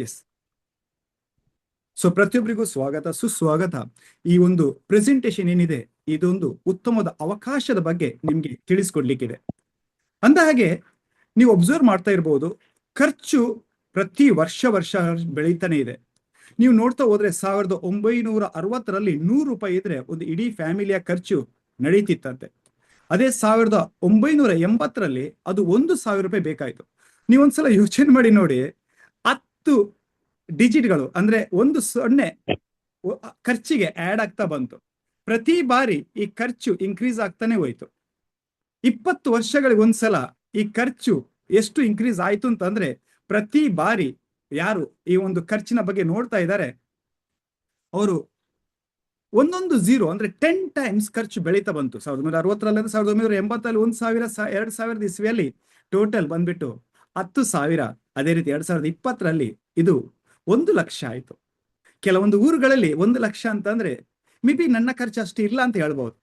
S. So ಪ್ರತಿಯೊಬ್ಬರಿಗೂ ಸ್ವಾಗತ ಸುಸ್ವಾಗತ. ಈ ಒಂದು ಪ್ರೆಸೆಂಟೇಶನ್ ಏನಿದೆ ಇದೊಂದು ಉತ್ತಮವಾದ ಅವಕಾಶದ ಬಗ್ಗೆ ನಿಮ್ಗೆ ತಿಳಿಸ್ಕೊಡ್ಲಿಕ್ಕಿದೆ. ಅಂದ ಹಾಗೆ ನೀವು ಅಬ್ಸರ್ವ್ ಮಾಡ್ತಾ ಇರ್ಬೋದು, ಖರ್ಚು ಪ್ರತಿ ವರ್ಷ ಬೆಳೀತಾನೆ ಇದೆ. ನೀವು ನೋಡ್ತಾ ಹೋದ್ರೆ 1960ರಲ್ಲಿ 100 ರೂಪಾಯಿ ಇದ್ರೆ ಒಂದು ಇಡೀ ಫ್ಯಾಮಿಲಿಯ ಖರ್ಚು ನಡೀತಿತ್ತಂತೆ. ಅದೇ 1980ರಲ್ಲಿ ಅದು 1,000 ರೂಪಾಯಿ ಬೇಕಾಯ್ತು. ನೀವೊಂದ್ಸಲ ಯೋಚನೆ ಮಾಡಿ ನೋಡಿ, 10 ಡಿಜಿಟ್ಗಳು ಅಂದ್ರೆ 10 ಖರ್ಚಿಗೆ ಆಡ್ ಆಗ್ತಾ ಬಂತು. ಪ್ರತಿ ಬಾರಿ ಈ ಖರ್ಚು ಇನ್ಕ್ರೀಸ್ ಆಗ್ತಾನೆ ಹೋಯ್ತು. 20 ವರ್ಷಗಳಿಗೆ ಒಂದ್ಸಲ ಈ ಖರ್ಚು ಎಷ್ಟು ಇನ್ಕ್ರೀಸ್ ಆಯ್ತು ಅಂತಂದ್ರೆ, ಪ್ರತಿ ಬಾರಿ ಯಾರು ಈ ಒಂದು ಖರ್ಚಿನ ಬಗ್ಗೆ ನೋಡ್ತಾ ಇದ್ದಾರೆ ಅವರು ಒಂದೊಂದು ಝೀರೋ ಅಂದ್ರೆ 10 ಟೈಮ್ಸ್ ಖರ್ಚು ಬೆಳೀತಾ ಬಂತು. 1960ರಲ್ಲಿ 1980ರಲ್ಲಿ 1,000, 2000 ಇಸ್ವಿಯಲ್ಲಿ ಟೋಟಲ್ ಬಂದ್ಬಿಟ್ಟು 10,000. ಅದೇ ರೀತಿ 2020ರಲ್ಲಿ ಇದು 1,00,000 ಆಯ್ತು. ಕೆಲವೊಂದು ಊರುಗಳಲ್ಲಿ 1,00,000 ಅಂತಂದ್ರೆ ಮೇ ಬಿ ನನ್ನ ಖರ್ಚು ಅಷ್ಟು ಇಲ್ಲ ಅಂತ ಹೇಳ್ಬಹುದು.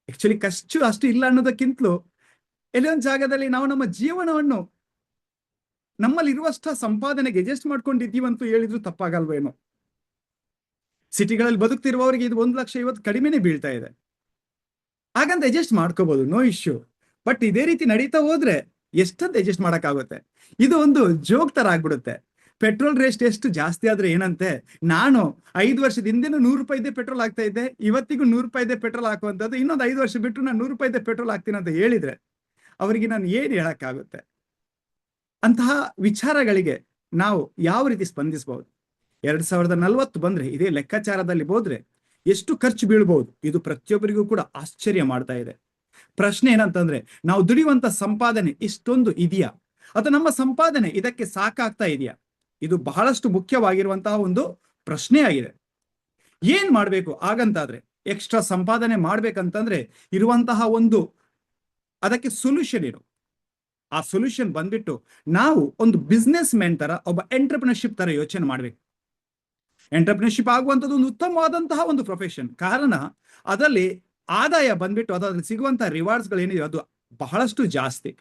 ಆಕ್ಚುಲಿ ಖರ್ಚು ಅಷ್ಟು ಇಲ್ಲ ಅನ್ನೋದಕ್ಕಿಂತಲೂ ಎಲ್ಲೊಂದು ಜಾಗದಲ್ಲಿ ನಾವು ನಮ್ಮ ಜೀವನವನ್ನು ನಮ್ಮಲ್ಲಿರುವಷ್ಟ ಸಂಪಾದನೆಗೆ ಅಡ್ಜಸ್ಟ್ ಮಾಡ್ಕೊಂಡಿದ್ದೀವಂತೂ ಹೇಳಿದ್ರು ತಪ್ಪಾಗಲ್ವೇನೋ. ಸಿಟಿಗಳಲ್ಲಿ ಬದುಕ್ತಿರುವವರಿಗೆ ಇದು 1,00,000 ಇವತ್ತು ಕಡಿಮೆನೆ ಬೀಳ್ತಾ ಇದೆ. ಹಾಗಂತ ಅಡ್ಜಸ್ಟ್ ಮಾಡ್ಕೋಬಹುದು, ನೋ ಇಶ್ಯೂ. ಬಟ್ ಇದೇ ರೀತಿ ನಡೀತಾ ಹೋದ್ರೆ ಎಷ್ಟಂತ ಅಡ್ಜಸ್ಟ್ ಮಾಡಕ್ಕಾಗುತ್ತೆ? ಇದು ಒಂದು ಜೋಕ್ ತರ ಆಗ್ಬಿಡುತ್ತೆ. ಪೆಟ್ರೋಲ್ ರೇಟ್ ಎಷ್ಟು ಜಾಸ್ತಿ ಆದ್ರೆ ಏನಂತೆ, ನಾನು 5 ವರ್ಷದ ಹಿಂದೆನೂ 100 ರೂಪಾಯಿದೆ ಪೆಟ್ರೋಲ್ ಆಗ್ತಾ ಇದ್ದೆ, ಇವತ್ತಿಗೂ 100 ರೂಪಾಯಿದೆ ಪೆಟ್ರೋಲ್ ಹಾಕುವಂಥದ್ದು, ಇನ್ನೊಂದು 5 ವರ್ಷ ಬಿಟ್ಟು ನಾನು 100 ರೂಪಾಯಿದೆ ಪೆಟ್ರೋಲ್ ಹಾಕ್ತೀನಿ ಅಂತ ಹೇಳಿದ್ರೆ ಅವರಿಗೆ ನಾನು ಏನ್ ಹೇಳಕ್ಕಾಗುತ್ತೆ? ಅಂತಹ ವಿಚಾರಗಳಿಗೆ ನಾವು ಯಾವ ರೀತಿ ಸ್ಪಂದಿಸಬಹುದು? 2040 ಬಂದ್ರೆ ಇದೇ ಲೆಕ್ಕಾಚಾರದಲ್ಲಿ ಹೋದ್ರೆ ಎಷ್ಟು ಖರ್ಚು ಬೀಳ್ಬಹುದು? ಇದು ಪ್ರತಿಯೊಬ್ಬರಿಗೂ ಕೂಡ ಆಶ್ಚರ್ಯ ಮಾಡ್ತಾ ಇದೆ. ಪ್ರಶ್ನೆ ಏನಂತಂದ್ರೆ, ನಾವು ದುಡಿಯುವಂತ ಸಂಪಾದನೆ ಇಷ್ಟೊಂದು ಇದೆಯಾ, ಅಥವಾ ನಮ್ಮ ಸಂಪಾದನೆ ಇದಕ್ಕೆ ಸಾಕಾಗ್ತಾ ಇದೆಯಾ? ಇದು ಬಹಳಷ್ಟು ಮುಖ್ಯವಾಗಿರುವಂತಹ ಒಂದು ಪ್ರಶ್ನೆ ಆಗಿದೆ. ಏನ್ ಮಾಡ್ಬೇಕು ಹಾಗಂತಾದ್ರೆ? ಎಕ್ಸ್ಟ್ರಾ ಸಂಪಾದನೆ ಮಾಡ್ಬೇಕಂತಂದ್ರೆ ಇರುವಂತಹ ಅದಕ್ಕೆ ಸೊಲ್ಯೂಷನ್ ಏನು? ಆ ಸೊಲ್ಯೂಷನ್ ಬಂದ್ಬಿಟ್ಟು ನಾವು ಒಂದು ಬಿಸ್ನೆಸ್ ಮ್ಯಾನ್ ತರ, ಒಬ್ಬ ಎಂಟರ್ಪ್ರಿನರ್ಶಿಪ್ ತರ ಯೋಚನೆ ಮಾಡ್ಬೇಕು. ಎಂಟರ್ಪ್ರಿನರ್ಶಿಪ್ ಆಗುವಂಥದ್ದು ಒಂದು ಉತ್ತಮವಾದಂತಹ ಒಂದು ಪ್ರೊಫೆಷನ್. ಕಾರಣ ಅದರಲ್ಲಿ ಆದಾಯ ಬಂದ್ಬಿಟ್ಟು ಅದರಲ್ಲಿ ಸಿಗುವಂತಹ ರಿವಾರ್ಡ್ಸ್ ಗಳೇನಿದೆ ಅದು ಬಹಳಷ್ಟು ಜಾಸ್ತಿ.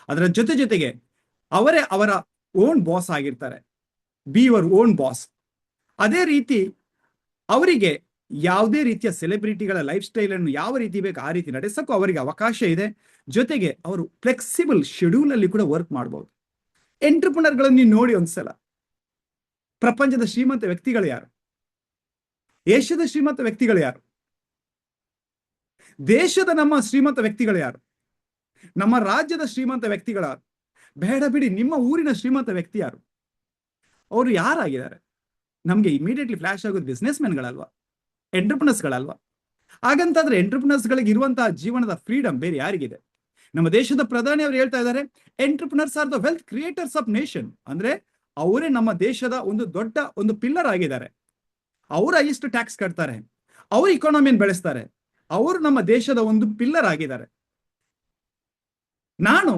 ಅದರ ಜೊತೆಗೆ ಅವರೇ ಅವರ ಓನ್ ಬಾಸ್ ಆಗಿರ್ತಾರೆ. Be your own boss. ಅದೇ ರೀತಿ ಅವರಿಗೆ ಯಾವುದೇ ರೀತಿಯ ಸೆಲೆಬ್ರಿಟಿಗಳ ಲೈಫ್ ಸ್ಟೈಲ್ ಅನ್ನು ಯಾವ ರೀತಿ ಬೇಕು ಆ ರೀತಿ ನಡೆಸಕ್ಕೂ ಅವರಿಗೆ ಅವಕಾಶ ಇದೆ. ಜೊತೆಗೆ ಅವರು ಫ್ಲೆಕ್ಸಿಬಲ್ ಶೆಡ್ಯೂಲ್ ಅಲ್ಲಿ ಕೂಡ ವರ್ಕ್ ಮಾಡಬಹುದು. ಎಂಟರ್ಪ್ರಿನರ್ಗಳನ್ನು ನೀವು ನೋಡಿ ಒಂದ್ಸಲ, ಪ್ರಪಂಚದ ಶ್ರೀಮಂತ ವ್ಯಕ್ತಿಗಳು ಯಾರು? ಏಷ್ಯಾದ ಶ್ರೀಮಂತ ವ್ಯಕ್ತಿಗಳು ಯಾರು? ದೇಶದ ನಮ್ಮ ಶ್ರೀಮಂತ ವ್ಯಕ್ತಿಗಳು ಯಾರು? ನಮ್ಮ ರಾಜ್ಯದ ಶ್ರೀಮಂತ ವ್ಯಕ್ತಿಗಳು ಯಾರು? ಬೇಡ ಬಿಡಿ, ನಿಮ್ಮ ಊರಿನ ಶ್ರೀಮಂತ ವ್ಯಕ್ತಿ ಯಾರು? ಅವರು ಯಾರಾಗಿದ್ದಾರೆ? ನಮ್ಗೆ ಇಮಿಡಿಯೇಟ್ಲಿ ಫ್ಲಾಶ್ ಆಗೋದು ಬಿಸ್ನೆಸ್ ಮ್ಯಾನ್ಗಳಲ್ವಾ, ಎಂಟರ್ಪ್ರಿನರ್ಸ್ಗಳಲ್ವಾ? ಹಾಗಂತಾದ್ರೆ ಎಂಟರ್ಪ್ರಿನರ್ಸ್ಗಳಿಗೆ ಇರುವಂತಹ ಜೀವನದ ಫ್ರೀಡಮ್ ಬೇರೆ ಯಾರಿಗಿದೆ? ನಮ್ಮ ದೇಶದ ಪ್ರಧಾನಿ ಅವರು ಹೇಳ್ತಾ ಇದ್ದಾರೆ, entrepreneurs are the wealth creators of nation. ಅಂದ್ರೆ ಅವರೇ ನಮ್ಮ ದೇಶದ ಒಂದು ದೊಡ್ಡ ಒಂದು ಪಿಲ್ಲರ್ ಆಗಿದ್ದಾರೆ. ಅವರು ಎಷ್ಟು ಟ್ಯಾಕ್ಸ್ ಕಟ್ತಾರೆ, ಅವರು ಇಕಾನಮಿಯನ್ನು ಬೆಳೆಸ್ತಾರೆ, ಅವರು ನಮ್ಮ ದೇಶದ ಒಂದು ಪಿಲ್ಲರ್ ಆಗಿದ್ದಾರೆ. ನಾನು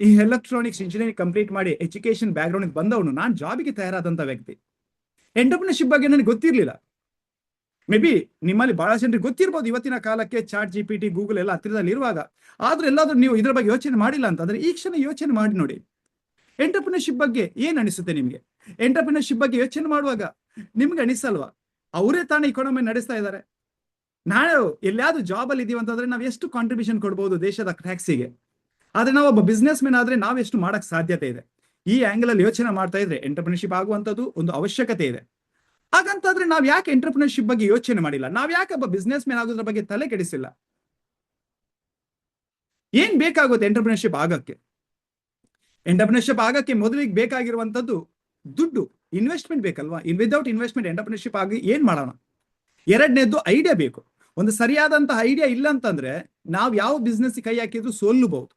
ಈ ಎಲೆಕ್ಟ್ರಾನಿಕ್ಸ್ ಇಂಜಿನಿಯರಿಂಗ್ ಕಂಪ್ಲೀಟ್ ಮಾಡಿ ಎಜುಕೇಶನ್ ಬ್ಯಾಕ್ ಗ್ರೌಂಡ್ ಬಂದವನು, ನಾನು ಜಾಬಿಗೆ ತಯಾರಾದಂತ ವ್ಯಕ್ತಿ. ಎಂಟರ್ಪ್ರಿನರ್ಶಿಪ್ ಬಗ್ಗೆ ನನಗೆ ಗೊತ್ತಿರ್ಲಿಲ್ಲ. ಮೇ ಬಿ ನಿಮ್ಮಲ್ಲಿ ಬಹಳ ಜನರಿಗೆ ಗೊತ್ತಿರ್ಬೋದು ಇವತ್ತಿನ ಕಾಲಕ್ಕೆ ChatGPT, ಗೂಗಲ್ ಎಲ್ಲ ಹತ್ತಿರದಲ್ಲಿ ಇರುವಾಗ. ಆದ್ರೂ ಎಲ್ಲಾದ್ರೂ ನೀವು ಇದ್ರ ಬಗ್ಗೆ ಯೋಚನೆ ಮಾಡಿಲ್ಲ ಅಂತಂದ್ರೆ ಈ ಕ್ಷಣ ಯೋಚನೆ ಮಾಡಿ ನೋಡಿ. ಎಂಟರ್ಪ್ರಿನರ್ಶಿಪ್ ಬಗ್ಗೆ ಏನ್ ಅನಿಸುತ್ತೆ ನಿಮ್ಗೆ? ಎಂಟರ್ಪ್ರಿನರ್ಶಿಪ್ ಬಗ್ಗೆ ಯೋಚನೆ ಮಾಡುವಾಗ ನಿಮ್ಗೆ ಅನಿಸಲ್ವಾ, ಅವರೇ ತಾನೇ ಇಕಾನಮಿ ನಡೆಸ್ತಾ ಇದ್ದಾರೆ? ನಾವು ಎಲ್ಲಾದ್ರೂ ಜಾಬ್ ಅಲ್ಲಿ ಇದೀವಿ ಅಂತಂದ್ರೆ ನಾವು ಎಷ್ಟು ಕಾಂಟ್ರಿಬ್ಯೂಷನ್ ಕೊಡ್ಬೋದು ದೇಶದ ಟ್ಯಾಕ್ಸಿಗೆ? ಆದ್ರೆ ನಾವು ಒಬ್ಬ ಬಿಸ್ನೆಸ್ ಮ್ಯಾನ್ ಆದ್ರೆ ನಾವು ಎಷ್ಟು ಮಾಡಕ್ ಸಾಧ್ಯತೆ ಇದೆ? ಈ ಆಂಗಲ್ ಅಲ್ಲಿ ಯೋಚನೆ ಮಾಡ್ತಾ ಇದ್ರೆ ಎಂಟರ್ಪ್ರಿನರ್ಶಿಪ್ ಆಗುವಂತದ್ದು ಒಂದು ಅವಶ್ಯಕತೆ ಇದೆ. ಹಾಗಂತಾದ್ರೆ ನಾವ್ ಯಾಕೆ ಎಂಟರ್ಪ್ರಿನರ್ಶಿಪ್ ಬಗ್ಗೆ ಯೋಚನೆ ಮಾಡಿಲ್ಲ? ನಾವ್ ಯಾಕೆ ಒಬ್ಬ ಬಿಸ್ನೆಸ್ ಮ್ಯಾನ್ ಆಗೋದ್ರ ಬಗ್ಗೆ ತಲೆ ಕೆಡಿಸಿಲ್ಲ? ಏನ್ ಬೇಕಾಗುತ್ತೆ ಎಂಟರ್ಪ್ರಿನರ್ಶಿಪ್ ಆಗಕ್ಕೆ? ಎಂಟರ್ಪ್ರಿನರ್ಶಿಪ್ ಆಗಕ್ಕೆ ಮೊದಲಿಗೆ ಬೇಕಾಗಿರುವಂತದ್ದು ದುಡ್ಡು, ಇನ್ವೆಸ್ಟ್ಮೆಂಟ್ ಬೇಕಲ್ವಾ? ವಿದೌಟ್ ಇನ್ವೆಸ್ಟ್ಮೆಂಟ್ ಎಂಟರ್ಪ್ರಿನರ್ಶಿಪ್ ಆಗಿ ಏನ್ ಮಾಡೋಣ? ಎರಡನೇದ್ದು ಐಡಿಯಾ ಬೇಕು. ಒಂದು ಸರಿಯಾದಂತಹ ಐಡಿಯಾ ಇಲ್ಲ ಅಂತಂದ್ರೆ ನಾವ್ ಯಾವ ಬಿಸ್ನೆಸ್ ಕೈ ಹಾಕಿದ್ರು ಸೋಲ್ಲಬಹುದು.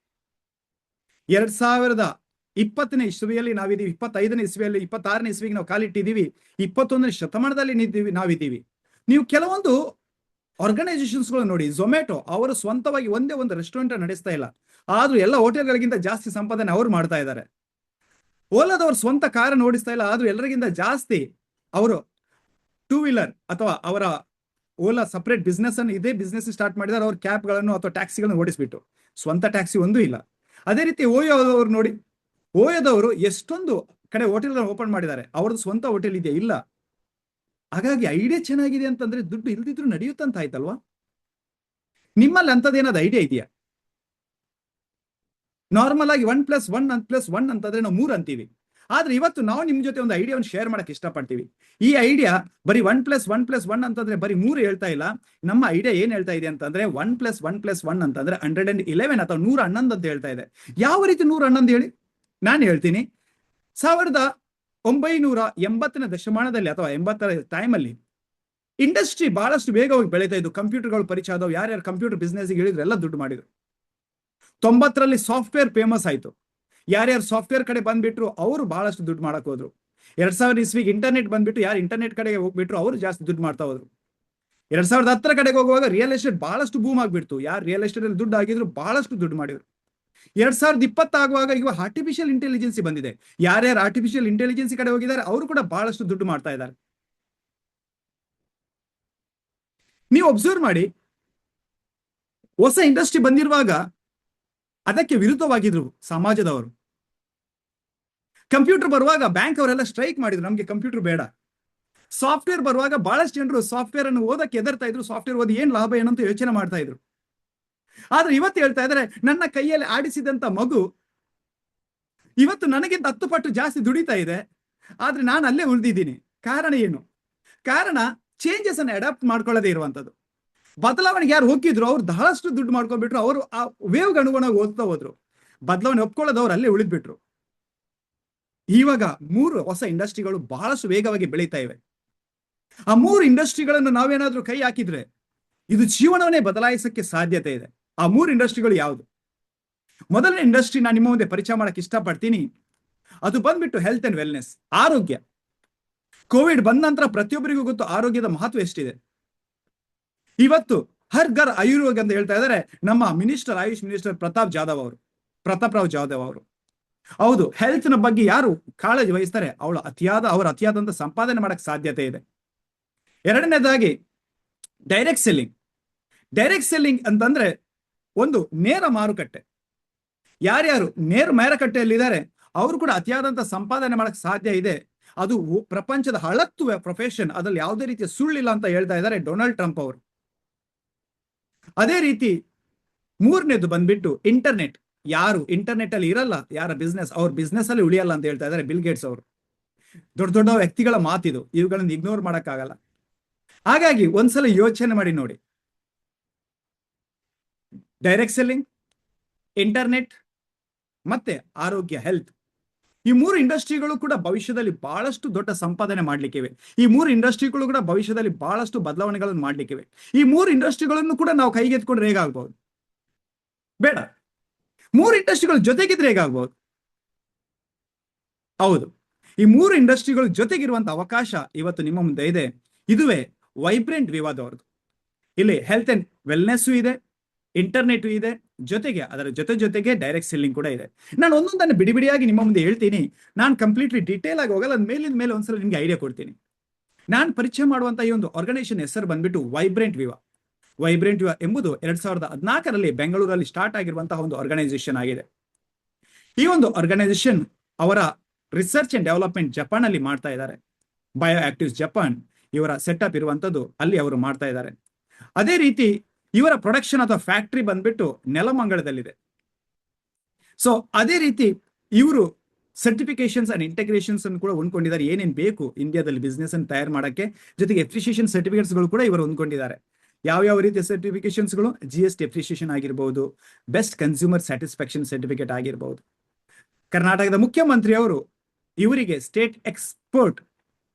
2020ನೇ ಇಸ್ವಿಯಲ್ಲಿ ನಾವಿದೀವಿ, 25ನೇ ಇಸ್ವಿಯಲ್ಲಿ, 26ನೇ ಇಸ್ವಿಗೆ ನಾವು ಕಾಲಿಟ್ಟಿದೀವಿ, 21ನೇ ಶತಮಾನದಲ್ಲಿ ನಾವಿದ್ದೀವಿ. ನೀವು ಕೆಲವೊಂದು ಆರ್ಗನೈಸೇಷನ್ಸ್ಗಳು ನೋಡಿ, ಝೊಮ್ಯಾಟೊ ಅವರು ಸ್ವಂತವಾಗಿ ಒಂದೇ ಒಂದು ರೆಸ್ಟೋರೆಂಟ್ ನಡೆಸ್ತಾ ಇಲ್ಲ, ಆದ್ರೂ ಎಲ್ಲ ಹೋಟೆಲ್ಗಳಿಗಿಂತ ಜಾಸ್ತಿ ಸಂಪಾದನೆ ಅವ್ರು ಮಾಡ್ತಾ ಇದ್ದಾರೆ. ಓಲಾದವ್ರು ಸ್ವಂತ ಕಾರ್ ಓಡಿಸ್ತಾ ಇಲ್ಲ, ಆದ್ರೂ ಎಲ್ಲರಿಗಿಂತ ಜಾಸ್ತಿ ಅವರು 2 ವೀಲರ್ ಅಥವಾ ಅವರ ಓಲಾ ಸಪರೇಟ್ ಬಿಸ್ನೆಸ್ ಅನ್ನು ಇದೇ ಬಿಸ್ನೆಸ್ ಸ್ಟಾರ್ಟ್ ಮಾಡಿದ್ದಾರೆ. ಅವ್ರ ಕ್ಯಾಬ್ಗಳನ್ನು ಅಥವಾ ಟ್ಯಾಕ್ಸಿಗಳನ್ನು ಓಡಿಸ್ಬಿಟ್ಟು ಸ್ವಂತ ಟ್ಯಾಕ್ಸಿ ಒಂದೂ ಇಲ್ಲ. ಅದೇ ರೀತಿ ಓಯೋದವ್ರು ನೋಡಿ, ಓಯೋದವರು ಎಷ್ಟೊಂದು ಕಡೆ ಹೋಟೆಲ್ ಓಪನ್ ಮಾಡಿದ್ದಾರೆ, ಅವ್ರದ್ದು ಸ್ವಂತ ಹೋಟೆಲ್ ಇದೆಯಾ? ಇಲ್ಲ. ಹಾಗಾಗಿ ಐಡಿಯಾ ಚೆನ್ನಾಗಿದೆ ಅಂತಂದ್ರೆ ದುಡ್ಡು ಇಲ್ದಿದ್ರು ನಡೆಯುತ್ತಂತ ಆಯ್ತಲ್ವಾ? ನಿಮ್ಮಲ್ಲಿ ಅಂತದೇನಾದ್ರು ಐಡಿಯಾ ಇದೆಯಾ? ನಾರ್ಮಲ್ ಆಗಿ 1+1+1 ಅಂತಂದ್ರೆ ನಾವು 3 ಅಂತೀವಿ. ಆದ್ರೆ ಇವತ್ತು ನಾವು ನಿಮ್ ಜೊತೆ ಒಂದು ಐಡಿಯಾವನ್ನು ಶೇರ್ ಮಾಡಕ್ ಇಷ್ಟಪಡ್ತೀವಿ. ಈ ಐಡಿಯಾ ಬರೀ 1+1+1 ಅಂತಂದ್ರೆ ಬರೀ 3 ಹೇಳ್ತಾ ಇಲ್ಲ. ನಮ್ಮ ಐಡಿಯಾ ಏನ್ ಹೇಳ್ತಾ ಇದೆ ಅಂತಂದ್ರೆ 1+1+1 ಅಂತಂದ್ರೆ 111 ಅಥವಾ 111 ಅಂತ ಹೇಳ್ತಾ ಇದೆ. ಯಾವ ರೀತಿ 111 ಹೇಳಿ? ನಾನು ಹೇಳ್ತೀನಿ. 1980ನೇ ದಶಮಾನದಲ್ಲಿ ಅಥವಾ 80ರ ಟೈಮಲ್ಲಿ ಇಂಡಸ್ಟ್ರಿ ಬಹಳಷ್ಟು ವೇಗವಾಗಿ ಬೆಳೀತಾ ಇದ್ದು. ಕಂಪ್ಯೂಟರ್ಗಳು ಪರಿಚಯ ಆದವು. ಯಾರ್ಯಾರು ಕಂಪ್ಯೂಟರ್ ಬಿಸ್ನೆಸ್ ಹೇಳಿದ್ರು ಎಲ್ಲ ದುಡ್ಡು ಮಾಡಿದ್ರು. 90ರಲ್ಲಿ ಸಾಫ್ಟ್ವೇರ್ ಫೇಮಸ್ ಆಯ್ತು. ಯಾರ್ಯಾರು ಸಾಫ್ಟ್ವೇರ್ ಕಡೆ ಬಂದ್ಬಿಟ್ರು ಅವರು ಬಹಳಷ್ಟು ದುಡ್ಡು ಮಾಡಕ್ ಹೋದ್ರು. 2000 ಇಸ್ವಿಗೆ ಇಂಟರ್ನೆಟ್ ಬಂದ್ಬಿಟ್ಟು ಯಾರು ಇಂಟರ್ನೆಟ್ ಕಡೆಗೆ ಹೋಗ್ಬಿಟ್ರು ಅವರು ಜಾಸ್ತಿ ದುಡ್ಡು ಮಾಡ್ತಾ ಹೋದ್ರು. 2010 ಕಡೆಗೆ ಹೋಗುವಾಗ ರಿಯಲ್ ಎಸ್ಟೇಟ್ ಬಹಳಷ್ಟು ಬೂಮ್ ಆಗ್ಬಿಡ್ತು. ಯಾರು ರಿಯಲ್ ಎಸ್ಟೇಟ್ ಅಲ್ಲಿ ದುಡ್ಡು ಆಗಿದ್ರು ಬಹಳಷ್ಟು ದುಡ್ಡು ಮಾಡಿದ್ರು. 2020 ಆಗುವಾಗ ಈಗ ಆರ್ಟಿಫಿಷಿಯಲ್ ಇಂಟೆಲಿಜೆನ್ಸಿ ಬಂದಿದೆ. ಯಾರ್ಯಾರು ಆರ್ಟಿಫಿಷಿಯಲ್ ಇಂಟೆಲಿಜೆನ್ಸಿ ಕಡೆ ಹೋಗಿದ್ದಾರೆ ಅವರು ಕೂಡ ಬಹಳಷ್ಟು ದುಡ್ಡು ಮಾಡ್ತಾ ಇದ್ದಾರೆ. ನೀವು ಅಬ್ಸರ್ವ್ ಮಾಡಿ, ಹೊಸ ಇಂಡಸ್ಟ್ರಿ ಬಂದಿರುವಾಗ ಅದಕ್ಕೆ ವಿರುದ್ಧವಾಗಿದ್ರು ಸಮಾಜದವರು. ಕಂಪ್ಯೂಟರ್ ಬರುವಾಗ ಬ್ಯಾಂಕ್ ಅವರೆಲ್ಲ ಸ್ಟ್ರೈಕ್ ಮಾಡಿದ್ರು, ನಮ್ಗೆ ಕಂಪ್ಯೂಟರ್ ಬೇಡ. ಸಾಫ್ಟ್ವೇರ್ ಬರುವಾಗ ಬಹಳಷ್ಟು ಜನರು ಸಾಫ್ಟ್ವೇರ್ ಅನ್ನು ಓದಕ್ಕೆ ಎದರ್ತಾ ಇದ್ರು. ಸಾಫ್ಟ್ವೇರ್ ಓದಿ ಏನ್ ಲಾಭ ಏನಂತ ಯೋಚನೆ ಮಾಡ್ತಾ ಇದ್ರು. ಆದ್ರೆ ಇವತ್ತು ಹೇಳ್ತಾ ಇದ್ದಾರೆ, ನನ್ನ ಕೈಯಲ್ಲಿ ಆಡಿಸಿದಂತ ಮಗು ಇವತ್ತು ನನಗಿಂತ 10 ಪಟ್ಟು ಜಾಸ್ತಿ ದುಡಿತಾ ಇದೆ, ಆದ್ರೆ ನಾನು ಅಲ್ಲೇ ಉಳಿದಿದ್ದೀನಿ. ಕಾರಣ ಏನು? ಕಾರಣ ಚೇಂಜಸ್ ಅನ್ನು ಅಡಾಪ್ಟ್ ಮಾಡ್ಕೊಳ್ಳದೆ ಇರುವಂತದ್ದು. ಬದಲಾವಣೆಗೆ ಯಾರು ಹೋಗಿದ್ರು ಅವ್ರು ಬಹಳಷ್ಟು ದುಡ್ಡು ಮಾಡ್ಕೊಂಡ್ಬಿಟ್ರು. ಅವರು ಆ ವೇವ್ಗೆ ಅನುಗುಣವಾಗಿ ಓದ್ತಾ ಹೋದ್ರು. ಬದಲಾವಣೆ ಒಪ್ಕೊಳ್ಳೋದವ್ರು ಅಲ್ಲೇ ಉಳಿದ್ಬಿಟ್ರು. ಇವಾಗ 3 ಹೊಸ ಇಂಡಸ್ಟ್ರಿಗಳು ಬಹಳಷ್ಟು ವೇಗವಾಗಿ ಬೆಳೀತಾ ಇವೆ. ಆ 3 ಇಂಡಸ್ಟ್ರಿಗಳನ್ನು ನಾವೇನಾದ್ರೂ ಕೈ ಹಾಕಿದ್ರೆ ಇದು ಜೀವನವನ್ನೇ ಬದಲಾಯಿಸಕ್ಕೆ ಸಾಧ್ಯತೆ ಇದೆ. ಆ 3 ಇಂಡಸ್ಟ್ರಿಗಳು ಯಾವುದು? ಮೊದಲನೇ ಇಂಡಸ್ಟ್ರಿ ನಾನು ನಿಮ್ಮ ಮುಂದೆ ಪರಿಚಯ ಮಾಡಕ್ಕೆ ಇಷ್ಟಪಡ್ತೀನಿ. ಅದು ಬಂದ್ಬಿಟ್ಟು ಹೆಲ್ತ್ ಅಂಡ್ ವೆಲ್ನೆಸ್, ಆರೋಗ್ಯ. ಕೋವಿಡ್ ಬಂದ ನಂತರ ಪ್ರತಿಯೊಬ್ಬರಿಗೂ ಗೊತ್ತು ಆರೋಗ್ಯದ ಮಹತ್ವ ಎಷ್ಟಿದೆ. ಇವತ್ತು ಹರ್ ಘರ್ ಆಯುರ್ವೇದ ಅಂತ ಹೇಳ್ತಾ ಇದ್ದಾರೆ ನಮ್ಮ ಮಿನಿಸ್ಟರ್, ಆಯುಷ್ ಮಿನಿಸ್ಟರ್ ಪ್ರತಾಪ್ ರಾವ್ ಜಾಧವ್ ಅವರು. ಹೌದು, ಹೆಲ್ತ್ ನ ಬಗ್ಗೆ ಯಾರು ಕಾಳಜಿ ವಹಿಸ್ತಾರೆ ಅವರ ಅತಿಯಾದಂತ ಸಂಪಾದನೆ ಮಾಡಕ್ ಸಾಧ್ಯತೆ ಇದೆ. ಎರಡನೇದಾಗಿ ಡೈರೆಕ್ಟ್ ಸೆಲ್ಲಿಂಗ್ ಅಂತಂದ್ರೆ ಒಂದು ನೇರ ಮಾರುಕಟ್ಟೆ. ಯಾರ್ಯಾರು ನೇರ ಮಾರುಕಟ್ಟೆಯಲ್ಲಿದ್ದಾರೆ ಅವರು ಕೂಡ ಅತಿಯಾದಂತ ಸಂಪಾದನೆ ಮಾಡಕ್ ಸಾಧ್ಯ ಇದೆ. ಅದು ಪ್ರಪಂಚದ ಹಳತ್ತು ಪ್ರೊಫೆಷನ್, ಅದ್ರಲ್ಲಿ ಯಾವುದೇ ರೀತಿಯ ಸುಳ್ಳಿಲ್ಲ ಅಂತ ಹೇಳ್ತಾ ಇದ್ದಾರೆ ಡೊನಾಲ್ಡ್ ಟ್ರಂಪ್ ಅವರು. ಅದೇ ರೀತಿ ಮೂರನೇದು ಬಂದ್ಬಿಟ್ಟು ಇಂಟರ್ನೆಟ್. ಯಾರು ಇಂಟರ್ನೆಟ್ ಅಲ್ಲಿ ಇರಲ್ಲ, ಯಾರ ಬಿಸ್ನೆಸ್ ಅವ್ರ ಬಿಸ್ನೆಸ್ ಅಲ್ಲಿ ಉಳಿಯಲ್ಲ ಅಂತ ಹೇಳ್ತಾ ಇದ್ದಾರೆ ಬಿಲ್ ಗೇಟ್ಸ್ ಅವರು. ದೊಡ್ಡ ದೊಡ್ಡ ವ್ಯಕ್ತಿಗಳ ಮಾತಿದು, ಇವುಗಳನ್ನು ಇಗ್ನೋರ್ ಮಾಡಕ್ಕಾಗಲ್ಲ. ಹಾಗಾಗಿ ಒಂದ್ಸಲ ಯೋಚನೆ ಮಾಡಿ ನೋಡಿ, ಡೈರೆಕ್ಟ್ ಸೆಲ್ಲಿಂಗ್, ಇಂಟರ್ನೆಟ್ ಮತ್ತೆ ಆರೋಗ್ಯ, ಹೆಲ್ತ್, ಈ 3 ಇಂಡಸ್ಟ್ರಿಗಳು ಕೂಡ ಭವಿಷ್ಯದಲ್ಲಿ ಬಹಳಷ್ಟು ದೊಡ್ಡ ಸಂಪಾದನೆ ಮಾಡ್ಲಿಕ್ಕಿವೆ. ಈ 3 ಇಂಡಸ್ಟ್ರಿಗಳು ಕೂಡ ಭವಿಷ್ಯದಲ್ಲಿ ಬಹಳಷ್ಟು ಬದಲಾವಣೆಗಳನ್ನು ಮಾಡ್ಲಿಕ್ಕಿವೆ. ಈ 3 ಇಂಡಸ್ಟ್ರಿಗಳನ್ನು ಕೂಡ ನಾವು ಕೈಗೆತ್ಕೊಂಡ್ರೆ ಹೇಗಾಗ್ಬಹುದು? ಬೇಡ, 3 ಇಂಡಸ್ಟ್ರಿಗಳು ಜೊತೆಗಿದ್ರೆ ಹೇಗಾಗ್ಬಹುದು? ಹೌದು, ಈ 3 ಇಂಡಸ್ಟ್ರಿಗಳು ಜೊತೆಗಿರುವಂತ ಅವಕಾಶ ಇವತ್ತು ನಿಮ್ಮ ಮುಂದೆ ಇದೆ. ಇದುವೇ ವೈಬ್ರೆಂಟ್ ವಿವಾದ ಅವ್ರದ್ದು. ಇಲ್ಲಿ ಹೆಲ್ತ್ ಅಂಡ್ ವೆಲ್ನೆಸ್ ಇದೆ, ಇಂಟರ್ನೆಟ್ ಇದೆ, ಜೊತೆಗೆ ಅದರ ಜೊತೆಗೆ ಡೈರೆಕ್ಟ್ ಸೆಲ್ಲಿಂಗ್ ಕೂಡ ಇದೆ. ನಾನು ಒಂದೊಂದನ್ನು ಬಿಡಿಯಾಗಿ ನಿಮ್ಮ ಮುಂದೆ ಹೇಳ್ತೀನಿ. ನಾನು ಕಂಪ್ಲೀಟ್ಲಿ ಡೀಟೇಲ್ ಆಗಿ ಹೋಗಲ್ಲ, ಅದ್ ಮೇಲಿಂದ ಮೇಲೆ ಒಂದ್ಸಲ ನಿಮ್ಗೆ ಐಡಿಯಾ ಕೊಡ್ತೀನಿ. ನಾನು ಪರಿಚಯ ಮಾಡುವಂತ ಈ ಒಂದು ಆರ್ಗನೈಸೇಷನ್ ಹೆಸರು ಬಂದ್ಬಿಟ್ಟು ವೈಬ್ರೆಂಟ್ ವಿವಾ ಎಂಬುದು 2014ರಲ್ಲಿ ಬೆಂಗಳೂರಲ್ಲಿ ಸ್ಟಾರ್ಟ್ ಆಗಿರುವಂತಹ ಒಂದು ಆರ್ಗನೈಸೇಷನ್ ಆಗಿದೆ. ಈ ಒಂದು ಆರ್ಗನೈಸೇಷನ್ ಅವರ ರಿಸರ್ಚ್ ಅಂಡ್ ಡೆವಲಪ್ಮೆಂಟ್ ಜಪಾನ್ ಅಲ್ಲಿ ಮಾಡ್ತಾ ಇದ್ದಾರೆ. ಬಯೋ ಆಕ್ಟಿವ್ಸ್ ಜಪಾನ್ ಇವರ ಸೆಟಪ್ ಇರುವಂತದ್ದು, ಅಲ್ಲಿ ಅವರು ಮಾಡ್ತಾ ಇದ್ದಾರೆ. ಅದೇ ರೀತಿ ಇವರ ಪ್ರೊಡಕ್ಷನ್ ಅಥವಾ ಫ್ಯಾಕ್ಟರಿ ಬಂದ್ಬಿಟ್ಟು ನೆಲಮಂಗಲದಲ್ಲಿದೆ. ಸೊ ಅದೇ ರೀತಿ ಇವರು ಸರ್ಟಿಫಿಕೇಶನ್ಸ್ ಅಂಡ್ ಇಂಟಗ್ರೇಷನ್ಸ್ ಅನ್ನು ಕೂಡ ಹೊಂದ್ಕೊಂಡಿದ್ದಾರೆ. ಏನೇನ್ ಬೇಕು ಇಂಡಿಯಾದಲ್ಲಿ ಬಿಸ್ನೆಸ್ ಅನ್ನು ತಯಾರು ಮಾಡಕ್ಕೆ, ಜೊತೆಗೆ ಎಪ್ರಿಸಿಯೇಷನ್ ಸರ್ಟಿಫಿಕೇಟ್ಸ್ ಗಳು ಕೂಡ ಇವರು ಹೊಂದ್ಕೊಂಡಿದ್ದಾರೆ. ಯಾವ ರೀತಿಯ ಸರ್ಟಿಫಿಕೇಶನ್ಸ್ಗಳು? GST ಎಪ್ರಿಸಿಯೇಷನ್ ಆಗಿರ್ಬಹುದು, ಬೆಸ್ಟ್ ಕನ್ಸ್ಯೂಮರ್ ಸ್ಯಾಟಿಸ್ಫ್ಯಾಕ್ಷನ್ ಸರ್ಟಿಫಿಕೇಟ್ ಆಗಿರ್ಬಹುದು. ಕರ್ನಾಟಕದ ಮುಖ್ಯಮಂತ್ರಿ ಅವರು ಇವರಿಗೆ ಸ್ಟೇಟ್ ಎಕ್ಸ್ಪೋರ್ಟ್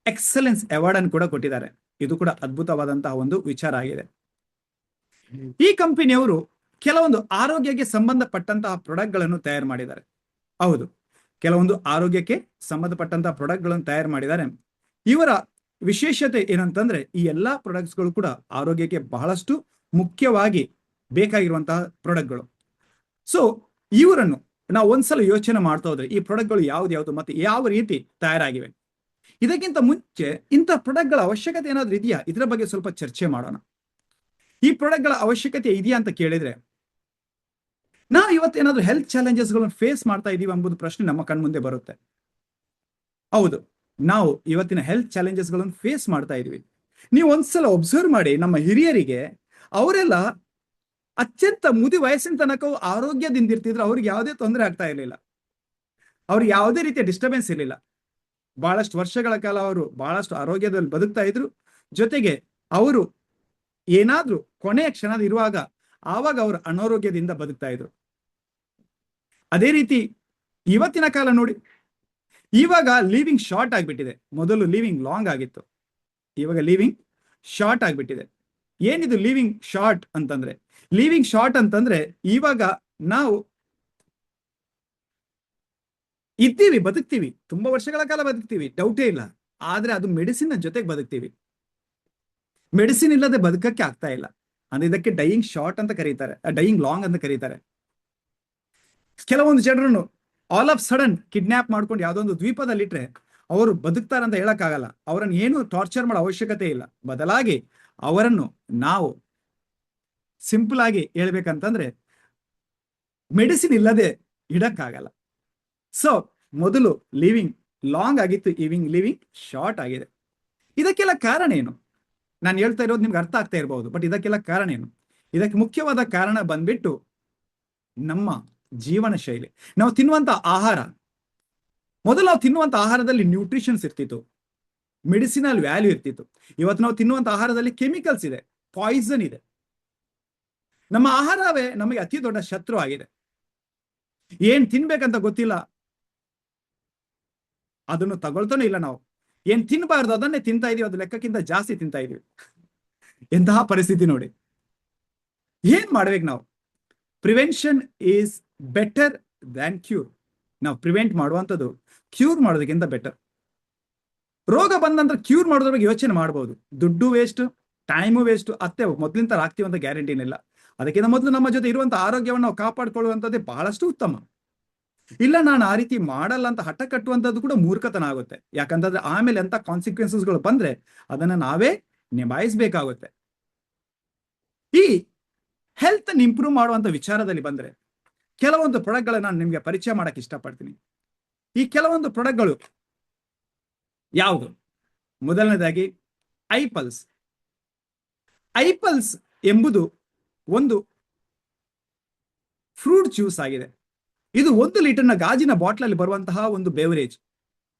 ಎಕ್ಸಲೆನ್ಸ್ ಅವಾರ್ಡ್ ಅನ್ನು ಕೂಡ ಕೊಟ್ಟಿದ್ದಾರೆ. ಇದು ಕೂಡ ಅದ್ಭುತವಾದಂತಹ ಒಂದು ವಿಚಾರ ಆಗಿದೆ. ಈ ಕಂಪನಿಯವರು ಕೆಲವೊಂದು ಆರೋಗ್ಯಕ್ಕೆ ಸಂಬಂಧಪಟ್ಟಂತಹ ಪ್ರಾಡಕ್ಟ್ ಗಳನ್ನು ತಯಾರು ಮಾಡಿದ್ದಾರೆ. ಹೌದು, ಕೆಲವೊಂದು ಆರೋಗ್ಯಕ್ಕೆ ಸಂಬಂಧಪಟ್ಟಂತಹ ಪ್ರಾಡಕ್ಟ್ ಗಳನ್ನು ತಯಾರು ಮಾಡಿದ್ದಾರೆ. ಇವರ ವಿಶೇಷತೆ ಏನಂತಂದ್ರೆ ಈ ಎಲ್ಲಾ ಪ್ರಾಡಕ್ಟ್ಸ್ ಗಳು ಕೂಡ ಆರೋಗ್ಯಕ್ಕೆ ಬಹಳಷ್ಟು ಮುಖ್ಯವಾಗಿ ಬೇಕಾಗಿರುವಂತಹ ಪ್ರಾಡಕ್ಟ್ಗಳು. ಸೊ ಇವರನ್ನು ನಾವು ಒಂದ್ಸಲ ಯೋಚನೆ ಮಾಡ್ತಾ ಹೋದ್ರೆ ಈ ಪ್ರಾಡಕ್ಟ್ಗಳು ಯಾವ್ದು ಮತ್ತೆ ಯಾವ ರೀತಿ ತಯಾರಾಗಿವೆ. ಇದಕ್ಕಿಂತ ಮುಂಚೆ ಇಂಥ ಪ್ರಾಡಕ್ಟ್ಗಳ ಅವಶ್ಯಕತೆ ಏನಾದ್ರೂ ಇದೆಯಾ, ಇದರ ಬಗ್ಗೆ ಸ್ವಲ್ಪ ಚರ್ಚೆ ಮಾಡೋಣ. ಈ ಪ್ರಾಡಕ್ಟ್ಗಳ ಅವಶ್ಯಕತೆ ಇದೆಯಾ ಅಂತ ಕೇಳಿದ್ರೆ, ನಾವು ಇವತ್ತೇನಾದ್ರೂ ಹೆಲ್ತ್ ಚಾಲೆಂಜಸ್ಗಳನ್ನು ಫೇಸ್ ಮಾಡ್ತಾ ಇದೀವಿ ಎಂಬುದು ಪ್ರಶ್ನೆ ನಮ್ಮ ಕಣ್ಮುಂದೆ ಬರುತ್ತೆ. ಹೌದು, ನಾವು ಇವತ್ತಿನ ಹೆಲ್ತ್ ಚಾಲೆಂಜಸ್ಗಳನ್ನು ಫೇಸ್ ಮಾಡ್ತಾ ಇದೀವಿ. ನೀವು ಒಂದ್ಸಲ ಒಬ್ಸರ್ವ್ ಮಾಡಿ ನಮ್ಮ ಹಿರಿಯರಿಗೆ, ಅವರೆಲ್ಲ ಅತ್ಯಂತ ಮುದಿ ವಯಸ್ಸಿನ ತನಕ ಆರೋಗ್ಯದಿಂದ ಇರ್ತಿದ್ರು, ಅವ್ರಿಗೆ ಯಾವುದೇ ತೊಂದರೆ ಆಗ್ತಾ ಇರಲಿಲ್ಲ, ಅವ್ರಿಗೆ ಯಾವುದೇ ರೀತಿಯ ಡಿಸ್ಟರ್ಬೆನ್ಸ್ ಇರಲಿಲ್ಲ. ಬಹಳಷ್ಟು ವರ್ಷಗಳ ಕಾಲ ಅವರು ಬಹಳಷ್ಟು ಆರೋಗ್ಯದಲ್ಲಿ ಬದುಕ್ತಾ ಇದ್ರು. ಜೊತೆಗೆ ಅವರು ಏನಾದ್ರೂ ಕೊನೆಯ ಕ್ಷಣದ ಇರುವಾಗ ಆವಾಗ ಅವರು ಅನಾರೋಗ್ಯದಿಂದ ಬದುಕ್ತಾ ಇದ್ರು. ಅದೇ ರೀತಿ ಇವತ್ತಿನ ಕಾಲ ನೋಡಿ, ಇವಾಗ ಲಿವಿಂಗ್ ಶಾರ್ಟ್ ಆಗ್ಬಿಟ್ಟಿದೆ. ಮೊದಲು ಲಿವಿಂಗ್ ಲಾಂಗ್ ಆಗಿತ್ತು, ಇವಾಗ ಲಿವಿಂಗ್ ಶಾರ್ಟ್ ಆಗ್ಬಿಟ್ಟಿದೆ. ಏನಿದು ಲಿವಿಂಗ್ ಶಾರ್ಟ್ ಅಂತಂದ್ರೆ? ಲಿವಿಂಗ್ ಶಾರ್ಟ್ ಅಂತಂದ್ರೆ ಇವಾಗ ನಾವು ಇದ್ದೀವಿ, ಬದುಕ್ತೀವಿ, ತುಂಬಾ ವರ್ಷಗಳ ಕಾಲ ಬದುಕ್ತೀವಿ, ಡೌಟೇ ಇಲ್ಲ. ಆದ್ರೆ ಅದು ಮೆಡಿಸಿನ್ ಜೊತೆಗೆ ಬದುಕ್ತೀವಿ. ಮೆಡಿಸಿನ್ ಇಲ್ಲದೆ ಬದುಕಕ್ಕೆ ಆಗ್ತಾ ಇಲ್ಲ. ಅಂದ್ರೆ ಇದಕ್ಕೆ ಡೈಯಿಂಗ್ ಶಾರ್ಟ್ ಅಂತ ಕರೀತಾರೆ, ಡೈಯಿಂಗ್ ಲಾಂಗ್ ಅಂತ ಕರೀತಾರೆ. ಕೆಲವೊಂದು ಜನರನ್ನು ಆಲ್ ಆಫ್ ಸಡನ್ ಕಿಡ್ನಾಪ್ ಮಾಡ್ಕೊಂಡು ಯಾವ್ದೊಂದು ದ್ವೀಪದಲ್ಲಿಟ್ರೆ ಅವರು ಬದುಕ್ತಾರಂತ ಹೇಳಕ್ಕಾಗಲ್ಲ. ಅವರನ್ನು ಏನು ಟಾರ್ಚರ್ ಮಾಡೋ ಅವಶ್ಯಕತೆ ಇಲ್ಲ. ಬದಲಾಗಿ ಅವರನ್ನು ನಾವು ಸಿಂಪಲ್ ಆಗಿ ಹೇಳ್ಬೇಕಂತಂದ್ರೆ ಮೆಡಿಸಿನ್ ಇಲ್ಲದೆ ಇಡಕ್ಕಾಗಲ್ಲ. ಸೊ ಮೊದಲು ಲಿವಿಂಗ್ ಲಾಂಗ್ ಆಗಿತ್ತು, ಲಿವಿಂಗ್ ಶಾರ್ಟ್ ಆಗಿದೆ. ಇದಕ್ಕೆಲ್ಲ ಕಾರಣ ಏನು? ನಾನು ಹೇಳ್ತಾ ಇರೋದು ನಿಮ್ಗೆ ಅರ್ಥ ಆಗ್ತಾ ಇರಬಹುದು, ಬಟ್ ಇದಕ್ಕೆಲ್ಲ ಕಾರಣ ಏನು? ಇದಕ್ಕೆ ಮುಖ್ಯವಾದ ಕಾರಣ ಬಂದ್ಬಿಟ್ಟು ನಮ್ಮ ಜೀವನ ಶೈಲಿ. ನಾವು ತಿನ್ನುವಂತ ಆಹಾರ, ಮೊದಲು ನಾವು ತಿನ್ನುವಂತ ಆಹಾರದಲ್ಲಿ ನ್ಯೂಟ್ರಿಷನ್ಸ್ ಇರ್ತಿತ್ತು, ಮೆಡಿಸಿನಲ್ ವ್ಯಾಲ್ಯೂ ಇರ್ತಿತ್ತು. ಇವತ್ತು ನಾವು ತಿನ್ನುವಂತ ಆಹಾರದಲ್ಲಿ ಕೆಮಿಕಲ್ಸ್ ಇದೆ, ಪಾಯ್ಸನ್ ಇದೆ. ನಮ್ಮ ಆಹಾರವೇ ನಮಗೆ ಅತಿ ದೊಡ್ಡ ಶತ್ರು ಆಗಿದೆ. ಏನ್ ತಿನ್ಬೇಕಂತ ಗೊತ್ತಿಲ್ಲ, ಅದನ್ನು ತಗೊಳ್ತಾನೆ ಇಲ್ಲ. ನಾವು ಏನ್ ತಿನ್ಬಾರ್ದು ಅದನ್ನೇ ತಿಂತಾ ಇದೀವಿ, ಅದು ಲೆಕ್ಕಕ್ಕಿಂತ ಜಾಸ್ತಿ ತಿಂತಾ ಇದೀವಿ. ಎಂತಹ ಪರಿಸ್ಥಿತಿ ನೋಡಿ. ಏನ್ ಮಾಡ್ಬೇಕು ನಾವು? Prevention is better than cure. ನಾವು ಪ್ರಿವೆಂಟ್ ಮಾಡುವಂಥದ್ದು ಕ್ಯೂರ್ ಮಾಡೋದಕ್ಕಿಂತ ಬೆಟರ್. ರೋಗ ಬಂದ ನಂತರ ಕ್ಯೂರ್ ಮಾಡೋದ್ರ ಬಗ್ಗೆ ಯೋಚನೆ ಮಾಡಬಹುದು, ದುಡ್ಡು ವೇಸ್ಟ್, ಟೈಮು ವೇಸ್ಟ್. ಅತ್ತೆ ಮೊದ್ಲಿನ ತರ ಆಗ್ತೀವಂತ ಗ್ಯಾರಂಟಿನಿಲ್ಲ. ಅದಕ್ಕಿಂತ ಮೊದಲು ನಮ್ಮ ಜೊತೆ ಇರುವಂತ ಆರೋಗ್ಯವನ್ನು ನಾವು ಕಾಪಾಡ್ಕೊಳ್ಳುವಂಥದ್ದೇ ಬಹಳಷ್ಟು ಉತ್ತಮ. ಇಲ್ಲ ನಾನು ಆ ರೀತಿ ಮಾಡಲ್ಲ ಅಂತ ಹಠ ಕಟ್ಟುವಂಥದ್ದು ಕೂಡ ಮೂರ್ಖತನ ಆಗುತ್ತೆ. ಯಾಕಂತಂದ್ರೆ ಆಮೇಲೆ ಎಂತ ಕಾನ್ಸಿಕ್ವೆನ್ಸಸ್ಗಳು ಬಂದ್ರೆ ಅದನ್ನ ನಾವೇ ನಿಭಾಯಿಸಬೇಕಾಗುತ್ತೆ. ಈ ಹೆಲ್ತ್ ಇಂಪ್ರೂವ್ ಮಾಡುವಂತ ವಿಚಾರದಲ್ಲಿ ಬಂದ್ರೆ ಕೆಲವೊಂದು ಪ್ರಾಡಕ್ಟ್ಗಳನ್ನ ನಾನು ನಿಮ್ಗೆ ಪರಿಚಯ ಮಾಡಕ್ ಇಷ್ಟಪಡ್ತೀನಿ. ಈ ಕೆಲವೊಂದು ಪ್ರಾಡಕ್ಟ್ಗಳು ಯಾವುದು? ಮೊದಲನೇದಾಗಿ ಐಪಲ್ಸ್. ಐಪಲ್ಸ್ ಎಂಬುದು ಒಂದು ಫ್ರೂಟ್ ಜ್ಯೂಸ್ ಆಗಿದೆ. ಇದು 1 ಲೀಟರ್ನ ಗಾಜಿನ ಬಾಟ್ಲಲ್ಲಿ ಬರುವಂತಹ ಒಂದು ಬೆವರೇಜ್.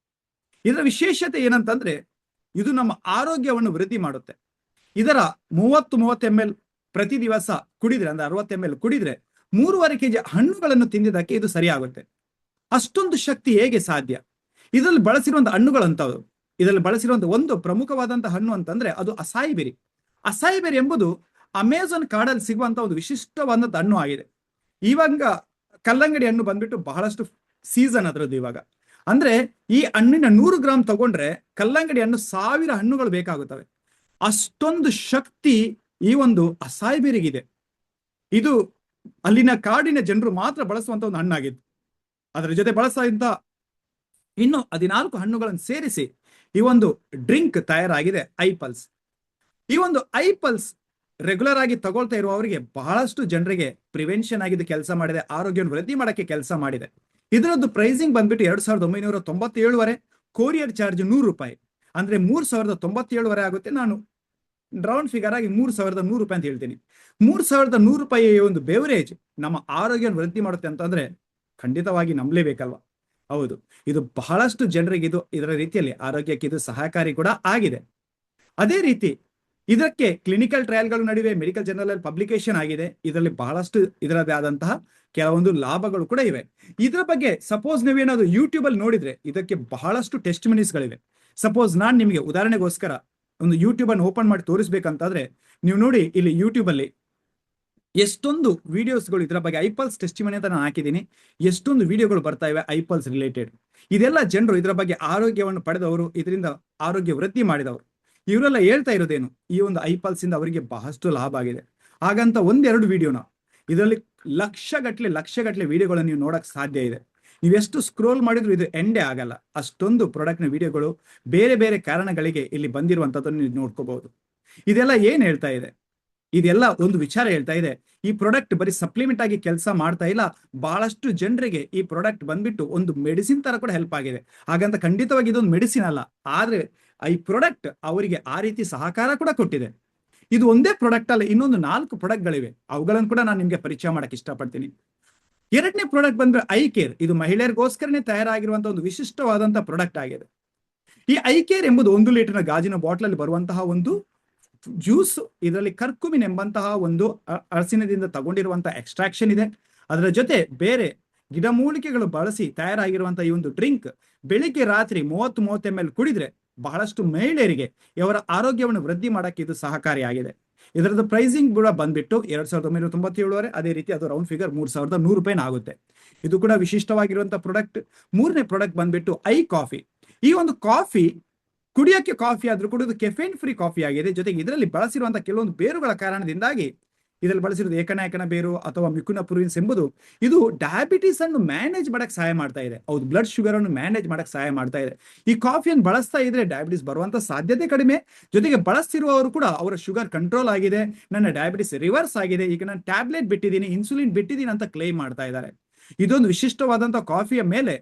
ಇದರ ವಿಶೇಷತೆ ಏನಂತಂದ್ರೆ ಇದು ನಮ್ಮ ಆರೋಗ್ಯವನ್ನು ವೃದ್ಧಿ ಮಾಡುತ್ತೆ. ಇದರ 30 ml ಪ್ರತಿ ದಿವಸ ಕುಡಿದ್ರೆ, ಅಂದ್ರೆ 60 ml ಕುಡಿದ್ರೆ 3.5 kg ಹಣ್ಣುಗಳನ್ನು ತಿಂದಿದ್ದಕ್ಕೆ ಇದು ಸರಿಯಾಗುತ್ತೆ. ಅಷ್ಟೊಂದು ಶಕ್ತಿ ಹೇಗೆ ಸಾಧ್ಯ? ಇದರಲ್ಲಿ ಬಳಸಿರುವಂತಹ ಹಣ್ಣುಗಳಂತವು, ಇದರಲ್ಲಿ ಬಳಸಿರುವಂತಹ ಒಂದು ಪ್ರಮುಖವಾದಂತಹ ಹಣ್ಣು ಅಂತಂದ್ರೆ ಅದು ಅಸಾಯಿ ಬೆರಿ. ಅಸಾಯಿ ಬೆರಿ ಎಂಬುದು ಅಮೆಜಾನ್ ಕಾಡಲ್ಲಿ ಸಿಗುವಂತ ಒಂದು ವಿಶಿಷ್ಟವಾದಂತಹ ಹಣ್ಣು ಆಗಿದೆ. ಇವಾಗ ಕಲ್ಲಂಗಡಿ ಹಣ್ಣು ಬಂದ್ಬಿಟ್ಟು ಬಹಳಷ್ಟು ಸೀಸನ್ ಅದರದ್ದು ಇವಾಗ. ಅಂದ್ರೆ ಈ ಹಣ್ಣಿನ 100 ಗ್ರಾಮ್ ತಗೊಂಡ್ರೆ ಕಲ್ಲಂಗಡಿ ಹಣ್ಣು 1000 ಹಣ್ಣುಗಳು ಬೇಕಾಗುತ್ತವೆ. ಅಷ್ಟೊಂದು ಶಕ್ತಿ ಈ ಒಂದು ಅಸಾಯಿ ಬೆರಿಗಿದೆ. ಇದು ಅಲ್ಲಿನ ಕಾಡಿನ ಜನರು ಮಾತ್ರ ಬಳಸುವಂತ ಒಂದು ಹಣ್ಣಾಗಿತ್ತು. ಅದರ ಜೊತೆ ಬಳಸುವಂತ ಇನ್ನು 14 ಹಣ್ಣುಗಳನ್ನು ಸೇರಿಸಿ ಈ ಒಂದು ಡ್ರಿಂಕ್ ತಯಾರಾಗಿದೆ ಐಪಲ್ಸ್. ಈ ಒಂದು ಐಪಲ್ಸ್ ರೆಗ್ಯುಲರ್ ಆಗಿ ತಗೊಳ್ತಾ ಇರುವವರಿಗೆ ಬಹಳಷ್ಟು ಜನರಿಗೆ ಪ್ರಿವೆನ್ಷನ್ ಆಗಿದ್ದು ಕೆಲಸ ಮಾಡಿದೆ, ಆರೋಗ್ಯವನ್ನು ವೃದ್ಧಿ ಮಾಡಕ್ಕೆ ಕೆಲಸ ಮಾಡಿದೆ. ಇದರದ್ದು ಪ್ರೈಸಿಂಗ್ ಬಂದ್ಬಿಟ್ಟು 2997. ಕೊರಿಯರ್ ಚಾರ್ಜ್ 100 ರೂಪಾಯಿ, ಅಂದ್ರೆ 3097 ಆಗುತ್ತೆ. ನಾನು ರೌಂಡ್ ಫಿಗರ್ ಆಗಿ 3100 ರೂಪಾಯಿ ಅಂತ ಹೇಳ್ತೀನಿ. 3100 ರೂಪಾಯಿ ಒಂದು ಬೆವರೇಜ್ ನಮ್ಮ ಆರೋಗ್ಯವನ್ನು ವೃದ್ಧಿ ಮಾಡುತ್ತೆ ಅಂತಂದ್ರೆ ಖಂಡಿತವಾಗಿ ನಂಬಲೇಬೇಕಲ್ವಾ? ಹೌದು, ಇದು ಬಹಳಷ್ಟು ಜನರಿಗೆ ಇದರ ರೀತಿಯಲ್ಲಿ ಆರೋಗ್ಯಕ್ಕೆ ಇದು ಸಹಕಾರಿ ಕೂಡ ಆಗಿದೆ. ಅದೇ ರೀತಿ ಇದಕ್ಕೆ ಕ್ಲಿನಿಕಲ್ ಟ್ರಯಲ್ಗಳು ನಡುವೆ ಮೆಡಿಕಲ್ ಜರ್ನಲ್ ಪಬ್ಲಿಕೇಶನ್ ಆಗಿದೆ. ಇದರಲ್ಲಿ ಬಹಳಷ್ಟು ಇದರದೇ ಆದಂತಹ ಕೆಲವೊಂದು ಲಾಭಗಳು ಕೂಡ ಇವೆ. ಇದರ ಬಗ್ಗೆ ಸಪೋಸ್ ನೀವೇನಾದ್ರು ಯೂಟ್ಯೂಬ್ ಅಲ್ಲಿ ನೋಡಿದ್ರೆ ಇದಕ್ಕೆ ಬಹಳಷ್ಟು ಟೆಸ್ಟಿಮನೀಸ್ಗಳಿವೆ. ಸಪೋಸ್ ನಾನು ನಿಮಗೆ ಉದಾಹರಣೆಗೋಸ್ಕರ ಒಂದು ಯೂಟ್ಯೂಬ್ ಅನ್ನು ಓಪನ್ ಮಾಡಿ ತೋರಿಸ್ಬೇಕಂತಾದ್ರೆ ನೀವು ನೋಡಿ, ಇಲ್ಲಿ ಯೂಟ್ಯೂಬ್ ಅಲ್ಲಿ ಎಷ್ಟೊಂದು ವಿಡಿಯೋಸ್ಗಳು ಇದರ ಬಗ್ಗೆ ಐಪಲ್ಸ್ ಟೆಸ್ಟಿಮನಿ ಅಂತ ನಾನು ಹಾಕಿದ್ದೀನಿ. ಎಷ್ಟೊಂದು ವಿಡಿಯೋಗಳು ಬರ್ತಾ ಇವೆ ಐಪಲ್ಸ್ ರಿಲೇಟೆಡ್. ಇದೆಲ್ಲ ಜನರು ಇದರ ಬಗ್ಗೆ ಆರೋಗ್ಯವನ್ನು ಪಡೆದವರು, ಇದರಿಂದ ಆರೋಗ್ಯ ವೃದ್ಧಿ ಮಾಡಿದವರು, ಇವರೆಲ್ಲ ಹೇಳ್ತಾ ಇರೋದೇನು, ಈ ಒಂದು ಐಪಲ್ಸ್ ಇಂದ ಅವರಿಗೆ ಬಹಳಷ್ಟು ಲಾಭ ಆಗಿದೆ. ಹಾಗಂತ 1-2 ವಿಡಿಯೋನ, ಇದರಲ್ಲಿ ಲಕ್ಷಗಟ್ಲೆ ವಿಡಿಯೋಗಳನ್ನು ನೀವು ನೋಡಕ್ ಸಾಧ್ಯ ಇದೆ. ನೀವೆಷ್ಟು ಸ್ಕ್ರೋಲ್ ಮಾಡಿದ್ರು ಇದು ಎಂಡೇ ಆಗಲ್ಲ. ಅಷ್ಟೊಂದು ಪ್ರಾಡಕ್ಟ್ನ ವಿಡಿಯೋಗಳು ಬೇರೆ ಬೇರೆ ಕಾರಣಗಳಿಗೆ ಇಲ್ಲಿ ಬಂದಿರುವಂತದ್ದನ್ನು ನೀವು ನೋಡ್ಕೋಬಹುದು. ಇದೆಲ್ಲ ಏನ್ ಹೇಳ್ತಾ ಇದೆ? ಇದೆಲ್ಲ ಒಂದು ವಿಚಾರ ಹೇಳ್ತಾ ಇದೆ. ಈ ಪ್ರಾಡಕ್ಟ್ ಬರೀ ಸಪ್ಲಿಮೆಂಟ್ ಆಗಿ ಕೆಲಸ ಮಾಡ್ತಾ ಇಲ್ಲ, ಬಹಳಷ್ಟು ಜನರಿಗೆ ಈ ಪ್ರಾಡಕ್ಟ್ ಬಂದ್ಬಿಟ್ಟು ಒಂದು ಮೆಡಿಸಿನ್ ತರ ಕೂಡ ಹೆಲ್ಪ್ ಆಗಿದೆ. ಹಾಗಂತ ಖಂಡಿತವಾಗಿ ಇದೊಂದು ಮೆಡಿಸಿನ್ ಅಲ್ಲ, ಆದ್ರೆ ಈ ಪ್ರಾಡಕ್ಟ್ ಅವರಿಗೆ ಆ ರೀತಿ ಸಹಕಾರ ಕೂಡ ಕೊಟ್ಟಿದೆ. ಇದು ಒಂದೇ ಪ್ರಾಡಕ್ಟ್ ಅಲ್ಲ, ಇನ್ನೊಂದು 4 ಪ್ರಾಡಕ್ಟ್ಗಳಿವೆ. ಅವುಗಳನ್ನು ಕೂಡ ನಾನು ನಿಮ್ಗೆ ಪರಿಚಯ ಮಾಡಕ್ಕೆ ಇಷ್ಟಪಡ್ತೀನಿ. ಎರಡನೇ ಪ್ರಾಡಕ್ಟ್ ಬಂದ್ರೆ ಐ ಕೇರ್. ಇದು ಮಹಿಳೆಯರಿಗೋಸ್ಕರನೇ ತಯಾರಾಗಿರುವಂತಹ ಒಂದು ವಿಶಿಷ್ಟವಾದಂತಹ ಪ್ರಾಡಕ್ಟ್ ಆಗಿದೆ. ಈ ಐ ಕೇರ್ ಎಂಬುದು 1 ಲೀಟರ್ನ ಗಾಜಿನ ಬಾಟ್ಲ್ ಅಲ್ಲಿ ಬರುವಂತಹ ಒಂದು ಜ್ಯೂಸ್. ಇದರಲ್ಲಿ ಕರ್ಕುಮಿನ್ ಎಂಬಂತಹ ಒಂದು ಅರಸಿನದಿಂದ ತಗೊಂಡಿರುವಂತಹ ಎಕ್ಸ್ಟ್ರಾಕ್ಷನ್ ಇದೆ. ಅದರ ಜೊತೆ ಬೇರೆ ಗಿಡಮೂಲಿಕೆಗಳು ಬಳಸಿ ತಯಾರಾಗಿರುವಂತಹ ಈ ಒಂದು ಡ್ರಿಂಕ್ ಬೆಳಿಗ್ಗೆ ರಾತ್ರಿ 30-30 ml ಕುಡಿದ್ರೆ ಬಹಳಷ್ಟು ಮಹಿಳೆಯರಿಗೆ ಇವರ ಆರೋಗ್ಯವನ್ನು ವೃದ್ಧಿ ಮಾಡಕ್ಕೆ ಇದು ಸಹಕಾರಿಯಾಗಿದೆ. ಇದರದ್ದು ಪ್ರೈಸಿಂಗ್ ಕೂಡ ಬಂದ್ಬಿಟ್ಟು 2997. ಅದೇ ರೀತಿ ಅದು ರೌಂಡ್ ಫಿಗರ್ 3100 ರೂಪಾಯಿನ ಆಗುತ್ತೆ. ಇದು ಕೂಡ ವಿಶಿಷ್ಟವಾಗಿರುವಂತಹ ಪ್ರಾಡಕ್ಟ್. ಮೂರನೇ ಪ್ರಾಡಕ್ಟ್ ಬಂದ್ಬಿಟ್ಟು ಐ ಕಾಫಿ. ಈ ಒಂದು ಕಾಫಿ ಕುಡಿಯೋಕ್ಕೆ ಕಾಫಿ ಆದ್ರೂ ಕೂಡ ಇದು ಕೆಫೆನ್ ಫ್ರೀ ಕಾಫಿ ಆಗಿದೆ. ಜೊತೆಗೆ ಇದರಲ್ಲಿ ಬಳಸಿರುವಂತಹ ಕೆಲವೊಂದು ಬೇರುಗಳ ಕಾರಣದಿಂದಾಗಿ, ಇದರಲ್ಲಿ ಬಳಸಿರೋದು ಏಕನಾಯಕನ ಬೇರು ಅಥವಾ ಮಿಕುನ ಪುರುವಿನ್ಸ್ ಎಂಬುದು, ಇದು ಡಯಾಬಿಟಿಸ್ ಅನ್ನು ಮ್ಯಾನೇಜ್ ಮಾಡಕ್ ಸಹಾಯ ಮಾಡ್ತಾ ಇದೆ. ಹೌದು, ಬ್ಲಡ್ ಶುಗರ್ ಅನ್ನು ಮ್ಯಾನೇಜ್ ಮಾಡಕ್ ಸಹಾಯ ಮಾಡ್ತಾ ಇದೆ. ಈ ಕಾಫಿಯನ್ನು ಬಳಸ್ತಾ ಇದ್ರೆ ಡಯಾಬಿಟಿಸ್ ಬರುವಂತ ಸಾಧ್ಯತೆ ಕಡಿಮೆ. ಜೊತೆಗೆ ಬಳಸ್ತಿರುವವರು ಕೂಡ ಅವರ ಶುಗರ್ ಕಂಟ್ರೋಲ್ ಆಗಿದೆ, ನನ್ನ ಡಯಾಬಿಟಿಸ್ ರಿವರ್ಸ್ ಆಗಿದೆ, ಈಗ ನಾನು ಟ್ಯಾಬ್ಲೆಟ್ ಬಿಟ್ಟಿದ್ದೀನಿ, ಇನ್ಸುಲಿನ್ ಬಿಟ್ಟಿದ್ದೀನಿ ಅಂತ ಕ್ಲೈಮ್ ಮಾಡ್ತಾ ಇದ್ದಾರೆ. ಇದೊಂದು ವಿಶಿಷ್ಟವಾದಂತಹ ಕಾಫಿಯ ಮೇಲೆ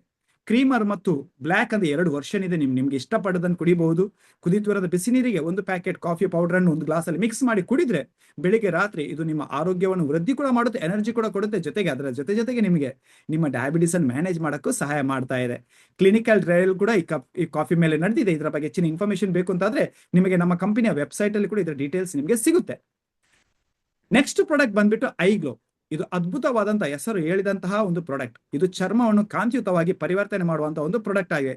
ಕ್ರೀಮರ್ ಮತ್ತು ಬ್ಲ್ಯಾಕ್ ಅಂತ 2 ವರ್ಷನ್ ಇದೆ. ನಿಮ್ಗೆ ಇಷ್ಟಪಡೋದನ್ನು ಕುಡಿಬಹುದು. ಕುದಿತುವರದ ಬಿಸಿ ನೀರಿಗೆ 1 ಪ್ಯಾಕೆಟ್ ಕಾಫಿ ಪೌಡರ್ ಅನ್ನು 1 ಗ್ಲಾಸ್ ಅಲ್ಲಿ ಮಿಕ್ಸ್ ಮಾಡಿ ಕುಡಿದ್ರೆ ಬೆಳಿಗ್ಗೆ ರಾತ್ರಿ ಇದು ನಿಮ್ಮ ಆರೋಗ್ಯವನ್ನು ವೃದ್ಧಿ ಕೂಡ ಮಾಡುತ್ತೆ, ಎನರ್ಜಿ ಕೂಡ ಕೊಡುತ್ತೆ. ಜೊತೆಗೆ ಅದರ ಜೊತೆಗೆ ನಿಮಗೆ ನಿಮ್ಮ ಡಯಾಬಿಟಿಸ್ ಅನ್ನು ಮ್ಯಾನೇಜ್ ಮಾಡಕ್ಕೂ ಸಹಾಯ ಮಾಡ್ತಾ ಇದೆ. ಕ್ಲಿನಿಕಲ್ ಟ್ರಯಲ್ ಕೂಡ ಈ ಕಾಫಿ ಮೇಲೆ ನಡೆದಿದೆ. ಇದರ ಬಗ್ಗೆ ಹೆಚ್ಚಿನ ಇನ್ಫಾರ್ಮೇಶನ್ ಬೇಕು ಅಂತಾದ್ರೆ ನಿಮಗೆ ನಮ್ಮ ಕಂಪನಿಯ ವೆಬ್ಸೈಟ್ ಅಲ್ಲಿ ಕೂಡ ಇದರ ಡೀಟೇಲ್ಸ್ ನಿಮಗೆ ಸಿಗುತ್ತೆ. ನೆಕ್ಸ್ಟ್ ಪ್ರಾಡಕ್ಟ್ ಬಂದ್ಬಿಟ್ಟು ಐ ಗ್ಲೋ. ಇದು ಅದ್ಭುತವಾದಂತಹ ಹೆಸರು ಹೇಳಿದಂತಹ ಒಂದು ಪ್ರಾಡಕ್ಟ್. ಇದು ಚರ್ಮವನ್ನು ಕಾಂತಿಯುತವಾಗಿ ಪರಿವರ್ತನೆ ಮಾಡುವಂತಹ ಒಂದು ಪ್ರಾಡಕ್ಟ್ ಆಗಿದೆ.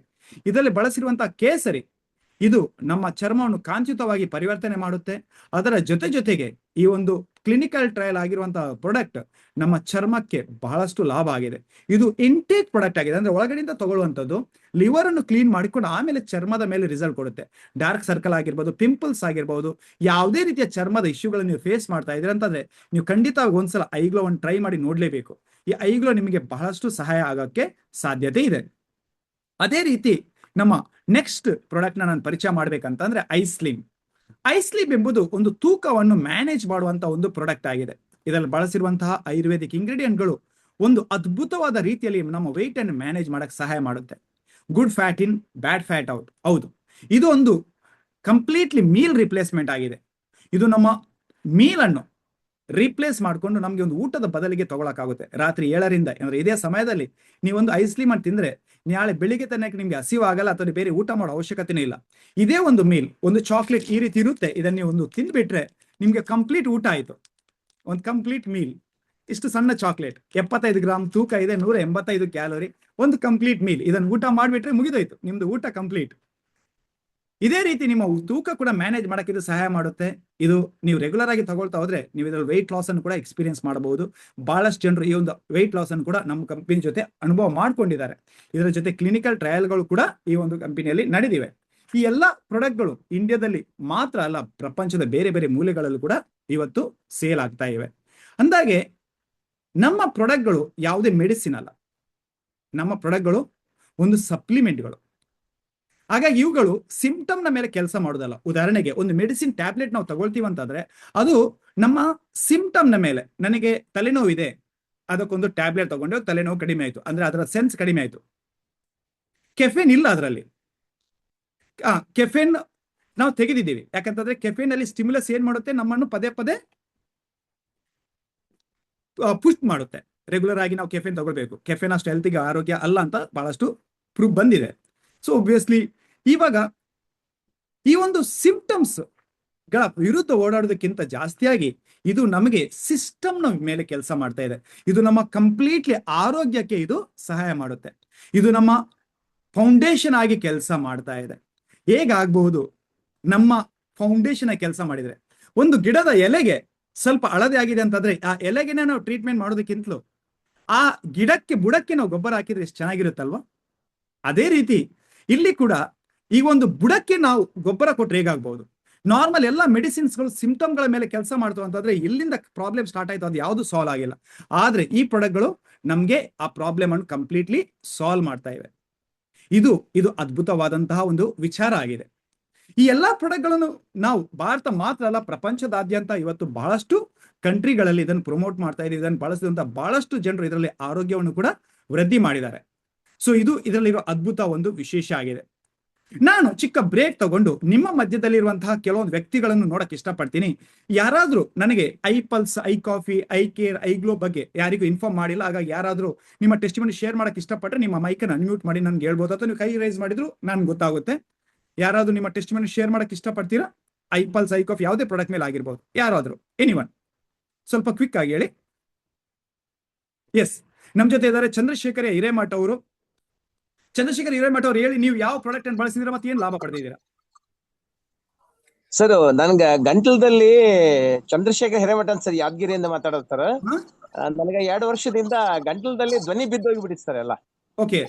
ಇದರಲ್ಲಿ ಬಳಸಿರುವಂತಹ ಕೇಸರಿ ಇದು ನಮ್ಮ ಚರ್ಮವನ್ನು ಕಾಂತಿಯುತವಾಗಿ ಪರಿವರ್ತನೆ ಮಾಡುತ್ತೆ. ಅದರ ಜೊತೆಗೆ ಈ ಒಂದು ಕ್ಲಿನಿಕಲ್ ಟ್ರಯಲ್ ಆಗಿರುವಂತಹ ಪ್ರಾಡಕ್ಟ್ ನಮ್ಮ ಚರ್ಮಕ್ಕೆ ಬಹಳಷ್ಟು ಲಾಭ ಆಗಿದೆ. ಇದು ಇಂಟೇಕ್ ಪ್ರಾಡಕ್ಟ್ ಆಗಿದೆ, ಅಂದ್ರೆ ಒಳಗಡೆಯಿಂದ ತಗೊಳ್ಳುವಂಥದ್ದು. ಲಿವರ್ ಅನ್ನು ಕ್ಲೀನ್ ಮಾಡಿಕೊಂಡು ಆಮೇಲೆ ಚರ್ಮದ ಮೇಲೆ ರಿಸಲ್ಟ್ ಕೊಡುತ್ತೆ. ಡಾರ್ಕ್ ಸರ್ಕಲ್ ಆಗಿರ್ಬೋದು, ಪಿಂಪಲ್ಸ್ ಆಗಿರ್ಬೋದು, ಯಾವುದೇ ರೀತಿಯ ಚರ್ಮದ ಇಶ್ಯೂಗಳನ್ನು ನೀವು ಫೇಸ್ ಮಾಡ್ತಾ ಇದ್ರೆ ಅಂತಂದ್ರೆ ನೀವು ಖಂಡಿತವಾಗಿ ಒಂದ್ಸಲ ಐಗ್ಲೋವನ್ನು ಟ್ರೈ ಮಾಡಿ ನೋಡ್ಲೇಬೇಕು. ಈ ಐಗ್ಲೋ ನಿಮಗೆ ಬಹಳಷ್ಟು ಸಹಾಯ ಆಗೋಕ್ಕೆ ಸಾಧ್ಯತೆ ಇದೆ. ಅದೇ ರೀತಿ ನಮ್ಮ ನೆಕ್ಸ್ಟ್ ಪ್ರಾಡಕ್ಟ್ ನಾನು ಪರಿಚಯ ಮಾಡ್ಬೇಕಂತಂದ್ರೆ ಐಸ್ಲಿಮ್ ಎಂಬುದು ಒಂದು ತೂಕವನ್ನು ಮ್ಯಾನೇಜ್ ಮಾಡುವಂತಹ ಒಂದು ಪ್ರಾಡಕ್ಟ್ ಆಗಿದೆ. ಇದರಲ್ಲಿ ಬಳಸಿರುವಂತಹ ಆಯುರ್ವೇದಿಕ್ ಇಂಗ್ರೀಡಿಯೆಂಟ್ಗಳು ಒಂದು ಅದ್ಭುತವಾದ ರೀತಿಯಲ್ಲಿ ನಮ್ಮ ವೆಯ್ಟ್ ಅನ್ನು ಮ್ಯಾನೇಜ್ ಮಾಡಕ್ಕೆ ಸಹಾಯ ಮಾಡುತ್ತೆ. ಗುಡ್ ಫ್ಯಾಟ್ ಇನ್, ಬ್ಯಾಡ್ ಫ್ಯಾಟ್ ಔಟ್. ಹೌದು, ಇದು ಒಂದು ಕಂಪ್ಲೀಟ್ಲಿ ಮೀಲ್ ರಿಪ್ಲೇಸ್ಮೆಂಟ್ ಆಗಿದೆ. ಇದು ನಮ್ಮ ಮೀಲ್ ಅನ್ನು ರೀಪ್ಲೇಸ್ ಮಾಡಿಕೊಂಡು ನಮಗೆ ಒಂದು ಊಟದ ಬದಲಿಗೆ ತಗೊಳಕಾಗುತ್ತೆ. ರಾತ್ರಿ 7ರಿಂದ ಅಂದ್ರೆ ಇದೇ ಸಮಯದಲ್ಲಿ ನೀವೊಂದು ಐಸ್ಲಿಮ್ ಅನ್ನು ತಿಂದ್ರೆ ನಾಳೆ ಬೆಳಿಗ್ಗೆ ತನಕ ನಿಮ್ಗೆ ಹಸಿವಾಗಲ್ಲ ಅಥವಾ ಬೇರೆ ಊಟ ಮಾಡೋ ಅವಶ್ಯಕತೆನೇ ಇಲ್ಲ. ಇದೇ ಒಂದು ಮೀಲ್, ಒಂದು ಚಾಕ್ಲೇಟ್ ಈ ರೀತಿ ಇರುತ್ತೆ, ಇದನ್ನ ನೀವು ಒಂದು ತಿಂದ್ಬಿಟ್ರೆ ನಿಮ್ಗೆ ಕಂಪ್ಲೀಟ್ ಊಟ ಆಯ್ತು. ಒಂದು ಕಂಪ್ಲೀಟ್ ಮೀಲ್. ಇಷ್ಟು ಸಣ್ಣ ಚಾಕ್ಲೇಟ್, 75 ಗ್ರಾಮ್ ತೂಕ ಇದೆ, 185 ಕ್ಯಾಲೋರಿ, ಒಂದು ಕಂಪ್ಲೀಟ್ ಮೀಲ್. ಇದನ್ನು ಊಟ ಮಾಡಿಬಿಟ್ರೆ ಮುಗಿದೋಯ್ತು, ನಿಮ್ದು ಊಟ ಕಂಪ್ಲೀಟ್. ಇದೇ ರೀತಿ ನಿಮ್ಮ ತೂಕ ಕೂಡ ಮ್ಯಾನೇಜ್ ಮಾಡಕ್ಕೆ ಇದು ಸಹಾಯ ಮಾಡುತ್ತೆ. ಇದು ನೀವು ರೆಗ್ಯುಲರ್ ಆಗಿ ತಗೊಳ್ತಾ ಹೋದ್ರೆ ನೀವು ಇದರಲ್ಲಿ ವೆಯ್ಟ್ ಲಾಸ್ ಅನ್ನು ಕೂಡ ಎಕ್ಸ್ಪೀರಿಯನ್ಸ್ ಮಾಡಬಹುದು. ಬಹಳಷ್ಟು ಜನರು ಈ ಒಂದು ವೆಯ್ಟ್ ಲಾಸ್ ಅನ್ನು ಕೂಡ ನಮ್ಮ ಕಂಪನಿ ಜೊತೆ ಅನುಭವ ಮಾಡ್ಕೊಂಡಿದ್ದಾರೆ. ಇದರ ಜೊತೆ ಕ್ಲಿನಿಕಲ್ ಟ್ರಯಲ್ಗಳು ಕೂಡ ಈ ಒಂದು ಕಂಪನಿಯಲ್ಲಿ ನಡೆದಿವೆ. ಈ ಎಲ್ಲ ಪ್ರಾಡಕ್ಟ್ಗಳು ಇಂಡಿಯಾದಲ್ಲಿ ಮಾತ್ರ ಅಲ್ಲ, ಪ್ರಪಂಚದ ಬೇರೆ ಬೇರೆ ಮೂಲೆಗಳಲ್ಲೂ ಕೂಡ ಇವತ್ತು ಸೇಲ್ ಆಗ್ತಾ ಇವೆ. ಅಂದಾಗೆ ನಮ್ಮ ಪ್ರಾಡಕ್ಟ್ಗಳು ಯಾವುದೇ ಮೆಡಿಸಿನ್ ಅಲ್ಲ, ನಮ್ಮ ಪ್ರಾಡಕ್ಟ್ಗಳು ಒಂದು ಸಪ್ಲಿಮೆಂಟ್ಗಳು. ಹಾಗಾಗಿ ಇವುಗಳು ಸಿಂಪ್ಟಮ್ನ ಮೇಲೆ ಕೆಲಸ ಮಾಡೋದಲ್ಲ. ಉದಾಹರಣೆಗೆ ಒಂದು ಮೆಡಿಸಿನ್ ಟ್ಯಾಬ್ಲೆಟ್ ನಾವು ತಗೊಳ್ತೀವಿ ಅಂತಂದ್ರೆ ಅದು ನಮ್ಮ ಸಿಂಪ್ಟಮ್ನ ಮೇಲೆ, ನನಗೆ ತಲೆನೋವಿದೆ ಅದಕ್ಕೊಂದು ಟ್ಯಾಬ್ಲೆಟ್ ತಗೊಂಡೆ, ತಲೆನೋವು ಕಡಿಮೆ ಆಯ್ತು ಅಂದ್ರೆ ಅದರ ಸೆನ್ಸ್ ಕಡಿಮೆ ಆಯ್ತು. ಕೆಫೆನ್ ಇಲ್ಲ ಅದರಲ್ಲಿ. ಕೆಫೆನ್ ನಾವು ತೆಗೆದಿದ್ದೀವಿ, ಯಾಕಂತಂದ್ರೆ ಕೆಫೆನ್ ಅಲ್ಲಿ ಸ್ಟಿಮ್ಯುಲಸ್ ಏನ್ ಮಾಡುತ್ತೆ, ನಮ್ಮನ್ನು ಪದೇ ಪದೇ ಪುಷ್ ಮಾಡುತ್ತೆ. ರೆಗ್ಯುಲರ್ ಆಗಿ ನಾವು ಕೆಫೆನ್ ತಗೊಳ್ಬೇಕು, ಕೆಫೆನ್ ಅಷ್ಟು ಹೆಲ್ತಿಗೆ ಆರೋಗ್ಯ ಅಲ್ಲ ಅಂತ ಬಹಳಷ್ಟು ಪ್ರೂಫ್ ಬಂದಿದೆ. ಸೊ ಒಬ್ವಿಯಸ್ಲಿ ಇವಾಗ ಈ ಒಂದು ಸಿಂಪ್ಟಮ್ಸ್ ಗಳ ವಿರುದ್ಧ ಓಡಾಡೋದಕ್ಕಿಂತ ಜಾಸ್ತಿಯಾಗಿ ಇದು ನಮಗೆ ಸಿಸ್ಟಮ್ನ ಮೇಲೆ ಕೆಲಸ ಮಾಡ್ತಾ ಇದೆ. ಇದು ನಮ್ಮ ಕಂಪ್ಲೀಟ್ಲಿ ಆರೋಗ್ಯಕ್ಕೆ ಇದು ಸಹಾಯ ಮಾಡುತ್ತೆ. ಇದು ನಮ್ಮ ಫೌಂಡೇಶನ್ ಆಗಿ ಕೆಲಸ ಮಾಡ್ತಾ ಇದೆ. ಹೇಗಾಗಬಹುದು, ನಮ್ಮ ಫೌಂಡೇಶನ್ ಆಗಿ ಕೆಲಸ ಮಾಡಿದ್ರೆ ಒಂದು ಗಿಡದ ಎಲೆಗೆ ಸ್ವಲ್ಪ ಹಳದಿ ಆಗಿದೆ ಅಂತಂದ್ರೆ ಆ ಎಲೆಗೆನೆ ನಾವು ಟ್ರೀಟ್ಮೆಂಟ್ ಮಾಡೋದಕ್ಕಿಂತಲೂ ಆ ಗಿಡಕ್ಕೆ ಬುಡಕ್ಕೆ ನಾವು ಗೊಬ್ಬರ ಹಾಕಿದ್ರೆ ಎಷ್ಟು ಚೆನ್ನಾಗಿರುತ್ತಲ್ವಾ. ಅದೇ ರೀತಿ ಇಲ್ಲಿ ಕೂಡ ಈ ಒಂದು ಬುಡಕ್ಕೆ ನಾವು ಗೊಬ್ಬರ ಕೊಟ್ಟರೆ ಹೇಗಾಗಬಹುದು. ನಾರ್ಮಲ್ ಎಲ್ಲ ಮೆಡಿಸಿನ್ಸ್ಗಳು ಸಿಂಪ್ಟಮ್ಗಳ ಮೇಲೆ ಕೆಲಸ ಮಾಡ್ತಾವ ಅಂತಂದ್ರೆ ಇಲ್ಲಿಂದ ಪ್ರಾಬ್ಲಮ್ ಸ್ಟಾರ್ಟ್ ಆಯ್ತು, ಅದು ಯಾವುದು ಸಾಲ್ವ್ ಆಗಿಲ್ಲ. ಆದ್ರೆ ಈ ಪ್ರಾಡಕ್ಟ್ಗಳು ನಮ್ಗೆ ಆ ಪ್ರಾಬ್ಲಮ್ ಅನ್ನು ಕಂಪ್ಲೀಟ್ಲಿ ಸಾಲ್ವ್ ಮಾಡ್ತಾ ಇವೆ. ಇದು ಅದ್ಭುತವಾದಂತಹ ಒಂದು ವಿಚಾರ ಆಗಿದೆ. ಈ ಎಲ್ಲಾ ಪ್ರಾಡಕ್ಟ್ಗಳನ್ನು ನಾವು ಭಾರತ ಮಾತ್ರ ಅಲ್ಲ, ಪ್ರಪಂಚದಾದ್ಯಂತ ಇವತ್ತು ಬಹಳಷ್ಟು ಕಂಟ್ರಿಗಳಲ್ಲಿ ಇದನ್ನು ಪ್ರಮೋಟ್ ಮಾಡ್ತಾ ಇದ್ದೀವಿ. ಇದನ್ನು ಬಳಸಿದಂತ ಬಹಳಷ್ಟು ಜನರು ಇದರಲ್ಲಿ ಆರೋಗ್ಯವನ್ನು ಕೂಡ ವೃದ್ಧಿ ಮಾಡಿದ್ದಾರೆ. ಸೊ ಇದು ಇದರಲ್ಲಿರೋ ಅದ್ಭುತ ಒಂದು ವಿಶೇಷ ಆಗಿದೆ. ನಾನು ಚಿಕ್ಕ ಬ್ರೇಕ್ ತಗೊಂಡು ನಿಮ್ಮ ಮಧ್ಯದಲ್ಲಿರುವಂತಹ ಕೆಲವೊಂದು ವ್ಯಕ್ತಿಗಳನ್ನು ನೋಡಕ್ ಇಷ್ಟಪಡ್ತೀನಿ. ಯಾರಾದ್ರೂ ನನಗೆ I pulse, I coffee, I care, I glow ಬಗ್ಗೆ ಯಾರಿಗೂ ಇನ್ಫಾರ್ಮ್ ಮಾಡಿಲ್ಲ. ಹಾಗಾಗಿ ಯಾರಾದ್ರೂ ನಿಮ್ಮ ಟೆಸ್ಟಿಮನಿ ಶೇರ್ ಮಾಡಕ್ ಇಷ್ಟಪಟ್ಟರೆ ನಿಮ್ಮ ಮೈಕನ್ನು ಅನ್ಮ್ಯೂಟ್ ಮಾಡಿ ನನ್ಗೆ ಹೇಳ್ಬೋದು, ಅಥವಾ ನೀವು ಕೈ ರೈಸ್ ಮಾಡಿದ್ರು ನನ್ಗೆ ಗೊತ್ತಾಗುತ್ತೆ. ಯಾರಾದ್ರೂ ನಿಮ್ಮ ಟೆಸ್ಟಿಮನಿ ಶೇರ್ ಮಾಡಕ್ ಇಷ್ಟಪಡ್ತೀರಾ? ಐ ಪಲ್ಸ್, ಐ ಕಾಫಿ ಯಾವುದೇ ಪ್ರಾಡಕ್ಟ್ ಮೇಲೆ ಆಗಿರ್ಬೋದು, ಯಾರಾದ್ರೂ ಎನಿವನ್ ಸ್ವಲ್ಪ ಕ್ವಿಕ್ ಆಗಿ ಹೇಳಿ. ಎಸ್, ನಮ್ ಜೊತೆ ಇದ್ದಾರೆ ಚಂದ್ರಶೇಖರ ಹಿರೇಮಠ ಅವರು. ಚಂದ್ರಶೇಖರ್ ಹಿರೇಮಠ ಅವರು, ಹೇಳಿ ನೀವು ಯಾವ ಪ್ರಾಡಕ್ಟ್ ಅನ್ನು ಬಳಸಿದ್ದೀರಾ ಮತ್ತೆ ಏನ್ ಲಾಭ ಪಡೆದಿದ್ದೀರಾ? ಸರ್, ನನ್ಗ ಗಂಟಲದಲ್ಲಿ ಚಂದ್ರಶೇಖರ್ ಹಿರೇಮಠ ಅಂತ ಸರ್, ಯಾದಗಿರಿಯಿಂದ ಮಾತಾಡೋದು ಸರ್. ನನಗೆ 2 ವರ್ಷದಿಂದ ಗಂಟಲದಲ್ಲಿ ಧ್ವನಿ ಬಿದ್ದೋಗ್ಬಿಟ್ಟಿತ್ತು ಸರ್ ಎಲ್ಲ. ಓಕೆ.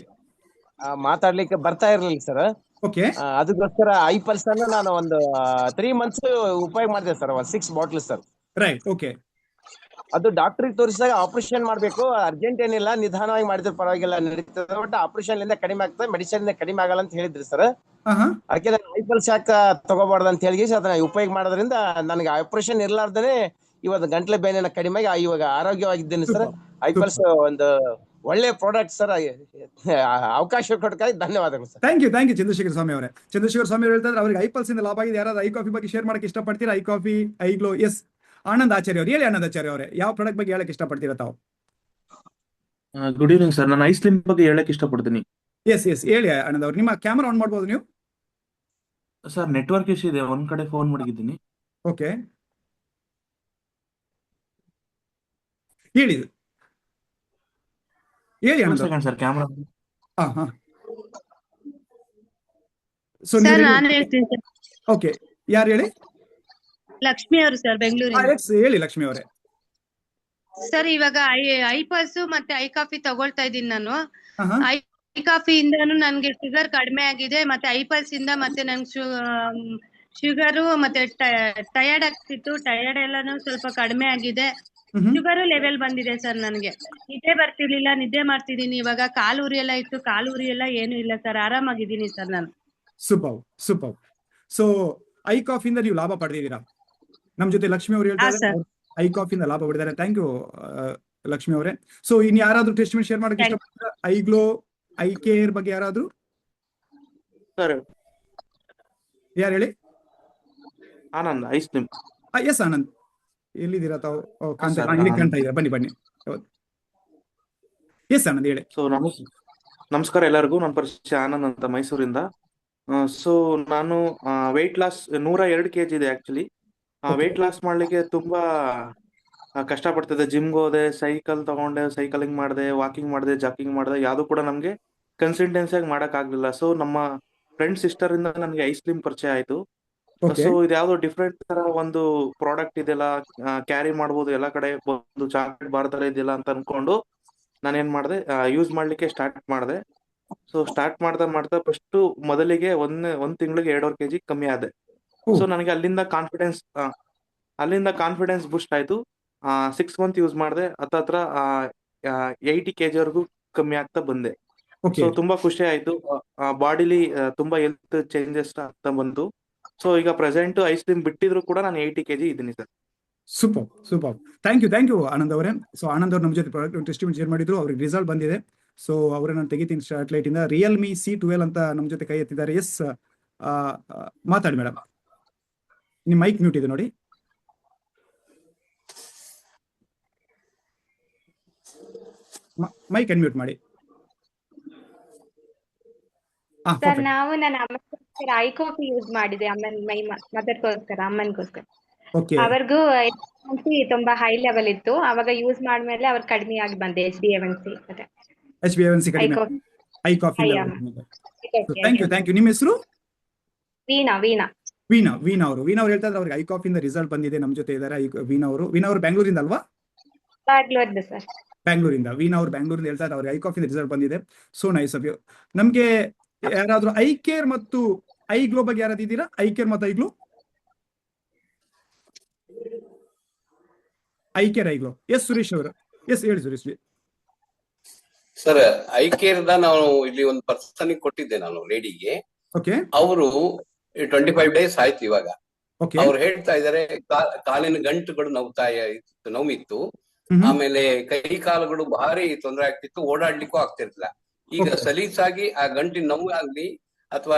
ಮಾತಾಡ್ಲಿಕ್ಕೆ ಬರ್ತಾ ಇರ್ಲಿಲ್ಲ ಸರ್. ಓಕೆ. ಅದಕ್ಕೋಸ್ಕರ ಐ ಪಲ್ಸ್ ಅನ್ನು ನಾನು ಒಂದು 3 ಮಂತ್ಸ್ ಉಪಯೋಗ ಮಾಡಿದೆ sir, 6 bottle sir. Right. Okay. ಅದು ಡಾಕ್ಟರ್ಗೆ ತೋರಿಸಿದಾಗ ಆಪರೇಷನ್ ಮಾಡ್ಬೇಕು, ಅರ್ಜೆಂಟ್ ಏನಿಲ್ಲ, ನಿಧಾನವಾಗಿ ಮಾಡಿದ್ರೆ ಪರವಾಗಿಲ್ಲ, ನಡೀತದೆ, ಬಟ್ ಆಪರೇಷನ್ ಇಂದ ಕಡಿಮೆ ಆಗ್ತದೆ, ಮೆಡಿಸಿನ್ ಇಂದ ಕಡಿಮೆ ಆಗಲ್ಲ ಅಂತ ಹೇಳಿದ್ರಿ ಸರ್. ಅದಕ್ಕೆ ಐ ಪಲ್ಸ್ ಯಾಕೆ ತಗೋಬಾರ್ದು ಅಂತ ಹೇಳಿ ಅದನ್ನ ಉಪಯೋಗ ಮಾಡೋದ್ರಿಂದ ನನಗೆ ಆಪರೇಷನ್ ಇರ್ಲಾರ್ದೇನೆ ಇವತ್ತು ಗಂಟ್ಲೆ ಬೇನೆನ ಕಡಿಮೆ ಆಗಿ ಇವಾಗ ಆರೋಗ್ಯವಾಗಿದ್ದೇನೆ ಸರ್. ಐ ಪಲ್ಸ್ ಒಂದು ಒಳ್ಳೆ ಪ್ರಾಡಕ್ಟ್ ಸರ್. ಅವಕಾಶ ಕೊಟ್ಟಕ್ಕಾಗಿ ಧನ್ಯವಾದಗಳು ಸರ್. ಥ್ಯಾಂಕ್ ಯು ಚಂದ್ರಶೇಖರ್ ಸ್ವಾಮಿ ಅವರೇ. ಚಂದ್ರಶೇಖರ್ ಸ್ವಾಮಿ ಅವರು ಹೇಳ್ತಾರೆ ಅವ್ರಿಗೆ ಐ ಪಲ್ಸ್ ಇಂದ ಲಾಭ ಆಗಿದೆ. ಯಾರಾದ್ರೂ ಐ ಕಾಫಿ ಬಗ್ಗೆ ಶೇರ್ ಮಾಡಕ್ಕೆ ಇಷ್ಟಪಡ್ತೀರಾ? I coffee, I glow. Yes, Anand Acharya ಅವರು ಹೇಳಿ. ಆನಂದ್ ಆಚಾರ್ಯ ಅವರೇ, ಯಾವ ಪ್ರಾಡಕ್ಟ್ ಬಗ್ಗೆ ಹೇಳಕ್ ಇಷ್ಟಪಡ್ತೀರಾ ತಾವು? ಗುಡ್ ಈವ್ನಿಂಗ್ ಸರ್, ನಾನು ಐಸ್ ಕ್ರೀಮ್ ಬಗ್ಗೆ ಹೇಳಕ್ ಇಷ್ಟಪಡ್ತೀನಿ. ಎಸ್ ಹೇಳಿ ಆನಂದ್ ಅವ್ರು. ನಿಮ್ಮ ಕ್ಯಾಮರಾ ಆನ್ ಮಾಡ್ಬೋದು ನೀವು? ಸರ್, ನೆಟ್ವರ್ಕ್ ಇಶ್ಯೂ ಇದೆ, ಒಂದ್ ಕಡೆ ಫೋನ್ ಮಾಡಿದ್ದೀನಿ. ಓಕೆ, ಹೇಳಿ ಸೆಕೆಂಡ್ ಸರ್, ಕ್ಯಾಮರಾ. ನಾನು ಹೇಳ್ತೀನಿ ಸರ್. ಓಕೆ, ಯಾರು ಹೇಳಿ? ಲಕ್ಷ್ಮಿ ಅವರು ಸರ್, ಬೆಂಗಳೂರಿಂದ. ಹೇಳಿ ಲಕ್ಷ್ಮಿ ಅವರೇ. ಸರ್, ಇವಾಗ ಐ ಪಲ್ಸ್ ಮತ್ತೆ ಐ ಕಾಫಿ ತಗೊಳ್ತಾ ಇದ್ದೀನಿ ನಾನು. ಐ ಕಾಫಿ ಇಂದಾನು ನನ್ಗೆ ಶುಗರ್ ಕಡಿಮೆ ಆಗಿದೆ, ಮತ್ತೆ ಐ ಪಲ್ಸ್ ಇಂದ ಮತ್ತೆ ನನ್ಗೆ ಶುಗರು ಮತ್ತೆ ಟಯರ್ಡ್ ಆಗ್ತಿತ್ತು, ಟಯರ್ಡ್ ಎಲ್ಲಾನು ಸ್ವಲ್ಪ ಕಡಿಮೆ ಆಗಿದೆ. ಶುಗರ್ ಲೆವೆಲ್ ಬಂದಿದೆ ಸರ್. ನನ್ಗೆ ನಿದ್ದೆ ಬರ್ತಿರ್ಲಿಲ್ಲ, ನಿದ್ದೆ ಮಾಡ್ತಿದ್ದೀನಿ. ಇವಾಗ ಕಾಲು ಉರಿ ಎಲ್ಲ ಇತ್ತು, ಕಾಲು ಉರಿ ಎಲ್ಲ ಏನು ಇಲ್ಲ ಸರ್, ಆರಾಮಾಗಿದ್ದೀನಿ ಸರ್ ನಾನು. ಸೂಪರ್. ಸೊ ಐ ಕಾಫಿಯಿಂದ ನೀವು ಲಾಭ ಪಡೆದಿದ್ದೀರಾ? ನಮ್ ಜೊತೆ ಲಕ್ಷ್ಮಿ ಅವರು ಹೇಳ್ತಾರೆ ಐ ಕಾಫಿಯಿಂದ ಲಾಭ ಪಡೆದಿದ್ದಾರೆ. ಥ್ಯಾಂಕ್ ಯು ಲಕ್ಷ್ಮಿ ಅವರೇ. ಸೊ ಇನ್ ಯಾರಾದ್ರೂ ಟೆಸ್ಟಿಮನಿ ಶೇರ್ ಮಾಡಕ್ಕೆ ಇಷ್ಟಪಡ್ತೀರಾ? ಐ ಗ್ಲೋ, ಐ ಕೇರ್ ಬಗ್ಗೆ ಯಾರಾದ್ರೂ? ಸರ್, ಯಾರು ಹೇಳಿ? Anand ice cream. Yes Anand, ಎಲ್ಲಿದ್ದೀರಾ ತಾವು? ಇಲ್ಲಿ ಕಾಣ್ತಾ ಇದ್ದೀರಾ, ಬನ್ನಿ. ಎಸ್ ಆನಂದ್ ಹೇಳಿ. ಸೊ ನಮಸ್ಕಾರ ಎಲ್ಲರಿಗೂ, ನನ್ನ ಪರಿಚಯ ಆನಂದ್ ಅಂತ, ಮೈಸೂರಿಂದ. ಸೊ ನಾನು ವೆಯ್ಟ್ ಲಾಸ್ 102 kg ಇದೆ ಆಕ್ಚುಲಿ. ವೆಯ್ಟ್ ಲಾಸ್ ಮಾಡ್ಲಿಕ್ಕೆ ತುಂಬಾ ಕಷ್ಟಪಡ್ತಿದ್ದೆ. ಜಿಮ್ಗೆ ಹೋದೆ, ಸೈಕಲ್ ತಗೊಂಡೆ, ಸೈಕಲಿಂಗ್ ಮಾಡಿದೆ, ವಾಕಿಂಗ್ ಮಾಡಿದೆ, ಜಾಕಿಂಗ್ ಮಾಡಿದೆ, ಯಾವ್ದು ಕೂಡ ನಮ್ಗೆ ಕನ್ಸಿಸ್ಟೆನ್ಸಿ ಆಗಿ ಮಾಡಕ್ ಆಗ್ಲಿಲ್ಲ. ಸೊ ನಮ್ಮ ಫ್ರೆಂಡ್ ಸಿಸ್ಟರ್ ಇಂದ ನನಗೆ ಐಸ್ ಕ್ರೀಮ್ ಪರಿಚಯ ಆಯ್ತು. ಸೊ ಇದು ಯಾವ್ದೋ ಡಿಫ್ರೆಂಟ್ ತರ ಒಂದು ಪ್ರಾಡಕ್ಟ್ ಇದೆಯಲ್ಲ, ಕ್ಯಾರಿ ಮಾಡ್ಬೋದು ಎಲ್ಲ ಕಡೆ, ಒಂದು ಚಾಕ್ಲೇಟ್ ಬಾರ್ ತರ ಇದೆಯಲ್ಲ ಅಂತ ಅನ್ಕೊಂಡು ನಾನೇನ್ ಮಾಡಿದೆ, ಯೂಸ್ ಮಾಡ್ಲಿಕ್ಕೆ ಸ್ಟಾರ್ಟ್ ಮಾಡಿದೆ. ಸೊ ಸ್ಟಾರ್ಟ್ ಮಾಡ್ತಾ ಫಸ್ಟ್ ಮೊದಲಿಗೆ ಒಂದ್ ತಿಂಗಳಿಗೆ 2.5 kg ಕಮ್ಮಿ ಆದೆ. ಸೊ ನನಗೆ ಅಲ್ಲಿಂದ ಕಾನ್ಫಿಡೆನ್ಸ್ ಬೂಸ್ಟ್ ಆಯ್ತು. 6 ಮಂತ್ ಯೂಸ್ ಮಾಡಿದೆ, ಹತ್ರ 80 kg ವರೆಗೂ ಕಮ್ಮಿ ಆಗ್ತಾ ಬಂದೆ. ಸೊ ತುಂಬಾ ಖುಷಿ ಆಯ್ತು. ಬಾಡಿಲಿ ತುಂಬಾ ಹೆಲ್ತ್ ಚೇಂಜಸ್ ಆಗ್ತಾ ಬಂತು. ಸೊ ಈಗ ಪ್ರೆಸೆಂಟ್ ಐಸ್ ಕ್ರೀಮ್ ಬಿಟ್ಟಿದ್ರು ಕೂಡ ನಾನು 80 kg ಇದ್ದೀನಿ sir. Super. Thank you Anand ಅವರೇ. ಸೊ ಆನಂದ್ ಅವ್ರು ನಮ್ಮ ಜೊತೆ ಪ್ರಾಡಕ್ಟ್ ಟೆಸ್ಟಿಮನಿ ಶೇರ್ ಮಾಡಿದ್ರು, ಅವ್ರಿಗೆ ರಿಸಲ್ಟ್ ಬಂದಿದೆ. ಸೊ ಅವರನ್ನ ನಾನು ತೆಗಿತೀನಿ ಸ್ಟಾರ್ಟ್ ಇಂದ. ರಿಯಲ್ಮಿ C12 ಅಂತ ನಮ್ಮ ಜೊತೆ ಕೈ ಎತ್ತಿದ್ದಾರೆ. ಎಸ್, ಮಾತಾಡಿ ಮೇಡಮ್. ನಿಮ್ ಮೈಕ್ ಮ್ಯೂಟ್ ಇದೆ ನೋಡಿ. ಮೈಕ್ ಅನ್ಮ್ಯೂಟ್ ಮಾಡಿ. ಸರ್, ನನ್ನ ಅಮ್ಮಗೋಸ್ಕರ ಐ ಕಾಫಿ ಯೂಸ್ ಮಾಡಿದೆ, ಅಮ್ಮನಿಗೋಸ್ಕರ. ಅವ್ರಿಗೂ ತುಂಬಾ ಹೈ ಲೆವೆಲ್ ಇತ್ತು, ಅವಾಗ ಯೂಸ್ ಮಾಡ್ಮೇಲೆ ಅವ್ರು ಕಡಿಮೆ ಆಗಿ ಬಂದೆ. HbA1c ಕಡಿಮೆ, ಐ ಕಾಫಿ. Thank you. ನಿಮ್ಮ ಹೆಸರು? ವೀಣಾ ಅವರು ಹೇಳ್ತಾ ಇದ್ದಾರೆ ಅವ್ರಿಗೆ ಐ ಕಾಫಿ ಇಂದ ರಿಸಲ್ಟ್ ಬಂದಿದೆ. ನಮ್ಮ ಜೊತೆ ಇದ್ದಾರೆ ವೀಣಾ ಅವರು ಬ್ಯಾಂಗ್ಳೂರಿಂದ ಅಲ್ವಾ? ಬ್ಯಾಂಗ್ಳೂರಿಂದ. ವೀಣಾ ಅವರು ಬ್ಯಾಂಗ್ಳೂರಿಂದ ಹೇಳ್ತಾ ಇದ್ದಾರೆ ಅವ್ರಿಗೆ ಐ ಕಾಫಿ ಇಂದ ರಿಸಲ್ಟ್ ಬಂದಿದೆ. So nice of you. ನಮ್ಗೆ ಯಾರಾದ್ರೂ ಐ ಕೇರ್ ಮತ್ತು ಐ ಗ್ಲೋ ಬಗ್ಗೆ ಯಾರಾದ್ರೂ ಇದ್ದೀರಾ? ಐ ಕೇರ್ ಮತ್ತು I glow. I care, I glow. Yes Suresh ಅವರು. ಎಸ್ ಹೇಳಿ ಸುರೇಶ್. ಸರ್, ಐ ಕೇರ್ ನಾವು ಇಲ್ಲಿ ಒಂದು ಪರ್ಸನ್ ಕೊಟ್ಟಿದ್ದೆ ನಾನು, ಲೇಡಿಗೆ. ಓಕೆ. ಅವರು 25 ಡೇಸ್ ಆಯ್ತು ಇವಾಗ. ಓಕೆ. ಅವ್ರು ಹೇಳ್ತಾ ಇದಾರೆ ಕಾಲಿನ ಗಂಟುಗಳು ನೋವಿತ್ತು. ಆಮೇಲೆ ಕೈ ಕಾಲುಗಳು ಭಾರಿ ತೊಂದರೆ ಆಗ್ತಿತ್ತು, ಓಡಾಡ್ಲಿಕ್ಕೂ ಆಗ್ತಿರ್ಲಿಲ್ಲ. ಈಗ ಸಲೀಸಾಗಿ ಆ ಗಂಟಿನ ನೋವು ಆಗ್ಲಿ ಅಥವಾ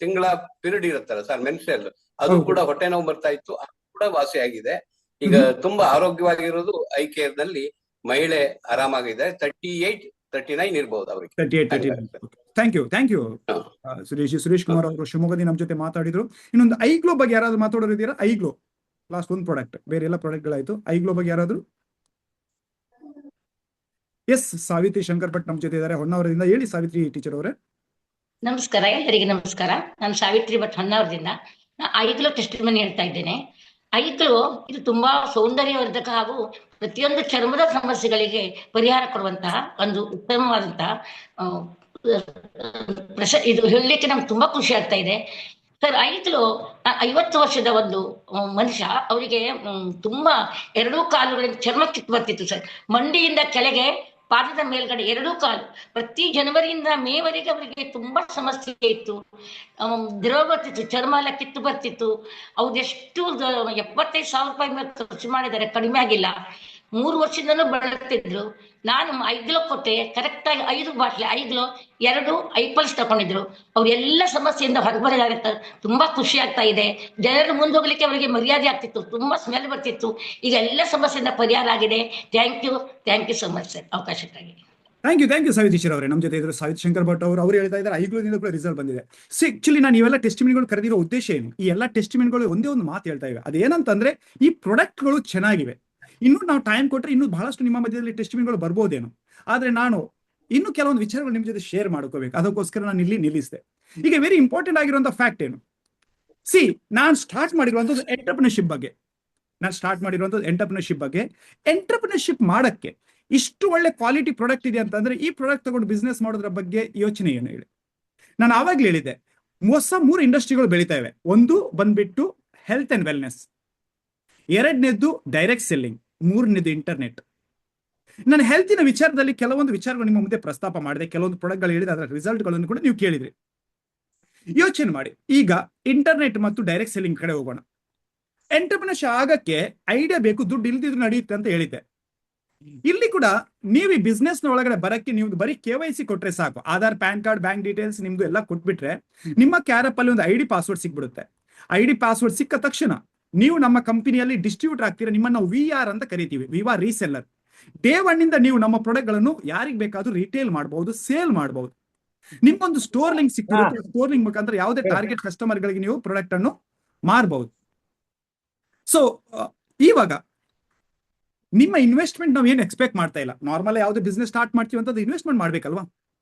ತಿಂಗಳ ಪಿರಿಯಡ್ ಇರುತ್ತಲ್ಲ ಸರ್, ಮೆನ್ಸ್ಟ್ರಲ್, ಅದು ಕೂಡ ಹೊಟ್ಟೆ ನೋವು ಬರ್ತಾ ಇತ್ತು, ಅದು ಕೂಡ ವಾಸಿ ಆಗಿದೆ. ಈಗ ತುಂಬಾ ಆರೋಗ್ಯವಾಗಿರೋದು ಐ ಕೇರ್ ನಲ್ಲಿ. ಮಹಿಳೆ ಆರಾಮಾಗಿದೆ. 38-39 ಇರ್ಬೋದು ಅವ್ರಿಗೆ. ಥ್ಯಾಂಕ್ ಯು ಸುರೇಶ್ ಕುಮಾರ್ ಅವರು ಶಿವಮೊಗ್ಗದಿಂದ ನಮ್ಮ ಜೊತೆ ಮಾತಾಡಿದ್ರು. ಇನ್ನೊಂದು ಐಗ್ಲೋ ಬಗ್ಗೆ ಯಾರಾದ್ರೂ ಮಾತಾಡೋರು ಇದ್ದೀರಾ? ಐಗ್ಲೋ ಲಾಸ್ಟ್ ಒಂದು ಪ್ರಾಡಕ್ಟ್, ಬೇರೆ ಎಲ್ಲ ಪ್ರಾಡಕ್ಟ್ ಗಳಾಯ್ತು. ಐಗ್ಲೋ ಬಗ್ಗೆ ಯಾರಾದ್ರು? ಎಸ್, ಸಾವಿತ್ರಿ ಶಂಕರ್ ಭಟ್ ನಮ್ಮ ಜೊತೆ ಇದ್ದಾರೆ ಹೊನ್ನಾವರದಿಂದ. ಹೇಳಿ ಸಾವಿತ್ರಿ ಟೀಚರ್ ಅವರೇ. ನಮಸ್ಕಾರ, ಎಲ್ಲರಿಗೆ ನಮಸ್ಕಾರ. ನಾನು ಸಾವಿತ್ರಿ ಭಟ್ ಹೊನ್ನಾವರದಿಂದ. ಐಗ್ಲೋ ಟೆಸ್ಟಿಮನಿ ಹೇಳ್ತಾ ಇದ್ದೇನೆ. ಐಗ್ಲೋ ಇದು ತುಂಬಾ ಸೌಂದರ್ಯವರ್ಧಕ ಹಾಗೂ ಪ್ರತಿಯೊಂದು ಚರ್ಮದ ಸಮಸ್ಯೆಗಳಿಗೆ ಪರಿಹಾರ ಕೊಡುವಂತಹ ಒಂದು ಉತ್ತಮವಾದಂತಹ ಇದು ಹೇಳಲಿಕ್ಕೆ ನಮ್ಗೆ ತುಂಬಾ ಖುಷಿ ಆಗ್ತಾ ಇದೆ ಸರ್. ಐಗ್ಲೋ 50 ವರ್ಷದ ಒಂದು ಮನುಷ್ಯ, ಅವರಿಗೆ ತುಂಬಾ 2 ಕಾಲುಗಳಿಂದ ಚರ್ಮ ಕಿತ್ತು ಬರ್ತಿತ್ತು ಸರ್. ಮಂಡಿಯಿಂದ ಕೆಳಗೆ, ಪಾದದ ಮೇಲ್ಗಡೆ 2 ಕಾಲು. ಪ್ರತಿ ಜನವರಿಯಿಂದ ಮೇವರೆಗೆ ಅವರಿಗೆ ತುಂಬಾ ಸಮಸ್ಯೆ ಇತ್ತು. ದ್ರವ ಬರ್ತಿತ್ತು, ಚರ್ಮ ಎಲ್ಲ ಕಿತ್ತು ಬರ್ತಿತ್ತು. ಅವ್ರೆಷ್ಟು 75,000 ರೂಪಾಯಿ ಮೇಲೆ ಖರ್ಚು ಮಾಡಿದ್ದಾರೆ, ಕಡಿಮೆ ಆಗಿಲ್ಲ. 3 ವರ್ಷದಿಂದಲೂ ಬಳಲ್ತಿದ್ರು. ನಾನು ಐಗ್ಲೋ ಕೊಟ್ಟೆ, ಕರೆಕ್ಟ್ ಆಗಿ 5 ಬಾಟ್ಲಿ ಐಗ್ಲೋ, 2 ಐಪಲ್ಸ್ ತಗೊಂಡಿದ್ರು. ಅವ್ರೆಲ್ಲ ಸಮಸ್ಯೆಯಿಂದ ಹೊರಬರಲಾಗುತ್ತೆ. ತುಂಬಾ ಖುಷಿ ಆಗ್ತಾ ಇದೆ. ಜನರು ಮುಂದೆ ಹೋಗ್ಲಿಕ್ಕೆ ಅವರಿಗೆ ಮರ್ಯಾದೆ ಆಗ್ತಿತ್ತು, ತುಂಬಾ ಸ್ಮೆಲ್ ಬರ್ತಿತ್ತು. ಈಗ ಎಲ್ಲ ಸಮಸ್ಯೆಯಿಂದ ಪರಿಹಾರ ಆಗಿದೆ. Thank you so much sir, ಅವಕಾಶಕ್ಕಾಗಿ. ಥ್ಯಾಂಕ್ ಯು ಸಾವಿತ್ರಿ ಅವರೇ. ನಮ್ಮ ಜೊತೆ ಇದ್ರು ಸಾವಿತ್ ಶಂಕರ್ ಭಟ್ ಅವರು ಹೇಳ್ತಾ ಇದ್ದಾರೆ ಐಗ್ಲೋದಿಂದ ಕೂಡ ರಿಸಲ್ಟ್ ಬಂದಿದೆ. ಸೊ ಆಕ್ಚುಲಿ ನಾನು ಇವೆಲ್ಲ ಟೆಸ್ಟಿಮನಿಗಳು ಕರೆದಿರೋ ಉದ್ದೇಶ ಏನು? ಈ ಎಲ್ಲ ಟೆಸ್ಟಿಮನಿಗಳು ಒಂದೇ ಒಂದು ಮಾತು ಹೇಳ್ತಾ ಇವೆ. ಅದೇನಂತಂದ್ರೆ ಈ ಪ್ರಾಡಕ್ಟ್ಗಳು ಚೆನ್ನಾಗಿವೆ, ಇನ್ನೂ ನಾವು ಟೈಮ್ ಕೊಟ್ಟರೆ ಇನ್ನೂ ಬಹಳಷ್ಟು ನಿಮ್ಮ ಮಧ್ಯದಲ್ಲಿ ಟೆಸ್ಟಿಮನಿಗಳು ಬರ್ಬೋದೇನು. ಆದ್ರೆ ನಾನು ಇನ್ನು ಕೆಲವೊಂದು ವಿಚಾರಗಳು ನಿಮ್ಮ ಜೊತೆ ಶೇರ್ ಮಾಡ್ಕೋಬೇಕು, ಅದಕ್ಕೋಸ್ಕರ ನಾನು ಇಲ್ಲಿ ನಿಲ್ಲಿಸಿದೆ. ಈಗ ವೆರಿ ಇಂಪಾರ್ಟೆಂಟ್ ಆಗಿರುವಂತಹ ಫ್ಯಾಕ್ಟ್ ಏನು? ನಾನು ಸ್ಟಾರ್ಟ್ ಮಾಡಿರುವಂಥದ್ದು ಎಂಟರ್ಪ್ರಿನರ್ಶಿಪ್ ಬಗ್ಗೆ. ಎಂಟರ್ಪ್ರಿನರ್ಶಿಪ್ ಮಾಡಕ್ಕೆ ಇಷ್ಟು ಒಳ್ಳೆ ಕ್ವಾಲಿಟಿ ಪ್ರಾಡಕ್ಟ್ ಇದೆ ಅಂತಂದ್ರೆ ಈ ಪ್ರಾಡಕ್ಟ್ ತಗೊಂಡು ಬಿಸ್ನೆಸ್ ಮಾಡೋದ್ರ ಬಗ್ಗೆ ಯೋಚನೆ ಏನು ಹೇಳಿ. ನಾನು ಆವಾಗಲೇ ಹೇಳಿದ್ದೆ, ಹೊಸ 3 ಇಂಡಸ್ಟ್ರಿಗಳು ಬೆಳೀತಾ ಇವೆ. ಒಂದು ಬಂದ್ಬಿಟ್ಟು ಹೆಲ್ತ್ ಅಂಡ್ ವೆಲ್ನೆಸ್, 2ನೇದ್ದು ಡೈರೆಕ್ಟ್ ಸೆಲ್ಲಿಂಗ್, 3ನೇದು ಇಂಟರ್ನೆಟ್. ನಾನು ಹೆಲ್ತಿನ ವಿಚಾರದಲ್ಲಿ ಕೆಲವೊಂದು ವಿಚಾರಗಳು ನಿಮ್ಮ ಮುಂದೆ ಪ್ರಸ್ತಾಪ ಮಾಡಿದೆ, ಕೆಲವೊಂದು ಪ್ರಾಡಕ್ಟ್ಗಳು ಹೇಳಿದೆ, ಅದರ ರಿಸಲ್ಟ್ಗಳನ್ನು ಕೂಡ ನೀವು ಕೇಳಿದ್ರಿ. ಯೋಚನೆ ಮಾಡಿ, ಈಗ ಇಂಟರ್ನೆಟ್ ಮತ್ತು ಡೈರೆಕ್ಟ್ ಸೆಲ್ಲಿಂಗ್ ಕಡೆ ಹೋಗೋಣ. ಎಂಟರ್ಪ್ರಿನರ್ಶಿಪ್ ಆಗಕ್ಕೆ ಐಡಿಯಾ ಬೇಕು, ದುಡ್ಡು ಇಲ್ದಿದ್ರು ನಡೆಯುತ್ತೆ ಅಂತ ಹೇಳಿದ್ದೆ. ಇಲ್ಲಿ ಕೂಡ ನೀವು ಈ ಬಿಸ್ನೆಸ್ ನ ಒಳಗಡೆ ಬರಕ್ಕೆ ನೀವು ಬರೀ KYC ಕೊಟ್ರೆ ಸಾಕು. Aadhaar, PAN card, bank details ನಿಮ್ದು ಎಲ್ಲ ಕೊಟ್ಬಿಟ್ರೆ ನಿಮ್ಮ ಕ್ಯಾರಪ್ ಅಲ್ಲಿ ಒಂದು ID ಪಾಸ್ವರ್ಡ್ ಸಿಕ್ಬಿಡುತ್ತೆ. ID ಪಾಸ್ವರ್ಡ್ ಸಿಕ್ಕ ತಕ್ಷಣ ನೀವು ನಮ್ಮ ಕಂಪನಿಯಲ್ಲಿ ಡಿಸ್ಟ್ರಿಬ್ಯೂಟರ್ ಆಗ್ತೀರಾ. ನಿಮ್ಮನ್ನ VR ಅಂತ ಕರಿತೀವಿ, ವಿವಾ ರೀಸೆಲ್ಲರ್. ಡೇ 1 ಇಂದ ನೀವು ನಮ್ಮ ಪ್ರಾಡಕ್ಟ್ ಗಳನ್ನು ಯಾರಿಗೆ ಬೇಕಾದ್ರೂ ರಿಟೇಲ್ ಮಾಡಬಹುದು, ಸೇಲ್ ಮಾಡಬಹುದು. ನಿಮ್ಗೊಂದು ಸ್ಟೋರ್ ಲಿಂಕ್ ಸಿಕ್ಕಿರುತ್ತೆ. ಸ್ಟೋರ್ ಲಿಂಕ್ ಮುಖಾಂತರ ಯಾವುದೇ ಟಾರ್ಗೆಟ್ ಕಸ್ಟಮರ್ ಗಳಿಗೆ ನೀವು ಪ್ರಾಡಕ್ಟ್ ಅನ್ನು ಮಾರಬಹುದು. ಸೊ ಇವಾಗ ನಿಮ್ಮ ಇನ್ವೆಸ್ಟ್ಮೆಂಟ್ ನಾವು ಏನು ಎಕ್ಸ್ಪೆಕ್ಟ್ ಮಾಡ್ತಾ ಇಲ್ಲ. ನಾರ್ಮಲ್ ಯಾವುದೇ ಬಿಸ್ನೆಸ್ ಸ್ಟಾರ್ಟ್ ಮಾಡ್ತೀವಿ ಅಂತ ಇನ್ವೆಸ್ಟ್ಮೆಂಟ್ ಮಾಡ್ಬೇಕಲ್ವಾ.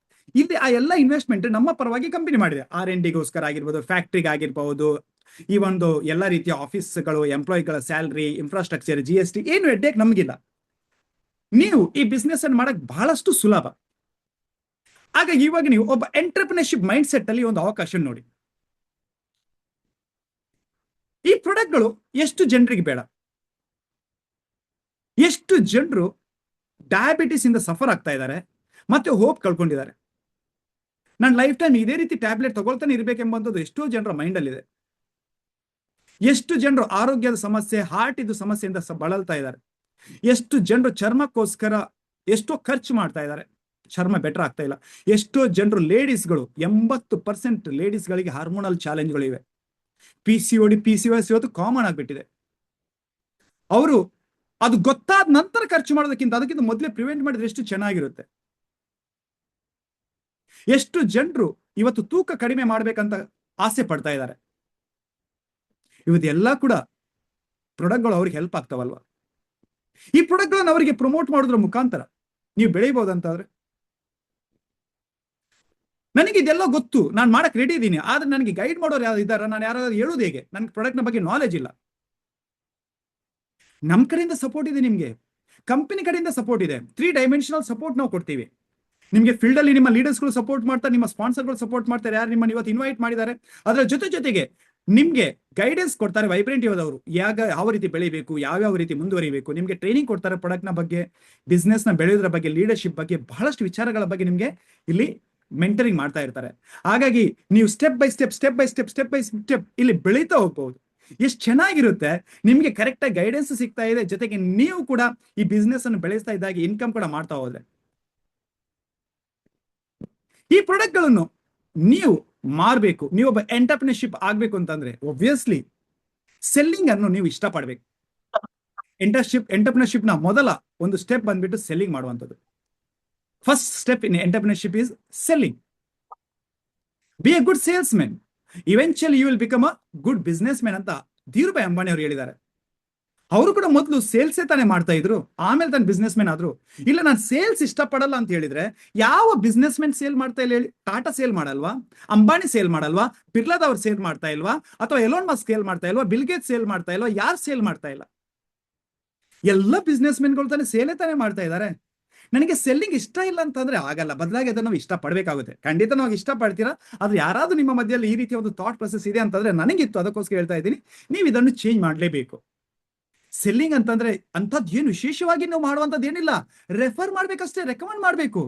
ಇಲ್ಲಿ ಆ ಎಲ್ಲ ಇನ್ವೆಸ್ಟ್ಮೆಂಟ್ ನಮ್ಮ ಪರವಾಗಿ ಕಂಪನಿ ಮಾಡಿದೆ. R&Dಗೋಸ್ಕರ ಆಗಿರ್ಬೋದು, ಫ್ಯಾಕ್ಟ್ರಿಗೆ ಆಗಿರ್ಬಹುದು, ಈ ಒಂದು ಎಲ್ಲ ರೀತಿಯ ಆಫೀಸ್ಗಳು, ಎಂಪ್ಲಾಯಿಗಳ ಸ್ಯಾಲರಿ, ಇನ್ಫ್ರಾಸ್ಟ್ರಕ್ಚರ್, GST ಏನು ಹೆಡ್ಡೇಕ್ ನಮಗಿಲ್ಲ. ನೀವು ಈ ಬಿಸ್ನೆಸ್ ಅನ್ನು ಮಾಡಕ್ ಬಹಳಷ್ಟು ಸುಲಭ. ಆಗ ಇವಾಗ ನೀವು ಒಬ್ಬ ಎಂಟರ್ಪ್ರಿನರ್ಶಿಪ್ ಮೈಂಡ್ ಸೆಟ್ ಅಲ್ಲಿ ಒಂದು ಅವಕಾಶ ನೋಡಿ. ಈ ಪ್ರಾಡಕ್ಟ್ಗಳು ಎಷ್ಟು ಜನರಿಗೆ ಬೇಡ, ಎಷ್ಟು ಜನರು ಡಯಾಬಿಟಿಸ್ ಇಂದ ಸಫರ್ ಆಗ್ತಾ ಇದ್ದಾರೆ ಮತ್ತೆ ಹೋಪ್ ಕಳ್ಕೊಂಡಿದ್ದಾರೆ. ನಾನು ಲೈಫ್ ಟೈಮ್ ಇದೇ ರೀತಿ ಟ್ಯಾಬ್ಲೆಟ್ ತಗೊಳ್ತಾನೆ ಇರ್ಬೇಕೆಂಬಂಥದ್ದು ಎಷ್ಟೋ ಜನರ ಮೈಂಡ್ ಅಲ್ಲಿ ಇದೆ. ಎಷ್ಟು ಜನರು ಆರೋಗ್ಯದ ಸಮಸ್ಯೆ, ಹಾರ್ಟ್ ಇದು ಸಮಸ್ಯೆಯಿಂದ ಬಳಲ್ತಾ ಇದ್ದಾರೆ. ಎಷ್ಟು ಜನರು ಚರ್ಮಕ್ಕೋಸ್ಕರ ಎಷ್ಟೋ ಖರ್ಚು ಮಾಡ್ತಾ ಇದ್ದಾರೆ, ಚರ್ಮ ಬೆಟರ್ ಆಗ್ತಾ ಇಲ್ಲ. ಎಷ್ಟೋ ಜನರು ಲೇಡೀಸ್ಗಳು, 80% ಲೇಡೀಸ್ಗಳಿಗೆ ಹಾರ್ಮೋನಲ್ ಚಾಲೆಂಜ್ಗಳಿವೆ. PCOD, PCOS ಇವತ್ತು ಕಾಮನ್ ಆಗ್ಬಿಟ್ಟಿದೆ. ಅವರು ಅದು ಗೊತ್ತಾದ ನಂತರ ಖರ್ಚು ಅದಕ್ಕಿಂತ ಮೊದಲೇ ಪ್ರಿವೆಂಟ್ ಮಾಡಿದ್ರೆ ಎಷ್ಟು ಚೆನ್ನಾಗಿರುತ್ತೆ. ಎಷ್ಟು ಜನರು ಇವತ್ತು ತೂಕ ಕಡಿಮೆ ಮಾಡ್ಬೇಕಂತ ಆಸೆ ಪಡ್ತಾ ಇದ್ದಾರೆ. ಇವತ್ತೆಲ್ಲ ಕೂಡ ಪ್ರಾಡಕ್ಟ್ಗಳು ಅವ್ರಿಗೆ ಹೆಲ್ಪ್ ಆಗ್ತಾವಲ್ವಾ. ಈ ಪ್ರಾಡಕ್ಟ್ಗಳನ್ನು ಅವರಿಗೆ ಪ್ರಮೋಟ್ ಮಾಡೋದ್ರ ಮುಖಾಂತರ ನೀವು ಬೆಳೆಯಬಹುದಂತಾದ್ರೆ, ನನಗೆ ಇದೆಲ್ಲ ಗೊತ್ತು, ನಾನು ಮಾಡಕ್ ರೆಡಿ ಇದ್ದೀನಿ. ಆದ್ರೆ ನನಗೆ ಗೈಡ್ ಮಾಡೋರು ಯಾರು ಇದ್ದಾರ, ನಾನು ಯಾರಾದ್ರೂ ಹೇಳೋದು ಹೇಗೆ? ನನಗೆ ಪ್ರಾಡಕ್ಟ್ನ ಬಗ್ಗೆ ನಾಲೆಜ್ ಇಲ್ಲ. ನಮ್ಮ ಕಡೆಯಿಂದ ಸಪೋರ್ಟ್ ಇದೆ, ನಿಮ್ಗೆ ಕಂಪನಿ ಕಡೆಯಿಂದ ಸಪೋರ್ಟ್ ಇದೆ. 3 ಡೈಮೆನ್ಷನಲ್ ಸಪೋರ್ಟ್ ನಾವು ಕೊಡ್ತೀವಿ ನಿಮ್ಗೆ. ಫೀಲ್ಡ್ ಅಲ್ಲಿ ನಿಮ್ಮ ಲೀಡರ್ಸ್ಗಳು ಸಪೋರ್ಟ್ ಮಾಡ್ತಾರೆ, ನಿಮ್ಮ ಸ್ಪಾನ್ಸರ್ಗಳು ಸಪೋರ್ಟ್ ಮಾಡ್ತಾರೆ, ಯಾರು ನಿಮ್ಮನ್ನು ಇವತ್ತು ಇನ್ವೈಟ್ ಮಾಡಿದ್ದಾರೆ. ಅದರ ಜೊತೆಗೆ ನಿಮ್ಗೆ ಗೈಡೆನ್ಸ್ ಕೊಡ್ತಾರೆ ವೈಬ್ರೆಂಟ್ ಇರೋದವರು, ಯಾವ ರೀತಿ ಬೆಳಿಬೇಕು, ಯಾವ್ಯಾವ ರೀತಿ ಮುಂದುವರಿಬೇಕು. ನಿಮ್ಗೆ ಟ್ರೈನಿಂಗ್ ಕೊಡ್ತಾರೆ ಪ್ರಾಡಕ್ಟ್ ನ ಬಗ್ಗೆ, ಬಿಸ್ನೆಸ್ ನ ಬೆಳೆಯೋದ್ರ ಬಗ್ಗೆ, ಲೀಡರ್ಶಿಪ್ ಬಗ್ಗೆ, ಬಹಳಷ್ಟು ವಿಚಾರಗಳ ಬಗ್ಗೆ ನಿಮ್ಗೆ ಇಲ್ಲಿ ಮೆಂಟರಿಂಗ್ ಮಾಡ್ತಾ ಇರ್ತಾರೆ. ಹಾಗಾಗಿ ನೀವು ಸ್ಟೆಪ್ ಬೈ ಸ್ಟೆಪ್ ಇಲ್ಲಿ ಬೆಳೀತಾ ಹೋಗ್ಬಹುದು. ಎಷ್ಟು ಚೆನ್ನಾಗಿರುತ್ತೆ, ನಿಮ್ಗೆ ಕರೆಕ್ಟ್ ಆಗಿ ಗೈಡೆನ್ಸ್ ಸಿಗ್ತಾ ಇದೆ, ಜೊತೆಗೆ ನೀವು ಕೂಡ ಈ ಬಿಸ್ನೆಸ್ ಅನ್ನು ಬೆಳೆಸ್ತಾ ಇದ್ದಾಗ ಇನ್ಕಮ್ ಕೂಡ ಮಾಡ್ತಾ ಹೋದ್ರೆ ಈ ಪ್ರಾಡಕ್ಟ್ ಗಳನ್ನು ನೀವು ಮಾರಬೇಕು, ನೀವೊಬ್ಬ ಎಂಟರ್ಪ್ರಿನರ್ಶಿಪ್ ಆಗ್ಬೇಕು ಅಂತಂದ್ರೆ ಒಬ್ವಿಯಸ್ಲಿ ಸೆಲ್ಲಿಂಗ್ ಅನ್ನು ನೀವು ಇಷ್ಟಪಡ್ಬೇಕು. ಎಂಟರ್ಪ್ರಿನರ್ಶಿಪ್ ನ ಮೊದಲ ಒಂದು ಸ್ಟೆಪ್ ಬಂದ್ಬಿಟ್ಟು ಸೆಲ್ಲಿಂಗ್ ಮಾಡುವಂಥದ್ದು. First step in entrepreneurship is selling. Be a good salesman, eventually you will become a good businessman ಅಂತ ಧೀರುಭಾಯ್ ಅಂಬಾನಿ ಅವರು ಹೇಳಿದ್ದಾರೆ. ಅವರು ಕೂಡ ಮೊದಲು ಸೇಲ್ಸೇ ತಾನೇ ಮಾಡ್ತಾ ಇದ್ರು, ಆಮೇಲೆ ತಾನು ಬಿಸ್ನೆಸ್ ಮ್ಯಾನ್ ಆದ್ರು. ಇಲ್ಲ ನಾನು ಸೇಲ್ಸ್ ಇಷ್ಟಪಡಲ್ಲ ಅಂತ ಹೇಳಿದ್ರೆ ಯಾವ ಬಿಸ್ನೆಸ್ ಮ್ಯಾನ್ ಸೇಲ್ ಮಾಡ್ತಾ ಇಲ್ಲ ಹೇಳಿ? ಟಾಟಾ ಸೇಲ್ ಮಾಡಲ್ವಾ? ಅಂಬಾನಿ ಸೇಲ್ ಮಾಡಲ್ವಾ? ಬಿರ್ಲಾದವ್ರು ಸೇಲ್ ಮಾಡ್ತಾ ಇಲ್ವಾ? ಅಥವಾ ಎಲೋನ್ ಮಸ್ಕ್ ಸೇಲ್ ಮಾಡ್ತಾ ಇಲ್ವಾ? ಬಿಲ್ಗೇಟ್ ಸೇಲ್ ಮಾಡ್ತಾ ಇಲ್ವಾ? ಯಾರು ಸೇಲ್ ಮಾಡ್ತಾ ಇಲ್ಲ? ಎಲ್ಲ ಬಿಸ್ನೆಸ್ ಮೆನ್ಗಳು ತಾನೇ ಸೇಲೇ ತಾನೇ ಮಾಡ್ತಾ ಇದ್ದಾರೆ. ನನಗೆ ಸೆಲ್ಲಿಂಗ್ ಇಷ್ಟ ಇಲ್ಲ ಅಂತಂದ್ರೆ ಆಗಲ್ಲ, ಬದಲಾಗಿ ಅದನ್ನು ನಾವು ಇಷ್ಟಪಡಬೇಕಾಗುತ್ತೆ. ಖಂಡಿತ ನಾವು ಇಷ್ಟಪಡ್ತೀರಾ, ಆದ್ರೆ ಯಾರಾದ್ರೂ ನಿಮ್ಮ ಮಧ್ಯದಲ್ಲಿ ಈ ರೀತಿಯ ಒಂದು ಥಾಟ್ ಪ್ರೊಸೆಸ್ ಇದೆ ಅಂತಂದ್ರೆ ನನಗಿತ್ತು, ಅದಕ್ಕೋಸ್ಕರ ಹೇಳ್ತಾ ಇದ್ದೀನಿ, ನೀವು ಇದನ್ನು ಚೇಂಜ್ ಮಾಡಲೇಬೇಕು. ಸೆಲ್ಲಿಂಗ್ ಅಂತಂದ್ರೆ ಅಂಥದ್ದು ಏನು ವಿಶೇಷವಾಗಿ ನಾವು ಮಾಡುವಂಥದ್ದು ಏನಿಲ್ಲ, ರೆಫರ್ ಮಾಡ್ಬೇಕಷ್ಟೇ, ರೆಕಮೆಂಡ್ ಮಾಡಬೇಕು.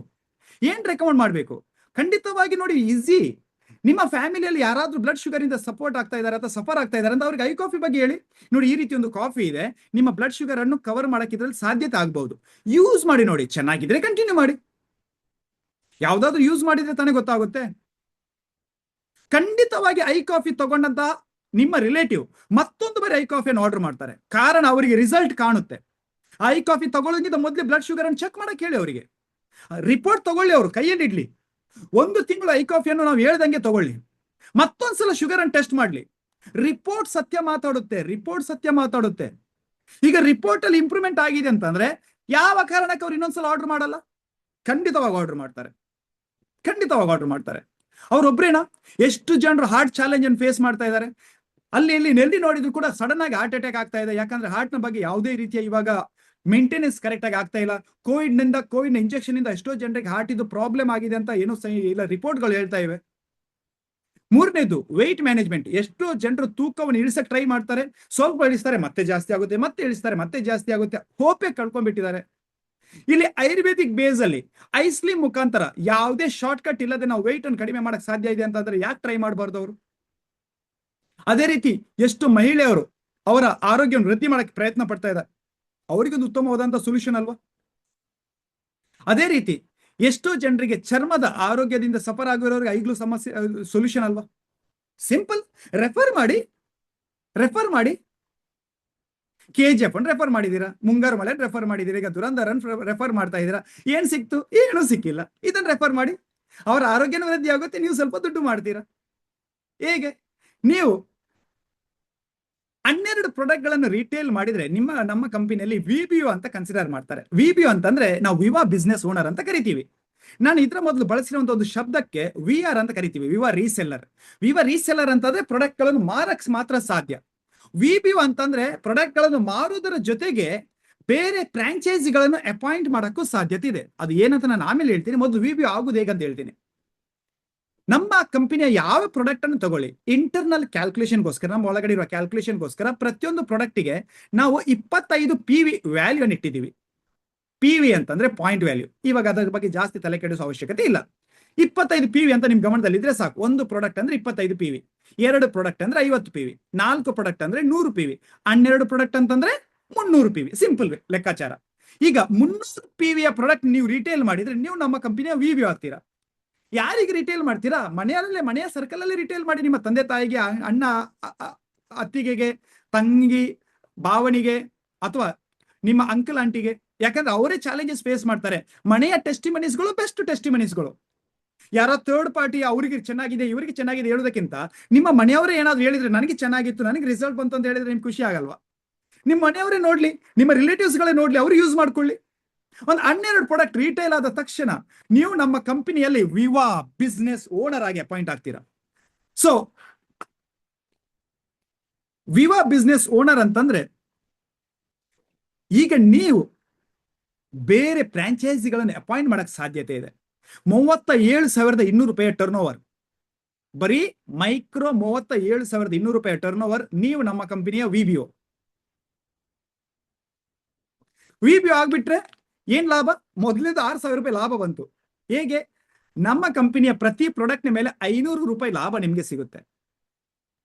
ಏನ್ ರೆಕಮೆಂಡ್ ಮಾಡಬೇಕು? ಖಂಡಿತವಾಗಿ ನೋಡಿ, ಈಸಿ. ನಿಮ್ಮ ಫ್ಯಾಮಿಲಿಯಲ್ಲಿ ಯಾರಾದ್ರೂ ಬ್ಲಡ್ ಶುಗರ್ ಇಂದ ಸಪೋರ್ಟ್ ಆಗ್ತಾ ಇದ್ದಾರೆ ಅಥವಾ ಸಫರ್ ಆಗ್ತಾ ಇದ್ದಾರೆ ಅಂತ ಅವ್ರಿಗೆ ಐ ಕಾಫಿ ಬಗ್ಗೆ ಹೇಳಿ. ನೋಡಿ, ಈ ರೀತಿ ಒಂದು ಕಾಫಿ ಇದೆ, ನಿಮ್ಮ ಬ್ಲಡ್ ಶುಗರ್ ಅನ್ನು ಕವರ್ ಮಾಡಕ್ಕೆ ಇದ್ರಲ್ಲಿ ಸಾಧ್ಯತೆ ಆಗಬಹುದು. ಯೂಸ್ ಮಾಡಿ ನೋಡಿ, ಚೆನ್ನಾಗಿದ್ರೆ ಕಂಟಿನ್ಯೂ ಮಾಡಿ. ಯಾವ್ದಾದ್ರು ಯೂಸ್ ಮಾಡಿದ್ರೆ ತಾನೇ ಗೊತ್ತಾಗುತ್ತೆ. ಖಂಡಿತವಾಗಿ ಐ ಕಾಫಿ ತಗೊಂಡಂತ ನಿಮ್ಮ ರಿಲೇಟಿವ್ ಮತ್ತೊಂದು ಬಾರಿ ಐ ಕಾಫಿಯನ್ನು ಆರ್ಡರ್ ಮಾಡ್ತಾರೆ, ಕಾರಣ ಅವರಿಗೆ ರಿಸಲ್ಟ್ ಕಾಣುತ್ತೆ. ಐ ಕಾಫಿ ತಗೊಳ್ಳೋದ್ಕಿಂತ ಮೊದಲೇ ಬ್ಲಡ್ ಶುಗರ್ ಅನ್ನು ಚೆಕ್ ಮಾಡಕ್ಕೆ ಹೇಳಿ, ಅವರಿಗೆ ರಿಪೋರ್ಟ್ ತಗೊಳ್ಳಿ, ಅವರು ಕೈಯಲ್ಲಿ ಇಡ್ಲಿ. 1 ತಿಂಗಳು ಐ ಕಾಫಿಯನ್ನು ನಾವು ಹೇಳ್ದಂಗೆ ತಗೊಳ್ಳಿ, ಮತ್ತೊಂದ್ಸಲ ಶುಗರ್ ಅನ್ನು ಟೆಸ್ಟ್ ಮಾಡ್ಲಿ. ರಿಪೋರ್ಟ್ ಸತ್ಯ ಮಾತಾಡುತ್ತೆ. ಈಗ ರಿಪೋರ್ಟ್ ಅಲ್ಲಿ ಇಂಪ್ರೂವ್ಮೆಂಟ್ ಆಗಿದೆ ಅಂತಂದ್ರೆ ಯಾವ ಕಾರಣಕ್ಕೆ ಅವ್ರು ಇನ್ನೊಂದ್ಸಲ ಆರ್ಡರ್ ಮಾಡಲ್ಲ? ಖಂಡಿತವಾಗಿ ಆರ್ಡರ್ ಮಾಡ್ತಾರೆ. ಅವ್ರೊಬ್ರೇನಾ? ಎಷ್ಟು ಜನರು ಹಾರ್ಟ್ ಚಾಲೆಂಜ್ ಅನ್ನು ಫೇಸ್ ಮಾಡ್ತಾ ಇದ್ದಾರೆ. ಅಲ್ಲಿ ನೆಲ್ಲಿ ನೋಡಿದ್ರು ಕೂಡ ಸಡನ್ ಆಗಿ ಹಾರ್ಟ್ ಅಟ್ಯಾಕ್ ಆಗ್ತಾ ಇದೆ. ಯಾಕಂದ್ರೆ ಹಾರ್ಟ್ ನ ಬಗ್ಗೆ ಯಾವುದೇ ರೀತಿಯ ಇವಾಗ ಮೇಂಟೆನೆನ್ಸ್ ಕರೆಕ್ಟ್ ಆಗಿ ಆಗ್ತಾ ಇಲ್ಲ. ಕೋವಿಡ್ ಇಂಜೆಕ್ಷನ್ ಇಂದ ಎಷ್ಟೋ ಜನರಿಗೆ ಹಾರ್ಟ್ ಇದು ಪ್ರಾಬ್ಲಮ್ ಆಗಿದೆ ಅಂತ ಏನೋ ಇಲ್ಲ ರಿಪೋರ್ಟ್ಗಳು ಹೇಳ್ತಾ ಇವೆ. ಮೂರನೇದು ವೆಯ್ಟ್ ಮ್ಯಾನೇಜ್ಮೆಂಟ್. ಎಷ್ಟೋ ಜನರು ತೂಕವನ್ನು ಇಳಿಸಕ್ ಟ್ರೈ ಮಾಡ್ತಾರೆ, ಸ್ವಲ್ಪ ಇಳಿಸ್ತಾರೆ, ಮತ್ತೆ ಜಾಸ್ತಿ ಆಗುತ್ತೆ, ಮತ್ತೆ ಇಳಿಸ್ತಾರೆ, ಮತ್ತೆ ಜಾಸ್ತಿ ಆಗುತ್ತೆ, ಹೋಪೆ ಕಳ್ಕೊಂಡ್ಬಿಟ್ಟಿದ್ದಾರೆ. ಇಲ್ಲಿ ಆಯುರ್ವೇದಿಕ್ ಬೇಸ್ ಅಲ್ಲಿ ಐಸ್ಲಿಮ್ ಮುಖಾಂತರ ಯಾವುದೇ ಶಾರ್ಟ್ ಕಟ್ ಇಲ್ಲದೆ ನಾವು ವೆಯ್ಟ್ ಅನ್ನು ಕಡಿಮೆ ಮಾಡಕ್ ಸಾಧ್ಯ ಇದೆ ಅಂತಂದ್ರೆ ಯಾಕೆ ಟ್ರೈ ಮಾಡಬಾರ್ದು ಅವರು? ಅದೇ ರೀತಿ ಎಷ್ಟು ಮಹಿಳೆಯರು ಅವರ ಆರೋಗ್ಯವನ್ನು ವೃದ್ಧಿ ಮಾಡಕ್ಕೆ ಪ್ರಯತ್ನ ಪಡ್ತಾ ಇದ್ದಾರೆ, ಅವರಿಗೊಂದು ಉತ್ತಮವಾದಂತ ಸೊಲ್ಯೂಷನ್ ಅಲ್ವಾ? ಅದೇ ರೀತಿ ಎಷ್ಟೋ ಜನರಿಗೆ ಚರ್ಮದ ಆರೋಗ್ಯದಿಂದ ಸಫರ್ ಆಗಿರೋರಿಗೆ ಐಗ್ಲು ಸಮಸ್ಯೆ ಸೊಲ್ಯೂಷನ್ ಅಲ್ವಾ? ಸಿಂಪಲ್, ರೆಫರ್ ಮಾಡಿ. KGF ಅನ್ನು ರೆಫರ್ ಮಾಡಿದೀರಾ, ಮುಂಗಾರು ಮಳೆ ರೆಫರ್ ಮಾಡಿದೀರಾ, ಈಗ ದುರಂಧರ್ ರೆಫರ್ ಮಾಡ್ತಾ ಇದ್ದೀರಾ. ಏನ್ ಸಿಕ್ತು? ಏನೂ ಸಿಕ್ಕಿಲ್ಲ. ಇದನ್ನ ರೆಫರ್ ಮಾಡಿ, ಅವರ ಆರೋಗ್ಯನ ವೃದ್ಧಿ ಆಗುತ್ತೆ, ನೀವು ಸ್ವಲ್ಪ ದುಡ್ಡು ಮಾಡ್ತೀರಾ. ಹೇಗೆ? ನೀವು 12 ಪ್ರಾಡಕ್ಟ್ ಗಳನ್ನು ರಿಟೇಲ್ ಮಾಡಿದ್ರೆ ನಮ್ಮ ಕಂಪನಿಯಲ್ಲಿ VBO ಅಂತ ಕನ್ಸಿಡರ್ ಮಾಡ್ತಾರೆ. VBO ಅಂತಂದ್ರೆ ನಾವು ವಿವಾ ಬಿಸ್ನೆಸ್ ಓನರ್ ಅಂತ ಕರಿತೀವಿ. ನಾನು ಇದರ ಮೊದಲು ಬಳಸಿರುವಂತಹ ಒಂದು ಶಬ್ದಕ್ಕೆ VR ಅಂತ ಕರಿತೀವಿ, ವಿವಾ ರೀಸೆಲ್ಲರ್ ಅಂತಂದ್ರೆ ಪ್ರಾಡಕ್ಟ್ ಗಳನ್ನು ಮಾರಕ್ ಮಾತ್ರ ಸಾಧ್ಯ. VBO ಅಂತಂದ್ರೆ ಪ್ರಾಡಕ್ಟ್ ಗಳನ್ನು ಮಾರುವುದರ ಜೊತೆಗೆ ಬೇರೆ ಫ್ರಾಂಚೈಸಿಗಳನ್ನು ಅಪಾಯಿಂಟ್ ಮಾಡಕ್ಕೂ ಸಾಧ್ಯತೆ ಇದೆ. ಅದು ಏನಂತ ನಾನು ಆಮೇಲೆ ಹೇಳ್ತೀನಿ, ಮೊದಲು VBO ಆಗುದು ಹೇಗಂತ ಹೇಳ್ತೀನಿ. ನಮ್ಮ ಕಂಪನಿಯ ಯಾವ ಪ್ರಾಡಕ್ಟ್ ಅನ್ನು ತಗೊಳ್ಳಿ, ಇಂಟರ್ನಲ್ ಕ್ಯಾಲ್ಕುಲೇಷನ್ಗೋಸ್ಕರ, ನಮ್ಮ ಒಳಗಡೆ ಇರುವ ಕ್ಯಾಲ್ಕುಲೇಷನ್ಗೋಸ್ಕರ ಪ್ರತಿಯೊಂದು ಪ್ರಾಡಕ್ಟಿಗೆ ನಾವು 25 PV ವ್ಯಾಲ್ಯೂ ಅನ್ನು ಇಟ್ಟಿದ್ದೀವಿ. PV ಅಂತಂದ್ರೆ ಪಾಯಿಂಟ್ ವ್ಯಾಲ್ಯೂ. ಇವಾಗ ಅದರ ಬಗ್ಗೆ ಜಾಸ್ತಿ ತಲೆ ಕೆಡಿಸೋ ಅವಶ್ಯಕತೆ ಇಲ್ಲ. 25 PV ಅಂತ ನಿಮ್ ಗಮನದಲ್ಲಿ ಇದ್ರೆ ಸಾಕು. ಒಂದು ಪ್ರಾಡಕ್ಟ್ ಅಂದ್ರೆ 25 PV, 2 ಪ್ರಾಡಕ್ಟ್ ಅಂದ್ರೆ 50 PV, 4 ಪ್ರಾಡಕ್ಟ್ ಅಂದ್ರೆ 100 PV, 12 ಪ್ರಾಡಕ್ಟ್ ಅಂತಂದ್ರೆ 300 PV. ಸಿಂಪಲ್ ಲೆಕ್ಕಾಚಾರ. ಈಗ 300 PV ಯ ಪ್ರಾಡಕ್ಟ್ ನೀವು ರಿಟೇಲ್ ಮಾಡಿದ್ರೆ ನೀವು ನಮ್ಮ ಕಂಪನಿಯ VBO ಆಗ್ತೀರಾ. ಯಾರಿಗೆ ರಿಟೇಲ್ ಮಾಡ್ತೀರಾ? ಮನೆಯ ಸರ್ಕಲ್ ಅಲ್ಲಿ ರಿಟೇಲ್ ಮಾಡಿ. ನಿಮ್ಮ ತಂದೆ ತಾಯಿಗೆ, ಅಣ್ಣ ಅತ್ತಿಗೆಗೆ, ತಂಗಿ ಭಾವನಿಗೆ, ಅಥವಾ ನಿಮ್ಮ ಅಂಕಲ್ ಆಂಟಿಗೆ. ಯಾಕಂದ್ರೆ ಅವರೇ ಚಾಲೆಂಜಸ್ ಫೇಸ್ ಮಾಡ್ತಾರೆ. ಮನೆಯ ಟೆಸ್ಟಿಮನೀಸ್ಗಳು ಬೆಸ್ಟ್ ಟೆಸ್ಟಿಮನೀಸ್ಗಳು. ಯಾರೋ ಥರ್ಡ್ ಪಾರ್ಟಿ ಅವರಿಗೆ ಚೆನ್ನಾಗಿದೆ ಇವರಿಗೆ ಚೆನ್ನಾಗಿದೆ ಹೇಳೋದಕ್ಕಿಂತ ನಿಮ್ಮ ಮನೆಯವರೇ ಏನಾದ್ರು ಹೇಳಿದ್ರೆ ನನಗೆ ಚೆನ್ನಾಗಿತ್ತು, ನನಗೆ ರಿಸಲ್ಟ್ ಬಂತು ಅಂತ ಹೇಳಿದ್ರೆ ನಿಮ್ಗೆ ಖುಷಿ ಆಗಲ್ವಾ? ನಿಮ್ಮ ಮನೆಯವರೇ ನೋಡ್ಲಿ, ನಿಮ್ಮ ರಿಲೇಟಿವ್ಸ್ಗಳೇ ನೋಡ್ಲಿ, ಅವ್ರು ಯೂಸ್ ಮಾಡ್ಕೊಳ್ಳಿ. ಒಂದು 12 ಪ್ರಾಡಕ್ಟ್ ರಿಟೇಲ್ ಆದ ತಕ್ಷಣ ನೀವು ನಮ್ಮ ಕಂಪನಿಯಲ್ಲಿ ವಿವಾ ಬಿಸ್ನೆಸ್ ಓನರ್ ಆಗಿ ಅಪಾಯಿಂಟ್ ಆಗ್ತೀರಾ. ಸೊ ವಿವಾ ಬಿಸ್ನೆಸ್ ಓನರ್ ಅಂತಂದ್ರೆ ಈಗ ನೀವು ಬೇರೆ ಫ್ರಾಂಚೈಸಿಗಳನ್ನು ಅಪಾಯಿಂಟ್ ಮಾಡಕ್ ಸಾಧ್ಯತೆ ಇದೆ. 37,200 ರೂಪಾಯಿ ಟರ್ನ್ ಓವರ್, ಬರೀ ಮೈಕ್ರೋ 37,200 ರೂಪಾಯಿ ಟರ್ನ್ ಓವರ್. ನೀವು ನಮ್ಮ ಕಂಪನಿಯ VBO ಆಗ್ಬಿಟ್ರೆ ಏನ್ ಲಾಭ? ಮೊದಲಿಂದ 6,000 ರೂಪಾಯಿ ಲಾಭ ಬಂತು. ಹೇಗೆ? ನಮ್ಮ ಕಂಪನಿಯ ಪ್ರತಿ ಪ್ರಾಡಕ್ಟ್ನ ಮೇಲೆ 500 ರೂಪಾಯಿ ಲಾಭ ನಿಮ್ಗೆ ಸಿಗುತ್ತೆ.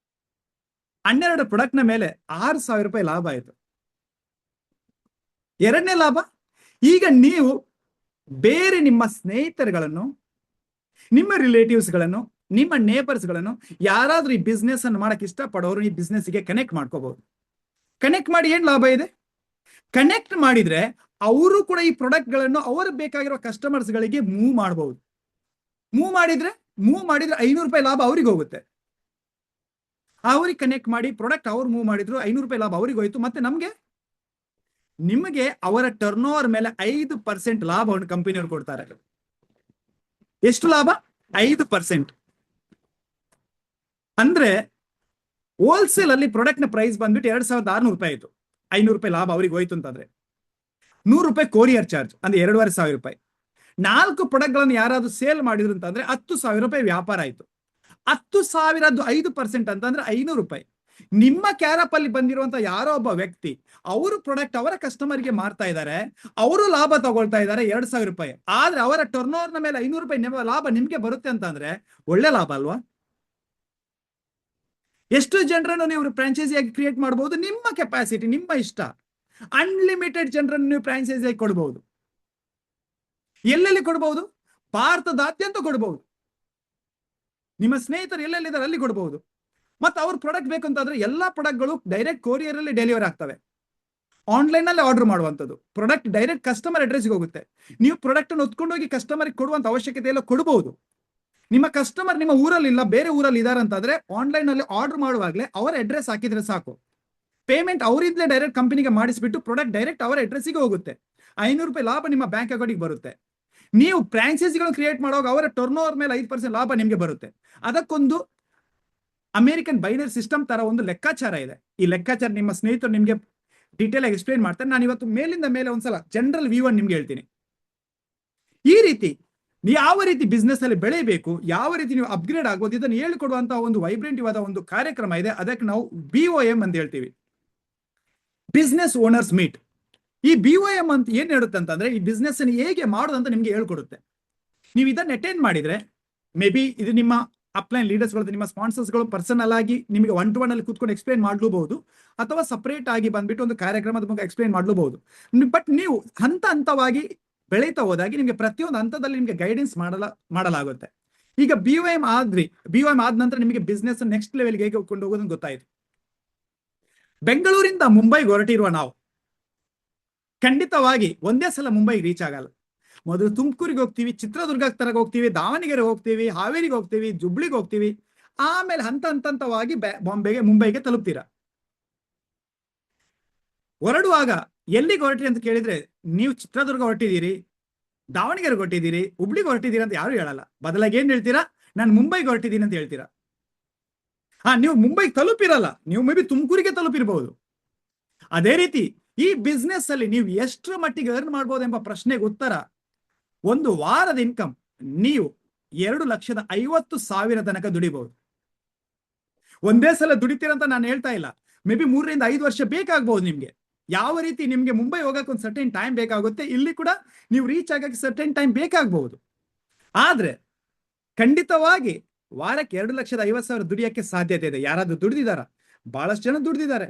12 ಪ್ರಾಡಕ್ಟ್ನ ಮೇಲೆ 6,000 ರೂಪಾಯಿ ಲಾಭ ಆಯಿತು. ಎರಡನೇ ಲಾಭ, ಈಗ ನೀವು ಬೇರೆ ನಿಮ್ಮ ಸ್ನೇಹಿತರುಗಳನ್ನು, ನಿಮ್ಮ ರಿಲೇಟಿವ್ಸ್ಗಳನ್ನು, ನಿಮ್ಮ ನೇಬರ್ಸ್ಗಳನ್ನು ಯಾರಾದ್ರೂ ಈ ಬಿಸ್ನೆಸ್ ಅನ್ನು ಮಾಡಕ್ ಇಷ್ಟಪಡೋರು ಈ ಬಿಸ್ನೆಸ್ಗೆ ಕನೆಕ್ಟ್ ಮಾಡ್ಕೋಬಹುದು. ಕನೆಕ್ಟ್ ಮಾಡಿ ಏನ್ ಲಾಭ ಇದೆ? ಕನೆಕ್ಟ್ ಮಾಡಿದ್ರೆ ಅವರು ಕೂಡ ಈ ಪ್ರಾಡಕ್ಟ್ಗಳನ್ನು ಅವ್ರಿಗೆ ಬೇಕಾಗಿರೋ ಕಸ್ಟಮರ್ಸ್ ಗಳಿಗೆ ಮೂವ್ ಮಾಡಬಹುದು. ಮೂವ್ ಮಾಡಿದ್ರೆ 500 ರೂಪಾಯಿ ಲಾಭ ಅವ್ರಿಗೆ ಹೋಗುತ್ತೆ. ಅವ್ರಿಗೆ ಕನೆಕ್ಟ್ ಮಾಡಿ ಪ್ರಾಡಕ್ಟ್ ಅವ್ರು ಮೂವ್ ಮಾಡಿದ್ರು 500 ರೂಪಾಯಿ ಲಾಭ ಅವ್ರಿಗೆ ಹೋಯ್ತು. ಮತ್ತೆ ನಿಮಗೆ ಅವರ ಟರ್ನ್ ಓವರ್ ಮೇಲೆ 5% ಲಾಭವನ್ನು ಕಂಪನಿಯವರು ಕೊಡ್ತಾರೆ. ಎಷ್ಟು ಲಾಭ? 5%. ಅಂದ್ರೆ ಹೋಲ್ಸೇಲ್ ಅಲ್ಲಿ ಪ್ರಾಡಕ್ಟ್ ನ ಪ್ರೈಸ್ ಬಂದ್ಬಿಟ್ಟು 2,600 ರೂಪಾಯಿ ಆಯ್ತು. 500 ರೂಪಾಯಿ ಲಾಭ ಅವ್ರಿಗೆ ಹೋಯ್ತು ಅಂತಂದ್ರೆ 100 ರೂಪಾಯಿ ಕೊರಿಯರ್ ಚಾರ್ಜ್, ಅಂದ್ರೆ 2,500 ರೂಪಾಯಿ. 4 ಪ್ರಾಡಕ್ಟ್ ಗಳನ್ನು ಯಾರಾದ್ರೂ ಸೇಲ್ ಮಾಡಿದ್ರು ಅಂತಂದ್ರೆ 10,000 ರೂಪಾಯಿ ವ್ಯಾಪಾರ ಆಯ್ತು. 10,000ದ್ದು 5% ಅಂತಂದ್ರೆ 500 ರೂಪಾಯಿ. ನಿಮ್ಮ ಕ್ಯಾರಪ್ ಅಲ್ಲಿ ಬಂದಿರುವಂತ ಯಾರೋ ಒಬ್ಬ ವ್ಯಕ್ತಿ ಅವರು ಪ್ರಾಡಕ್ಟ್ ಅವರ ಕಸ್ಟಮರ್ಗೆ ಮಾರ್ತಾ ಇದ್ದಾರೆ, ಅವರು ಲಾಭ ತಗೊಳ್ತಾ ಇದ್ದಾರೆ 2,000 ರೂಪಾಯಿ. ಆದ್ರೆ ಅವರ ಟರ್ನ್ ಓವರ್ ನ ಮೇಲೆ 500 ರೂಪಾಯಿ ಲಾಭ ನಿಮ್ಗೆ ಬರುತ್ತೆ ಅಂತಂದ್ರೆ ಒಳ್ಳೆ ಲಾಭ ಅಲ್ವಾ? ಎಷ್ಟು ಜನರನ್ನು ನೀವು ಫ್ರಾಂಚೈಸಿಯಾಗಿ ಕ್ರಿಯೇಟ್ ಮಾಡಬಹುದು? ನಿಮ್ಮ ಕೆಪಾಸಿಟಿ, ನಿಮ್ಮ ಇಷ್ಟ. ಅನ್ಲಿಮಿಟೆಡ್ ಜನರನ್ನು ನೀವು ಫ್ರಾಂಚೈಸಿಯಾಗಿ ಕೊಡಬಹುದು. ಎಲ್ಲೆಲ್ಲಿ ಕೊಡಬಹುದು? ಭಾರತದಾದ್ಯಂತ ಕೊಡಬಹುದು. ನಿಮ್ಮ ಸ್ನೇಹಿತರು ಎಲ್ಲೆಲ್ಲಿದ್ದಾರೆ ಅಲ್ಲಿ ಕೊಡಬಹುದು. ಮತ್ತೆ ಅವ್ರ ಪ್ರಾಡಕ್ಟ್ ಬೇಕು ಅಂತಂದ್ರೆ ಎಲ್ಲಾ ಪ್ರಾಡಕ್ಟ್ಗಳು ಡೈರೆಕ್ಟ್ ಕೊರಿಯರ್ ಅಲ್ಲಿ ಡೆಲಿವರಿ ಆಗ್ತವೆ. ಆನ್ಲೈನ್ ಅಲ್ಲಿ ಆರ್ಡರ್ ಮಾಡುವಂಥದ್ದು. ಪ್ರಾಡಕ್ಟ್ ಡೈರೆಕ್ಟ್ ಕಸ್ಟಮರ್ ಅಡ್ರೆಸ್ಗೆ ಹೋಗುತ್ತೆ. ನೀವು ಪ್ರಾಡಕ್ಟ್ ಅನ್ನು ಹೊತ್ಕೊಂಡೋಗಿ ಕಸ್ಟಮರ್ ಕೊಡುವಂತ ಅವಶ್ಯಕತೆ ಎಲ್ಲ ಕೊಡಬಹುದು. ನಿಮ್ಮ ಕಸ್ಟಮರ್ ನಿಮ್ಮ ಊರಲ್ಲಿ ಇಲ್ಲ, ಬೇರೆ ಊರಲ್ಲಿ ಇದಾರೆ ಅಂತಂದ್ರೆ ಆನ್ಲೈನ್ ಅಲ್ಲಿ ಆರ್ಡರ್ ಮಾಡುವಾಗಲೇ ಅವರ ಅಡ್ರೆಸ್ ಹಾಕಿದ್ರೆ ಸಾಕು. ಪೇಮೆಂಟ್ ಅವರಿಂದಲೇ ಡೈರೆಕ್ಟ್ ಕಂಪನಿಗೆ ಮಾಡಿಸ್ಬಿಟ್ಟು ಪ್ರಾಡಕ್ಟ್ ಡೈರೆಕ್ಟ್ ಅವರ ಅಡ್ರೆಸ್ಗೆ ಹೋಗುತ್ತೆ. 500 ರೂಪಾಯಿ ಲಾಭ ನಿಮ್ಮ ಬ್ಯಾಂಕ್ ಅಕೌಂಟ್ಗೆ ಬರುತ್ತೆ. ನೀವು ಫ್ರಾಂಚೈಸಿಗಳನ್ನು ಕ್ರಿಯೇಟ್ ಮಾಡುವಾಗ ಅವರ ಟರ್ನ್ ಓವರ್ ಮೇಲೆ 5% ಲಾಭ ನಿಮಗೆ ಬರುತ್ತೆ. ಅದಕ್ಕೊಂದು ಅಮೆರಿಕನ್ ಬೈನರಿ ಸಿಸ್ಟಮ್ ತರ ಒಂದು ಲೆಕ್ಕಾಚಾರ ಇದೆ. ಈ ಲೆಕ್ಕಾಚಾರ ನಿಮ್ಮ ಸ್ನೇಹಿತರು ನಿಮಗೆ ಡೀಟೇಲ್ ಆಗಿ ಎಕ್ಸ್ಪ್ಲೇನ್ ಮಾಡ್ತಾರೆ. ನಾನು ಇವತ್ತು ಮೇಲಿಂದ ಮೇಲೆ ಒಂದ್ಸಲ ಜನರಲ್ ವ್ಯೂ ಅನ್ನು ನಿಮ್ಗೆ ಹೇಳ್ತೀನಿ. ಈ ರೀತಿ ಯಾವ ರೀತಿ ಬಿಸ್ನೆಸ್ ಅಲ್ಲಿ ಬೆಳೆಯಬೇಕು, ಯಾವ ರೀತಿ ನೀವು ಅಪ್ಗ್ರೇಡ್ ಆಗ್ಬೋದು, ಇದನ್ನು ಹೇಳಿಕೊಡುವಂತಹ ಒಂದು ವೈಬ್ರೆಂಟಿವ್ ಆದ ಒಂದು ಕಾರ್ಯಕ್ರಮ ಇದೆ. ಅದಕ್ಕೆ ನಾವು BOM ಅಂತ ಹೇಳ್ತೀವಿ, ಬಿಸ್ನೆಸ್ ಓನರ್ಸ್ ಮೀಟ್. ಈ BOM ಅಂತ ಏನ್ ಹೇಳುತ್ತೆ ಅಂತಂದ್ರೆ ಈ ಬಿಸ್ನೆಸ್ ಅನ್ನು ಹೇಗೆ ಮಾಡೋದಂತ ನಿಮ್ಗೆ ಹೇಳ್ಕೊಡುತ್ತೆ. ನೀವು ಇದನ್ನ ಅಟೆಂಡ್ ಮಾಡಿದ್ರೆ ಮೇ ಬಿ ಇದು ನಿಮ್ಮ ಅಪ್ಲೈನ್ ಲೀಡರ್ಸ್ಗಳು, ನಿಮ್ಮ ಸ್ಪಾನ್ಸರ್ಸ್ಗಳು ಪರ್ಸನಲ್ ಆಗಿ ನಿಮಗೆ 1-to-1 ಅಲ್ಲಿ ಕೂತ್ಕೊಂಡು ಎಕ್ಸ್ಪ್ಲೇನ್ ಮಾಡಲೂಬಹುದು, ಅಥವಾ ಸಪರೇಟ್ ಆಗಿ ಬಂದ್ಬಿಟ್ಟು ಒಂದು ಕಾರ್ಯಕ್ರಮದ ಬಗ್ಗೆ ಎಕ್ಸ್ಪ್ಲೇನ್ ಮಾಡಲೂಬಹುದು. ಬಟ್ ನೀವು ಹಂತವಾಗಿ ಬೆಳೀತಾ ಹೋದಾಗಿ ನಿಮಗೆ ಪ್ರತಿಯೊಂದು ಹಂತದಲ್ಲಿ ನಿಮಗೆ ಗೈಡೆನ್ಸ್ ಮಾಡಲಾಗುತ್ತೆ. ಈಗ BOM ಆದ ನಂತರ ನಿಮಗೆ ಬಿಸ್ನೆಸ್ ನೆಕ್ಸ್ಟ್ ಲೆವೆಲ್ಗೆ ಹೇಗೆ ಕೊಂಡು ಹೋಗೋದನ್ನು ಗೊತ್ತಾಯ್ತು. ಬೆಂಗಳೂರಿಂದ ಮುಂಬೈಗೆ ಹೊರಟಿರುವ ನಾವು ಖಂಡಿತವಾಗಿ ಒಂದೇ ಸಲ ಮುಂಬೈಗೆ ರೀಚ್ ಆಗಲ್ಲ. ಮೊದಲು ತುಮಕೂರಿಗೆ ಹೋಗ್ತೀವಿ, ಚಿತ್ರದುರ್ಗ ತರಗೆ ಹೋಗ್ತೀವಿ, ದಾವಣಗೆರೆ ಹೋಗ್ತೀವಿ, ಹಾವೇರಿಗೆ ಹೋಗ್ತೀವಿ, ಜುಬ್ಳಿಗೆ ಹೋಗ್ತೀವಿ. ಆಮೇಲೆ ಹಂತವಾಗಿ ಮುಂಬೈಗೆ ತಲುಪ್ತೀರಾ. ಹೊರಡುವಾಗ ಎಲ್ಲಿಗೆ ಹೊರಟ್ರಿ ಅಂತ ಕೇಳಿದ್ರೆ ನೀವು ಚಿತ್ರದುರ್ಗ ಹೊರಟಿದ್ದೀರಿ, ದಾವಣಗೆರೆಗೆ ಹೊರಟಿದ್ದೀರಿ, ಹುಬ್ಳಿಗೆ ಹೊರಟಿದ್ದೀರಿ ಅಂತ ಯಾರು ಹೇಳಲ್ಲ. ಬದಲಾಗಿ ಏನ್ ಹೇಳ್ತೀರಾ? ನಾನು ಮುಂಬೈಗೆ ಹೊರಟಿದ್ದೀನಿ ಅಂತ ಹೇಳ್ತೀರಾ. ನೀವು ಮುಂಬೈಗೆ ತಲುಪಿರಲ್ಲ, ನೀವು ಮೇ ಬಿ ತುಮಕೂರಿಗೆ ತಲುಪಿರಬಹುದು. ಅದೇ ರೀತಿ ಈ ಬಿಸ್ನೆಸ್ ಅಲ್ಲಿ ನೀವು ಎಷ್ಟರ ಮಟ್ಟಿಗೆ ಅರ್ನ್ ಮಾಡ್ಬೋದು ಎಂಬ ಪ್ರಶ್ನೆಗೆ ಉತ್ತರ, ಒಂದು ವಾರದ ಇನ್ಕಮ್ ನೀವು 2,50,000 ತನಕ ದುಡಿಬಹುದು. ಒಂದೇ ಸಲ ದುಡಿತೀರಂತ ನಾನು ಹೇಳ್ತಾ ಇಲ್ಲ. ಮೇ ಬಿ 3 ರಿಂದ 5 ವರ್ಷ ಬೇಕಾಗಬಹುದು ನಿಮ್ಗೆ. ಯಾವ ರೀತಿ ನಿಮ್ಗೆ ಮುಂಬೈ ಹೋಗಕ್ಕೆ ಒಂದು ಸರ್ಟೆನ್ ಟೈಮ್ ಬೇಕಾಗುತ್ತೆ, ಇಲ್ಲಿ ಕೂಡ ನೀವು ರೀಚ್ ಆಗಕ್ಕೆ ಸರ್ಟೆನ್ ಟೈಮ್ ಬೇಕಾಗಬಹುದು. ಆದ್ರೆ ಖಂಡಿತವಾಗಿ ವಾರಕ್ಕೆ 2,50,000 ದುಡಿಯಕ್ಕೆ ಸಾಧ್ಯತೆ ಇದೆ. ಯಾರಾದ್ರೂ ದುಡಿದಿದಾರ? ಬಹಳಷ್ಟು ಜನ ದುಡಿದಿದ್ದಾರೆ,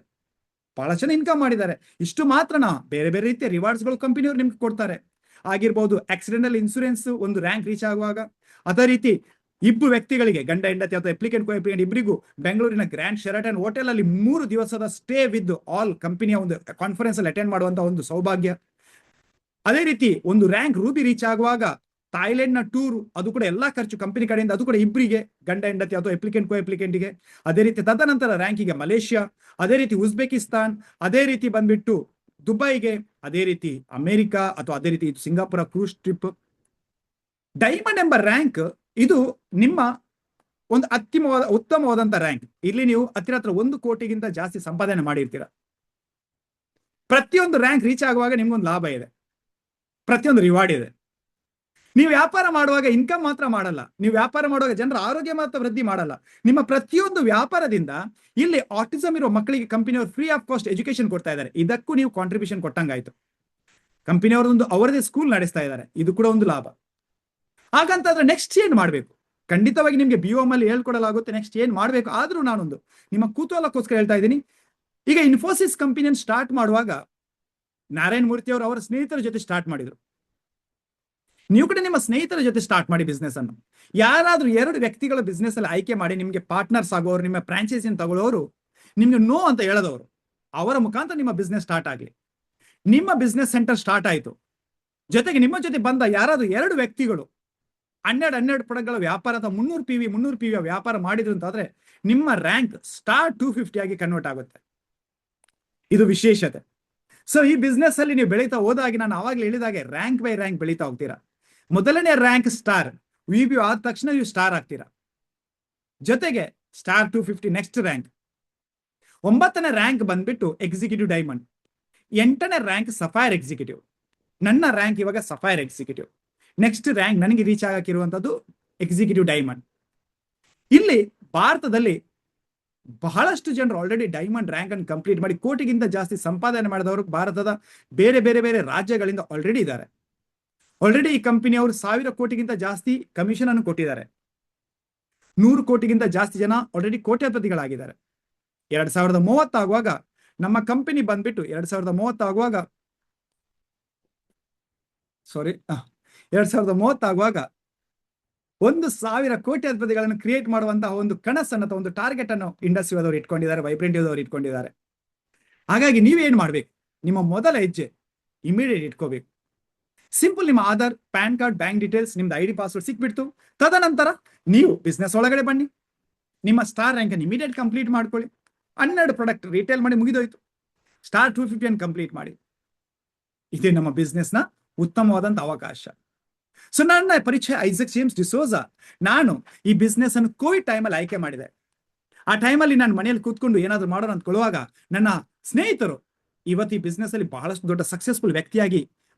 ಬಹಳಷ್ಟು ಜನ ಇನ್ಕಮ್ ಮಾಡಿದ್ದಾರೆ. ಇಷ್ಟು ಮಾತ್ರನಾ? ಬೇರೆ ಬೇರೆ ರೀತಿಯ ರಿವಾರ್ಡ್ಸ್ಗಳು ಕಂಪನಿಯವರು ನಿಮ್ಗೆ ಕೊಡ್ತಾರೆ. ಆಗಿರ್ಬೋದು ಆಕ್ಸಿಡೆಂಟಲ್ ಇನ್ಸೂರೆನ್ಸ್ ಒಂದು ರ್ಯಾಂಕ್ ರೀಚ್ ಆಗುವಾಗ, ಅದೇ ರೀತಿ ಇಬ್ಬರು ವ್ಯಕ್ತಿಗಳಿಗೆ, ಗಂಡ ಹೆಂಡತಿ ಅಥವಾ ಅಪ್ಲಿಕೆಂಟ್ ಕೋ-ಅಪ್ಲಿಕೆಂಟ್ ಇಬ್ಬರಿಗೂ ಬೆಂಗಳೂರಿನ ಗ್ರ್ಯಾಂಡ್ ಶೆರಾಟನ್ ಹೋಟೆಲ್ ಅಲ್ಲಿ 3 ದಿವಸದ ಸ್ಟೇ ವಿತ್ ಆಲ್ ಕಂಪನಿಯ ಒಂದು ಕಾನ್ಫರೆನ್ಸ್ ಅಲ್ಲಿ ಅಟೆಂಡ್ ಮಾಡುವಂತಹ ಒಂದು ಸೌಭಾಗ್ಯ. ಅದೇ ರೀತಿ ಒಂದು ರ್ಯಾಂಕ್ ರೂಬಿ ರೀಚ್ ಆಗುವಾಗ ಥಾಯ್ಲೆಂಡ್ ನ ಟೂರ್, ಅದು ಕೂಡ ಎಲ್ಲಾ ಖರ್ಚು ಕಂಪನಿ ಕಡೆಯಿಂದ, ಅದು ಕೂಡ ಇಬ್ಬರಿಗೆ, ಗಂಡ ಹೆಂಡತಿ ಅಥವಾ ಅಪ್ಲಿಕೆಂಟ್ ಕೋ-ಅಪ್ಲಿಕೆಂಟ್ಗೆ. ಅದೇ ರೀತಿ ತದನಂತರ ರ್ಯಾಂಕಿಗೆ ಮಲೇಷ್ಯಾ, ಅದೇ ರೀತಿ ಉಜ್ಬೇಕಿಸ್ತಾನ್, ಅದೇ ರೀತಿ ಬಂದ್ಬಿಟ್ಟು ದುಬೈಗೆ, ಅದೇ ರೀತಿ ಅಮೆರಿಕಾ ಅಥವಾ ಅದೇ ರೀತಿ ಸಿಂಗಾಪುರ ಕ್ರೂಸ್ ಟ್ರಿಪ್. ಡೈಮಂಡ್ ಎಂಬ ರ್ಯಾಂಕ್ ಇದು ನಿಮ್ಮ ಒಂದು ಉತ್ತಮವಾದಂತ ರ್ಯಾಂಕ್. ಇಲ್ಲಿ ನೀವು ಹತ್ತಿರ 1 ಕೋಟಿಗಿಂತ ಜಾಸ್ತಿ ಸಂಪಾದನೆ ಮಾಡಿರ್ತೀರ. ಪ್ರತಿಯೊಂದು ರ್ಯಾಂಕ್ ರೀಚ್ ಆಗುವಾಗ ನಿಮ್ಗೊಂದು ಲಾಭ ಇದೆ, ಪ್ರತಿಯೊಂದು ರಿವಾರ್ಡ್ ಇದೆ. ನೀವು ವ್ಯಾಪಾರ ಮಾಡುವಾಗ ಇನ್ಕಮ್ ಮಾತ್ರ ಮಾಡಲ್ಲ, ನೀವು ವ್ಯಾಪಾರ ಮಾಡುವಾಗ ಜನರ ಆರೋಗ್ಯ ಮಾತ್ರ ವೃದ್ಧಿ ಮಾಡಲ್ಲ. ನಿಮ್ಮ ಪ್ರತಿಯೊಂದು ವ್ಯಾಪಾರದಿಂದ ಇಲ್ಲಿ ಆಟಿಸಮ್ ಇರೋ ಮಕ್ಕಳಿಗೆ ಕಂಪನಿಯವರು ಫ್ರೀ ಆಫ್ ಕಾಸ್ಟ್ ಎಜುಕೇಶನ್ ಕೊಡ್ತಾ ಇದ್ದಾರೆ. ಇದಕ್ಕೂ ನೀವು ಕಾಂಟ್ರಿಬ್ಯೂಷನ್ ಕೊಟ್ಟಂಗಾಯ್ತು. ಕಂಪನಿಯವರೊಂದು ಅವರದೇ ಸ್ಕೂಲ್ ನಡೆಸ್ತಾ ಇದ್ದಾರೆ, ಇದು ಕೂಡ ಒಂದು ಲಾಭ. ಹಾಗಂತಾದ್ರೆ ನೆಕ್ಸ್ಟ್ ಏನ್ ಮಾಡ್ಬೇಕು? ಖಂಡಿತವಾಗಿ ನಿಮ್ಗೆ BOM ಅಲ್ಲಿ ಹೇಳ್ಕೊಡಲಾಗುತ್ತೆ ನೆಕ್ಸ್ಟ್ ಏನ್ ಮಾಡ್ಬೇಕು. ಆದ್ರೂ ನಾನೊಂದು ನಿಮ್ಮ ಕುತೂಹಲಕ್ಕೋಸ್ಕರ ಹೇಳ್ತಾ ಇದ್ದೀನಿ. ಈಗ ಇನ್ಫೋಸಿಸ್ ಕಂಪನಿಯನ್ನು ಸ್ಟಾರ್ಟ್ ಮಾಡುವಾಗ ನಾರಾಯಣ ಮೂರ್ತಿ ಅವರು ಅವರ ಸ್ನೇಹಿತರ ಜೊತೆ ಸ್ಟಾರ್ಟ್ ಮಾಡಿದ್ರು. ನೀವು ಕೂಡ ನಿಮ್ಮ ಸ್ನೇಹಿತರ ಜೊತೆ ಸ್ಟಾರ್ಟ್ ಮಾಡಿ ಬಿಸ್ನೆಸ್ ಅನ್ನು. ಯಾರಾದ್ರೂ 2 ವ್ಯಕ್ತಿಗಳ ಬಿಸ್ನೆಸ್ ಅಲ್ಲಿ ಆಯ್ಕೆ ಮಾಡಿ ನಿಮ್ಗೆ ಪಾರ್ಟ್ನರ್ಸ್ ಆಗೋರು, ನಿಮ್ಮ ಫ್ರಾಂಚೈಸಿನ ತಗೊಳ್ಳೋರು, ನಿಮ್ಗೆ ನೋ ಅಂತ ಹೇಳದವರು, ಅವರ ಮುಖಾಂತರ ನಿಮ್ಮ ಬಿಸ್ನೆಸ್ ಸ್ಟಾರ್ಟ್ ಆಗ್ಲಿ. ನಿಮ್ಮ ಬಿಸ್ನೆಸ್ ಸೆಂಟರ್ ಸ್ಟಾರ್ಟ್ ಆಯ್ತು. ಜೊತೆಗೆ ನಿಮ್ಮ ಜೊತೆ ಬಂದ ಯಾರಾದ್ರೂ 2 ವ್ಯಕ್ತಿಗಳು 12 ಪ್ರಾಡಕ್ಟ್ಗಳ ವ್ಯಾಪಾರ ಅಥವಾ 300 PV ವ್ಯಾಪಾರ ಮಾಡಿದ್ರು ಅಂತಾದ್ರೆ ನಿಮ್ಮ ರ್ಯಾಂಕ್ ಸ್ಟಾರ್ 250 ಆಗಿ ಕನ್ವರ್ಟ್ ಆಗುತ್ತೆ. ಇದು ವಿಶೇಷತೆ. ಸೊ ಈ ಬಿಸ್ನೆಸ್ ಅಲ್ಲಿ ನೀವು ಬೆಳೀತಾ ಹೋದಾಗಿ ನಾನು ಆವಾಗಲೇ ಹೇಳಿದಾಗೆ ರ್ಯಾಂಕ್ ಬೈ ರ್ಯಾಂಕ್ ಬೆಳೀತಾ ಹೋಗ್ತೀರಾ. ಮೊದಲನೇ ರ್ಯಾಂಕ್ ಸ್ಟಾರ್, VP ಆದ ತಕ್ಷಣ ನೀವು ಸ್ಟಾರ್ ಆಗ್ತೀರಾ. ಜೊತೆಗೆ ಸ್ಟಾರ್ 250 ನೆಕ್ಸ್ಟ್ ರ್ಯಾಂಕ್. 9ನೇ ರ್ಯಾಂಕ್ ಬಂದ್ಬಿಟ್ಟು ಎಕ್ಸಿಕ್ಯೂಟಿವ್ ಡೈಮಂಡ್. 8ನೇ ರ್ಯಾಂಕ್ ಸಫೈರ್ ಎಕ್ಸಿಕ್ಯೂಟಿವ್. ನನ್ನ ರ್ಯಾಂಕ್ ಇವಾಗ ಸಫೈರ್ ಎಕ್ಸಿಕ್ಯೂಟಿವ್. ನೆಕ್ಸ್ಟ್ ರ್ಯಾಂಕ್ ನನಗೆ ರೀಚ್ ಆಗಕ್ಕಿರುವಂತದ್ದು ಎಕ್ಸಿಕ್ಯೂಟಿವ್ ಡೈಮಂಡ್. ಇಲ್ಲಿ ಭಾರತದಲ್ಲಿ ಬಹಳಷ್ಟು ಜನರು ಆಲ್ರೆಡಿ ಡೈಮಂಡ್ ರ್ಯಾಂಕ್ ಅನ್ನು ಕಂಪ್ಲೀಟ್ ಮಾಡಿ ಕೋಟಿಗಿಂತ ಜಾಸ್ತಿ ಸಂಪಾದನೆ ಮಾಡಿದವರು ಭಾರತದ ಬೇರೆ ಬೇರೆ ಬೇರೆ ರಾಜ್ಯಗಳಿಂದ ಆಲ್ರೆಡಿ ಇದ್ದಾರೆ. ಆಲ್ರೆಡಿ ಈ ಕಂಪನಿಯವರು 1000 ಕೋಟಿಗಿಂತ ಜಾಸ್ತಿ ಕಮಿಷನ್ ಅನ್ನು ಕೊಟ್ಟಿದ್ದಾರೆ. 100 ಕೋಟಿಗಿಂತ ಜಾಸ್ತಿ ಜನ ಆಲ್ರೆಡಿ ಕೋಟ್ಯಾಧಿಪತಿಗಳಾಗಿದ್ದಾರೆ. 2030 ಆಗುವಾಗ ನಮ್ಮ ಕಂಪನಿ ಬಂದ್ಬಿಟ್ಟು 2030 ಆಗುವಾಗ 2030 ಆಗುವಾಗ 1,000 ಕೋಟ್ಯಾಧಿಪತಿಗಳನ್ನು ಕ್ರಿಯೇಟ್ ಮಾಡುವಂತಹ ಒಂದು ಕನಸನ್ನು ಅಥವಾ ಒಂದು ಟಾರ್ಗೆಟ್ ಅನ್ನು ಇಂಡಸ್ಟ್ರಿಯದವರು ಇಟ್ಕೊಂಡಿದ್ದಾರೆ, ವೈಬ್ರೆಂಟಿವ್ದವರು ಇಟ್ಕೊಂಡಿದ್ದಾರೆ. ಹಾಗಾಗಿ ನೀವೇನ್ ಮಾಡ್ಬೇಕು? ನಿಮ್ಮ ಮೊದಲ ಹೆಜ್ಜೆ ಇಮಿಡಿಯೇಟ್ ಇಟ್ಕೋಬೇಕು. ಸಿಂಪಲ್, ನಿಮ್ಮ Aadhaar, PAN card, bank details, ನಿಮ್ದು ID ಪಾಸ್ವರ್ಡ್ ಸಿಕ್ಬಿಡ್ತು. ತದನಂತರ ನೀವು ಬಿಸ್ನೆಸ್ ಒಳಗಡೆ ಬನ್ನಿ. ನಿಮ್ಮ ಸ್ಟಾರ್ ರ್ಯಾಂಕ್ ಅನ್ನು ಇಮಿಡಿಯೇಟ್ ಕಂಪ್ಲೀಟ್ ಮಾಡ್ಕೊಳ್ಳಿ. 12 ಪ್ರಾಡಕ್ಟ್ ರಿಟೇಲ್ ಮಾಡಿ ಮುಗಿದೋಯ್ತು. ಸ್ಟಾರ್ 250 ಅನ್ನು ಕಂಪ್ಲೀಟ್ ಮಾಡಿ. ಇದೇ ನಮ್ಮ ಬಿಸ್ನೆಸ್ ನ ಉತ್ತಮವಾದಂತ ಅವಕಾಶ. ಸೊ ನನ್ನ ಪರಿಚಯ ಐಸಕ್ ಜೇಮ್ಸ್ ಡಿಸೋಜಾ. ನಾನು ಈ ಬಿಸ್ನೆಸ್ ಅನ್ನು ಕೋವಿಡ್ ಟೈಮಲ್ಲಿ ಆಯ್ಕೆ ಮಾಡಿದೆ. ಆ ಟೈಮಲ್ಲಿ ನಾನು ಮನೆಯಲ್ಲಿ ಕೂತ್ಕೊಂಡು ಏನಾದ್ರು ಮಾಡೋಣ ಅಂದ್ಕೊಳ್ಳುವಾಗ ನನ್ನ ಸ್ನೇಹಿತರು ಇವತ್ತು ಈ ಬಿಸ್ನೆಸ್ ಅಲ್ಲಿ ಬಹಳಷ್ಟು ದೊಡ್ಡ ಸಕ್ಸಸ್ಫುಲ್ ವ್ಯಕ್ತಿಯಾಗಿ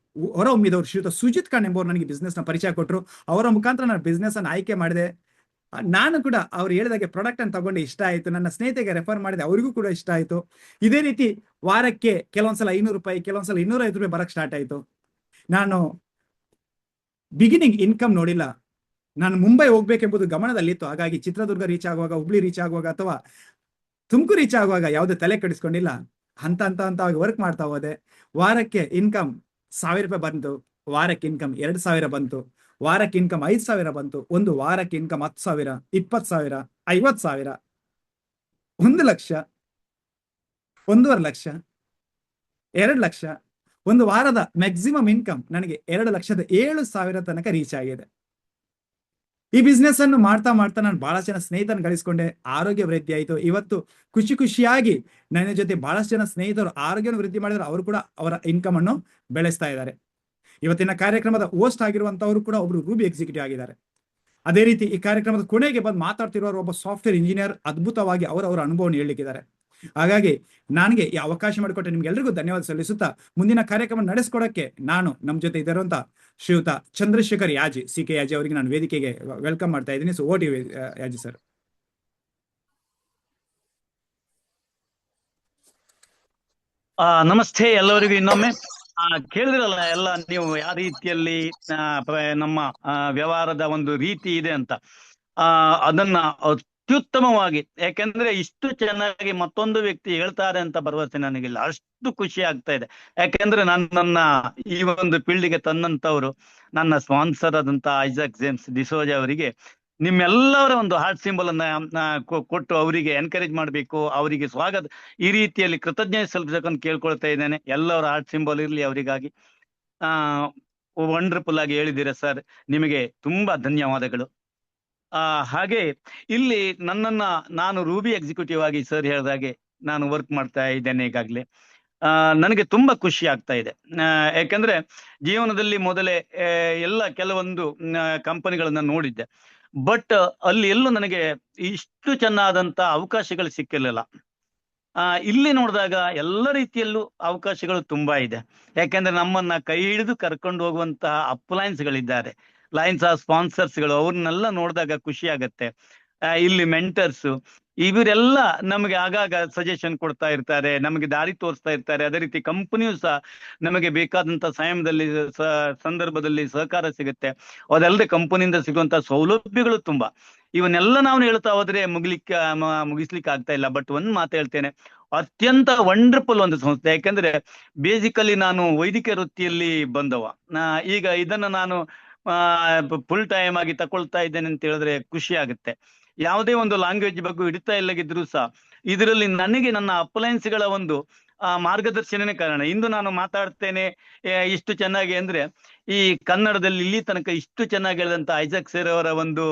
ಹೊರಹೊಮ್ಮಿದವರು ಶ್ರೀಯುತ ಸುಜಿತ್ ಖಾನ್ ಎಂಬುವರು ನನಗೆ ಬಿಸ್ನೆಸ್ ನ ಪರಿಚಯ ಕೊಟ್ಟರು. ಅವರ ಮುಖಾಂತರ ನಾನು ಬಿಸ್ನೆಸ್ ಅನ್ನು ಆಯ್ಕೆ ಮಾಡಿದೆ. ನಾನು ಕೂಡ ಅವ್ರು ಹೇಳಿದಾಗೆ ಪ್ರಾಡಕ್ಟ್ ಅನ್ನು ತಗೊಂಡು ಇಷ್ಟ ಆಯ್ತು. ನನ್ನ ಸ್ನೇಹಿತರಿಗೆ ರೆಫರ್ ಮಾಡಿದೆ, ಅವರಿಗೂ ಕೂಡ ಇಷ್ಟ ಆಯ್ತು. ಇದೇ ರೀತಿ ವಾರಕ್ಕೆ ಕೆಲವೊಂದ್ಸಲ 500 ರೂಪಾಯಿ, ಕೆಲವೊಂದ್ಸಲ 250 ರೂಪಾಯಿ ಬರಕ್ ಸ್ಟಾರ್ಟ್ ಆಯ್ತು. ನಾನು ಬಿಗಿನಿಂಗ್ ಇನ್ಕಮ್ ನೋಡಿಲ್ಲ. ನಾನು ಮುಂಬೈ ಹೋಗ್ಬೇಕೆಂಬುದು ಗಮನದಲ್ಲಿತ್ತು. ಹಾಗಾಗಿ ಚಿತ್ರದುರ್ಗ ರೀಚ್ ಆಗುವಾಗ, ಹುಬ್ಳಿ ರೀಚ್ ಆಗುವಾಗ ಅಥವಾ ತುಮಕೂರು ರೀಚ್ ಆಗುವಾಗ ಯಾವುದೇ ತಲೆ ಕೆಡಿಸ್ಕೊಂಡಿಲ್ಲ. ಹಂತ ವರ್ಕ್ ಮಾಡ್ತಾ ಹೋದೆ. ವಾರಕ್ಕೆ ಇನ್ಕಮ್ 1000 ರೂಪಾಯಿ ಬಂತು. ವಾರಕ್ಕೆ ಇನ್ಕಮ್ 2000 ಬಂತು. ವಾರಕ್ಕೆ ಇನ್ಕಮ್ 5000 ಬಂತು. ಒಂದು ವಾರಕ್ಕೆ ಇನ್ಕಮ್ 10,000, 20,000, 50,000, 1 ಲಕ್ಷ, 1.5 ಲಕ್ಷ, 2 ಲಕ್ಷ. ಒಂದು ವಾರದ ಮ್ಯಾಕ್ಸಿಮಮ್ ಇನ್ಕಮ್ ನನಗೆ 2,07,000 ತನಕ ರೀಚ್ ಆಗಿದೆ. ಈ ಬಿಸ್ನೆಸ್ ಅನ್ನು ಮಾಡ್ತಾ ಮಾಡ್ತಾ ನಾನು ಬಹಳಷ್ಟು ಜನ ಸ್ನೇಹಿತರನ್ನು ಗಳಿಸ್ಕೊಂಡೆ. ಆರೋಗ್ಯ ವೃದ್ಧಿ ಆಯಿತು. ಇವತ್ತು ಖುಷಿಯಾಗಿ ನನ್ನ ಜೊತೆ ಬಹಳಷ್ಟು ಜನ ಸ್ನೇಹಿತರು ಆರೋಗ್ಯವನ್ನು ವೃದ್ಧಿ ಮಾಡಿದ್ರು. ಅವರು ಕೂಡ ಅವರ ಇನ್ಕಮ್ ಅನ್ನು ಬೆಳೆಸ್ತಾ ಇದ್ದಾರೆ. ಇವತ್ತಿನ ಕಾರ್ಯಕ್ರಮದ ಹೋಸ್ಟ್ ಆಗಿರುವಂತವರು ಕೂಡ ಒಬ್ರು ರೂಬಿ ಎಕ್ಸಿಕ್ಯೂಟಿವ್ ಆಗಿದ್ದಾರೆ. ಅದೇ ರೀತಿ ಈ ಕಾರ್ಯಕ್ರಮದ ಕೊನೆಗೆ ಬಂದು ಮಾತಾಡ್ತಿರೋರು ಒಬ್ಬ ಸಾಫ್ಟ್ವೇರ್ ಇಂಜಿನಿಯರ್ ಅದ್ಭುತವಾಗಿ ಅವರ ಅನುಭವವನ್ನು ಹೇಳಲಿಕ್ಕಿದ್ದಾರೆ. ಹಾಗಾಗಿ ನನಗೆ ಈ ಅವಕಾಶ ಮಾಡಿಕೊಟ್ಟೆ ನಿಮ್ಗೆಲ್ರಿಗೂ ಧನ್ಯವಾದ ಸಲ್ಲಿಸುತ್ತಾ ಮುಂದಿನ ಕಾರ್ಯಕ್ರಮ ನಡೆಸ್ಕೊಡಕ್ಕೆ ನಾನು ನಮ್ಮ ಜೊತೆ ಇದ್ದಿರುವಂತ ಶ್ರೀಯುತ ಚಂದ್ರಶೇಖರ್ ಯಾಜಿ, CK ಯಾಜಿ ಅವರಿಗೆ ನಾನು ವೇದಿಕೆಗೆ ವೆಲ್ಕಮ್ ಮಾಡ್ತಾ ಇದ್ದೀನಿ. ಸೊ ಓಟಿ ಯಾಜಿ ಸರ್. ನಮಸ್ತೆ ಎಲ್ಲರಿಗೂ ಇನ್ನೊಮ್ಮೆ. ಕೇಳಿದ್ರಲ್ಲ ಎಲ್ಲ ನೀವು ಯಾವ ರೀತಿಯಲ್ಲಿ ನಮ್ಮ ವ್ಯವಹಾರದ ಒಂದು ರೀತಿ ಇದೆ ಅಂತ. ಅದನ್ನ ಅತ್ಯುತ್ತಮವಾಗಿ, ಯಾಕೆಂದ್ರೆ ಇಷ್ಟು ಚೆನ್ನಾಗಿ ಮತ್ತೊಂದು ವ್ಯಕ್ತಿ ಹೇಳ್ತಾರೆ ಅಂತ ಭರವಸೆ ನನಗಿಲ್ಲ. ಅಷ್ಟು ಖುಷಿ ಆಗ್ತಾ ಇದೆ. ಯಾಕೆಂದ್ರೆ ನನ್ನ ಈ ಒಂದು ಫೀಲ್ಡ್ಗೆ ತಂದಂತವ್ರು ನನ್ನ ಸ್ಪಾನ್ಸರ್ ಆದಂತ ಐಸಕ್ ಜೇಮ್ಸ್ ಡಿಸೋಜಾ ಅವರಿಗೆ ನಿಮ್ಮೆಲ್ಲರ ಒಂದು ಹಾರ್ಟ್ ಸಿಂಬಲ್ ಅನ್ನ ಕೊಟ್ಟು ಅವರಿಗೆ ಎನ್ಕರೇಜ್ ಮಾಡಬೇಕು, ಅವರಿಗೆ ಸ್ವಾಗತ ಈ ರೀತಿಯಲ್ಲಿ ಕೃತಜ್ಞತೆ ಸಲ್ಲಿಸಬೇಕಂತ ಕೇಳ್ಕೊಳ್ತಾ ಇದ್ದೇನೆ. ಎಲ್ಲರ ಹಾರ್ಟ್ ಸಿಂಬಲ್ ಇರ್ಲಿ ಅವರಿಗಾಗಿ. ವಂಡರ್ಫುಲ್ ಆಗಿ ಹೇಳಿದ್ದೀರಾ ಸರ್, ನಿಮಗೆ ತುಂಬಾ ಧನ್ಯವಾದಗಳು. ಹಾಗೆ ಇಲ್ಲಿ ನಾನು ರೂಬಿ ಎಕ್ಸಿಕ್ಯೂಟಿವ್ ಆಗಿ ಸರ್ ಹೇಳಿದಾಗೆ ನಾನು ವರ್ಕ್ ಮಾಡ್ತಾ ಇದ್ದೇನೆ ಈಗಾಗ್ಲೇ. ನನಗೆ ತುಂಬಾ ಖುಷಿ ಆಗ್ತಾ ಇದೆ. ಯಾಕಂದ್ರೆ ಜೀವನದಲ್ಲಿ ಮೊದಲೇ ಎಲ್ಲ ಕೆಲವೊಂದು ಕಂಪನಿಗಳನ್ನ ನೋಡಿದ್ದೆ. ಬಟ್ ಅಲ್ಲಿ ಎಲ್ಲೂ ನನಗೆ ಇಷ್ಟು ಚೆನ್ನಾದಂತ ಅವಕಾಶಗಳು ಸಿಕ್ಕಿರ್ಲಿಲ್ಲ. ಇಲ್ಲಿ ನೋಡಿದಾಗ ಎಲ್ಲ ರೀತಿಯಲ್ಲೂ ಅವಕಾಶಗಳು ತುಂಬಾ ಇದೆ. ಯಾಕೆಂದ್ರೆ ನಮ್ಮನ್ನ ಕೈ ಹಿಡಿದು ಕರ್ಕೊಂಡು ಹೋಗುವಂತಹ ಅಪ್ಲೈನ್ಸ್ಗಳಿದ್ದಾರೆ, ಲೈನ್ಸ್ ಆಫ್ ಸ್ಪಾನ್ಸರ್ಸ್ಗಳು. ಅವ್ರನ್ನೆಲ್ಲ ನೋಡಿದಾಗ ಖುಷಿ ಆಗತ್ತೆ. ಇಲ್ಲಿ ಮೆಂಟರ್ಸ್, ಇವರೆಲ್ಲ ನಮಗೆ ಆಗಾಗ ಸಜೆಷನ್ ಕೊಡ್ತಾ ಇರ್ತಾರೆ, ನಮಗೆ ದಾರಿ ತೋರಿಸ್ತಾ ಇರ್ತಾರೆ. ಅದೇ ರೀತಿ ಕಂಪನಿಯು ಸಹ ನಮಗೆ ಬೇಕಾದಂತ ಸಂದರ್ಭದಲ್ಲಿ ಸಹಕಾರ ಸಿಗುತ್ತೆ. ಅದಲ್ಲದೆ ಕಂಪನಿಯಿಂದ ಸಿಗುವಂತ ಸೌಲಭ್ಯಗಳು ತುಂಬಾ. ಇವನ್ನೆಲ್ಲ ನಾವು ಹೇಳ್ತಾ ಹೋದ್ರೆ ಮುಗಿಸ್ಲಿಕ್ಕೆ ಆಗ್ತಾ ಇಲ್ಲ. ಬಟ್ ಒಂದ್ ಮಾತು ಹೇಳ್ತೇನೆ, ಅತ್ಯಂತ ವಂಡರ್ಫುಲ್ ಒಂದು ಸಂಸ್ಥೆ. ಯಾಕಂದ್ರೆ ಬೇಸಿಕಲಿ ನಾನು ವೈದ್ಯಕೀಯ ವೃತ್ತಿಯಲ್ಲಿ ಬಂದವ. ಈಗ ಇದನ್ನ ನಾನು ಫುಲ್ ಟೈಮ್ ಆಗಿ ತಕೊಳ್ತಾ ಇದ್ದೇನೆ ಅಂತ ಹೇಳಿದ್ರೆ ಖುಷಿ ಆಗುತ್ತೆ. ಯಾವುದೇ ಒಂದು ಲ್ಯಾಂಗ್ವೇಜ್ ಬಗ್ಗೆ ಹಿಡಿತಾ ಇಲ್ಲಗಿದ್ರು ಸಹ ಇದರಲ್ಲಿ ನನಗೆ ನನ್ನ ಅಪ್ಲೈನ್ಸ್ಗಳ ಒಂದು ಮಾರ್ಗದರ್ಶನನೇ ಕಾರಣ. ಇಂದು ನಾನು ಮಾತಾಡ್ತೇನೆ ಇಷ್ಟು ಚೆನ್ನಾಗಿ ಅಂದ್ರೆ ಈ ಕನ್ನಡದಲ್ಲಿ ಇಲ್ಲಿ ತನಕ ಇಷ್ಟು ಚೆನ್ನಾಗಿ ಹೇಳಿದಂತ ಐಜಾಕ್ ಸರ್ ಅವರ ಒಂದು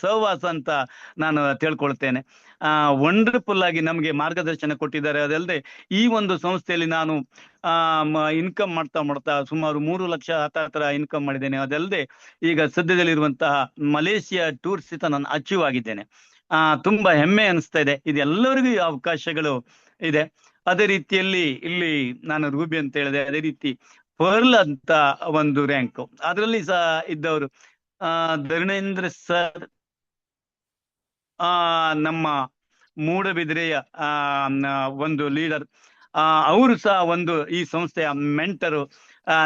ಸಹವಾಸ ಅಂತ ನಾನು ತಿಳ್ಕೊಳ್ತೇನೆ. ವಂಡರ್ಫುಲ್ ಆಗಿ ನಮಗೆ ಮಾರ್ಗದರ್ಶನ ಕೊಟ್ಟಿದ್ದಾರೆ. ಅದಲ್ಲದೆ ಈ ಒಂದು ಸಂಸ್ಥೆಯಲ್ಲಿ ನಾನು ಇನ್ಕಮ್ ಮಾಡ್ತಾ ಸುಮಾರು 3 ಲಕ್ಷ ಹತ್ರ ಇನ್ಕಮ್ ಮಾಡಿದ್ದೇನೆ. ಅದಲ್ಲದೆ ಈಗ ಸದ್ಯದಲ್ಲಿರುವಂತಹ ಮಲೇಷಿಯಾ ಟೂರ್ಸ್ ನಾನು ಅಚೀವ್ ಆಗಿದ್ದೇನೆ. ತುಂಬಾ ಹೆಮ್ಮೆ ಅನಿಸ್ತಾ ಇದೆ. ಇದೆಲ್ಲರಿಗೂ ಈ ಅವಕಾಶಗಳು ಇದೆ. ಅದೇ ರೀತಿಯಲ್ಲಿ ಇಲ್ಲಿ ನಾನು ರೂಬಿ ಅಂತ ಹೇಳಿದೆ, ಅದೇ ರೀತಿ ಪರ್ಲ್ ಅಂತ ಒಂದು ರ್ಯಾಂಕ್ ಅದರಲ್ಲಿ ಸಹ ಇದ್ದವರು ಧರ್ಮೇಂದ್ರ ಸರ್, ನಮ್ಮ ಮೂಡಬಿದಿರೆಯ ಒಂದು ಲೀಡರ್, ಅವರು ಸಹ ಒಂದು ಈ ಸಂಸ್ಥೆಯ ಮೆಂಟರು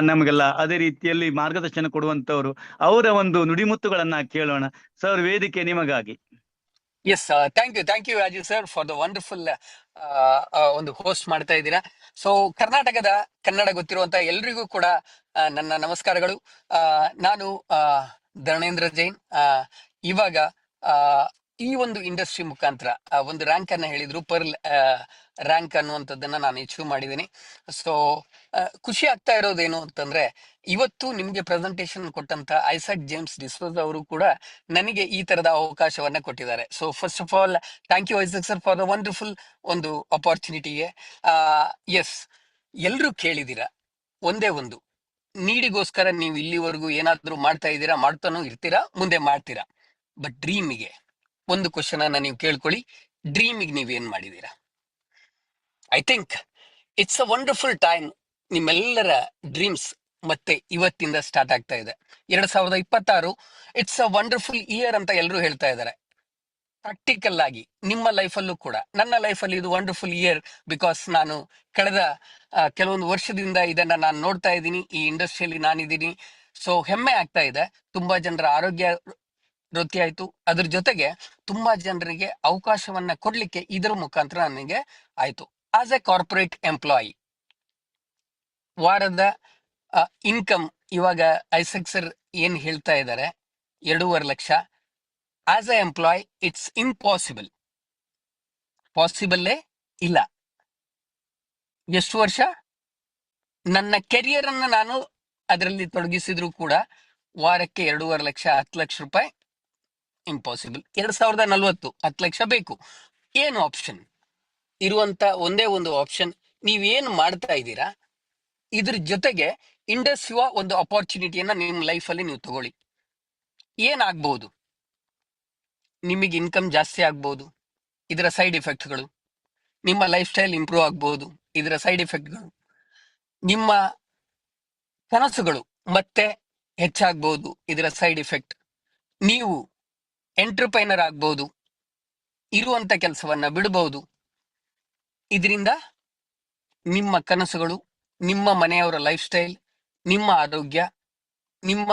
ನಮಗೆಲ್ಲ. ಅದೇ ರೀತಿಯಲ್ಲಿ ಮಾರ್ಗದರ್ಶನ ಕೊಡುವಂತವರು. ಅವರ ಒಂದು ನುಡಿಮುತ್ತುಗಳನ್ನ ಕೇಳೋಣ. ಸರ್, ವೇದಿಕೆ ನಿಮಗಾಗಿ. Yes, thank you Rajeev sir for the wonderful ಒಂದು ಹೋಸ್ಟ್ ಮಾಡ್ತಾ ಇದ್ದೀರಾ. ಸೊ ಕರ್ನಾಟಕದ ಕನ್ನಡ ಗೊತ್ತಿರುವಂತ ಎಲ್ರಿಗೂ ಕೂಡ ನನ್ನ ನಮಸ್ಕಾರಗಳು. ನಾನು ಧರ್ಮೇಂದ್ರ ಜೈನ್. ಇವಾಗ ಈ ಒಂದು ಇಂಡಸ್ಟ್ರಿ ಮುಖಾಂತರ ಒಂದು ರ್ಯಾಂಕ್ ಅನ್ನ ಹೇಳಿದ್ರು, ಪರ್ಲ್ ರ್ಯಾಂಕ್ ಅನ್ನುವಂಥದ್ದನ್ನ ನಾನು ಅಚೀವ್ ಮಾಡಿದ್ದೀನಿ. ಸೊ ಖುಷಿ ಆಗ್ತಾ ಇರೋದೇನು ಅಂತಂದ್ರೆ, ಇವತ್ತು ನಿಮ್ಗೆ ಪ್ರೆಸೆಂಟೇಶನ್ ಕೊಟ್ಟಂತ ಐಸಾಕ್ ಜೇಮ್ಸ್ ಡಿಸೋಜ ಅವರು ಕೂಡ ನನಗೆ ಈ ತರದ ಅವಕಾಶವನ್ನ ಕೊಟ್ಟಿದ್ದಾರೆ. So first of all thank you Isaac sir for the wonderful ಒಂದು ಅಪಾರ್ಚುನಿಟಿಗೆ. ಎಸ್, ಎಲ್ರು ಕೇಳಿದೀರಾ ಒಂದೇ ಒಂದು, ನೀಡಿಗೋಸ್ಕರ ನೀವು ಇಲ್ಲಿವರೆಗೂ ಏನಾದ್ರೂ ಮಾಡ್ತಾ ಇದ್ದೀರಾ, ಮಾಡ್ತಾನೂ ಇರ್ತೀರಾ, ಮುಂದೆ ಮಾಡ್ತೀರಾ. ಬಟ್ ಡ್ರೀಮಿಗೆ ಒಂದು ಕ್ವಶನ್ ಅನ್ನ ನೀವು ಕೇಳ್ಕೊಳ್ಳಿ, ಡ್ರೀಮಿಗೆ ನೀವೇನ್ ಮಾಡಿದೀರಾ? I think it's a wonderful time. ನಿಮ್ಮೆಲ್ಲರ ಡ್ರೀಮ್ಸ್ ಮತ್ತೆ ಇವತ್ತಿಂದ ಸ್ಟಾರ್ಟ್ ಆಗ್ತಾ ಇದೆ. 2026 ಇಟ್ಸ್ ಅ ವಂಡರ್ಫುಲ್ ಇಯರ್ ಅಂತ ಎಲ್ಲರೂ ಹೇಳ್ತಾ ಇದ್ದಾರೆ. ಪ್ರಾಕ್ಟಿಕಲ್ ಆಗಿ ನಿಮ್ಮ ಲೈಫಲ್ಲೂ ಕೂಡ, ನನ್ನ ಲೈಫಲ್ಲಿ ಇದು ವಂಡರ್ಫುಲ್ ಇಯರ್. ಬಿಕಾಸ್ ನಾನು ಕಳೆದ ಕೆಲವೊಂದು ವರ್ಷದಿಂದ ಇದನ್ನ ನಾನು ನೋಡ್ತಾ ಇದ್ದೀನಿ, ಈ ಇಂಡಸ್ಟ್ರಿಯಲ್ಲಿ ನಾನಿದ್ದೀನಿ. ಸೊ ಹೆಮ್ಮೆ ಆಗ್ತಾ ಇದೆ. ತುಂಬಾ ಜನರ ಆರೋಗ್ಯ ವೃದ್ಧಿ ಆಯ್ತು. ಅದ್ರ ಜೊತೆಗೆ ತುಂಬಾ ಜನರಿಗೆ ಅವಕಾಶವನ್ನ ಕೊಡ್ಲಿಕ್ಕೆ ಇದರ ಮುಖಾಂತರ ನನಗೆ ಆಯ್ತು. ಆಸ್ ಎ ಕಾರ್ಪೊರೇಟ್ ಎಂಪ್ಲಾಯಿ, ವಾರದ ಇನ್ಕಮ್ ಇವಾಗ ಐಸಕ್ ಸರ್ ಏನ್ ಹೇಳ್ತಾ ಇದ್ದಾರೆ 2.5 lakh. As a employ it's impossible, ಪಾಸಿಬಲ್ಲೇ ಇಲ್ಲ. ಎಷ್ಟು ವರ್ಷ ನನ್ನ ಕೆರಿಯರ್ ಅನ್ನ ನಾನು ಅದರಲ್ಲಿ ತೊಡಗಿಸಿದ್ರು ಕೂಡ ವಾರಕ್ಕೆ 2.5 ಲಕ್ಷ, 10 ಲಕ್ಷ ರೂಪಾಯಿ ಇಂಪಾಸಿಬಲ್. 2040 10 ಲಕ್ಷ ಬೇಕು. ಏನು ಆಪ್ಷನ್ ಇರುವಂತ ಒಂದೇ ಒಂದು ಆಪ್ಷನ್, ನೀವೇನು ಮಾಡ್ತಾ ಇದ್ದೀರಾ ಇದ್ರ ಜೊತೆಗೆ ಇಂಡಸ್ಟ್ರಿಯ ಒಂದು ಅಪಾರ್ಚುನಿಟಿಯನ್ನ ನಿಮ್ಮ ಲೈಫ್ ಅಲ್ಲಿ ನೀವು ತಗೊಳ್ಳಿ. ಏನಾಗ್ಬಹುದು? ನಿಮಗೆ ಇನ್ಕಮ್ ಜಾಸ್ತಿ ಆಗ್ಬಹುದು, ಇದರ ಸೈಡ್ ಎಫೆಕ್ಟ್ಗಳು. ನಿಮ್ಮ ಲೈಫ್ ಸ್ಟೈಲ್ ಇಂಪ್ರೂವ್ ಆಗ್ಬಹುದು, ಇದರ ಸೈಡ್ ಎಫೆಕ್ಟ್ಗಳು. ನಿಮ್ಮ ಕನಸುಗಳು ಮತ್ತೆ ಹೆಚ್ಚಾಗ್ಬಹುದು, ಇದರ ಸೈಡ್ ಎಫೆಕ್ಟ್. ನೀವು ಎಂಟರ್ಪ್ರೈನರ್ ಆಗ್ಬಹುದು, ಇರುವಂತ ಕೆಲಸವನ್ನ ಬಿಡಬಹುದು. ಇದರಿಂದ ನಿಮ್ಮ ಕನಸುಗಳು, ನಿಮ್ಮ ಮನೆಯವರ ಲೈಫ್ ಸ್ಟೈಲ್, ನಿಮ್ಮ ಆರೋಗ್ಯ, ನಿಮ್ಮ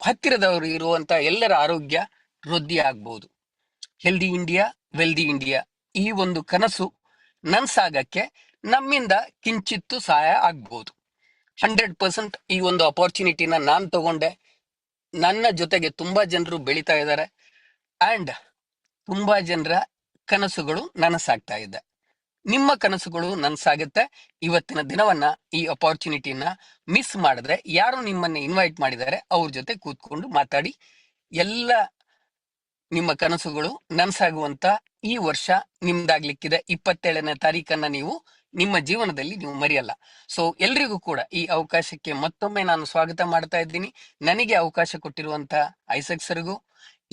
ಹತ್ತಿರದವರು ಇರುವಂತ ಎಲ್ಲರ ಆರೋಗ್ಯ ವೃದ್ಧಿ ಆಗ್ಬಹುದು. ಹೆಲ್ದಿ ಇಂಡಿಯಾ, ವೆಲ್ದಿ ಇಂಡಿಯಾ, ಈ ಒಂದು ಕನಸು ನನ್ಸಾಗಕ್ಕೆ ನಮ್ಮಿಂದ ಕಿಂಚಿತ್ತು ಸಹಾಯ ಆಗ್ಬಹುದು. 100% ಈ ಒಂದು ಅಪಾರ್ಚುನಿಟಿನ ನಾನು ತಗೊಂಡೆ. ನನ್ನ ಜೊತೆಗೆ ತುಂಬಾ ಜನರು ಬೆಳೀತಾ ಇದ್ದಾರೆ ಅಂಡ್ ತುಂಬಾ ಜನರ ಕನಸುಗಳು ನನಸಾಗ್ತಾ ಇದೆ. ನಿಮ್ಮ ಕನಸುಗಳು ನನ್ಸಾಗುತ್ತೆ. ಇವತ್ತಿನ ದಿನವನ್ನ, ಈ ಅಪಾರ್ಚುನಿಟಿನ ಮಿಸ್ ಮಾಡಿದ್ರೆ, ಯಾರು ನಿಮ್ಮನ್ನ ಇನ್ವೈಟ್ ಮಾಡಿದ್ದಾರೆ ಅವ್ರ ಜೊತೆ ಕೂತ್ಕೊಂಡು ಮಾತಾಡಿ ಎಲ್ಲ ನಿಮ್ಮ ಕನಸುಗಳು ನನ್ಸಾಗುವಂತ ಈ ವರ್ಷ ನಿಮ್ದಾಗ್ಲಿಕ್ಕಿದೆ. 27ನೇ ತಾರೀಕನ್ನ ನೀವು ನಿಮ್ಮ ಜೀವನದಲ್ಲಿ ನೀವು ಮರೆಯಲ್ಲ. ಸೊ ಎಲ್ರಿಗೂ ಕೂಡ ಈ ಅವಕಾಶಕ್ಕೆ ಮತ್ತೊಮ್ಮೆ ನಾನು ಸ್ವಾಗತ ಮಾಡ್ತಾ ಇದ್ದೀನಿ. ನನಗೆ ಅವಕಾಶ ಕೊಟ್ಟಿರುವಂತ ಐಸಕ್ ಸರ್ಗೂ,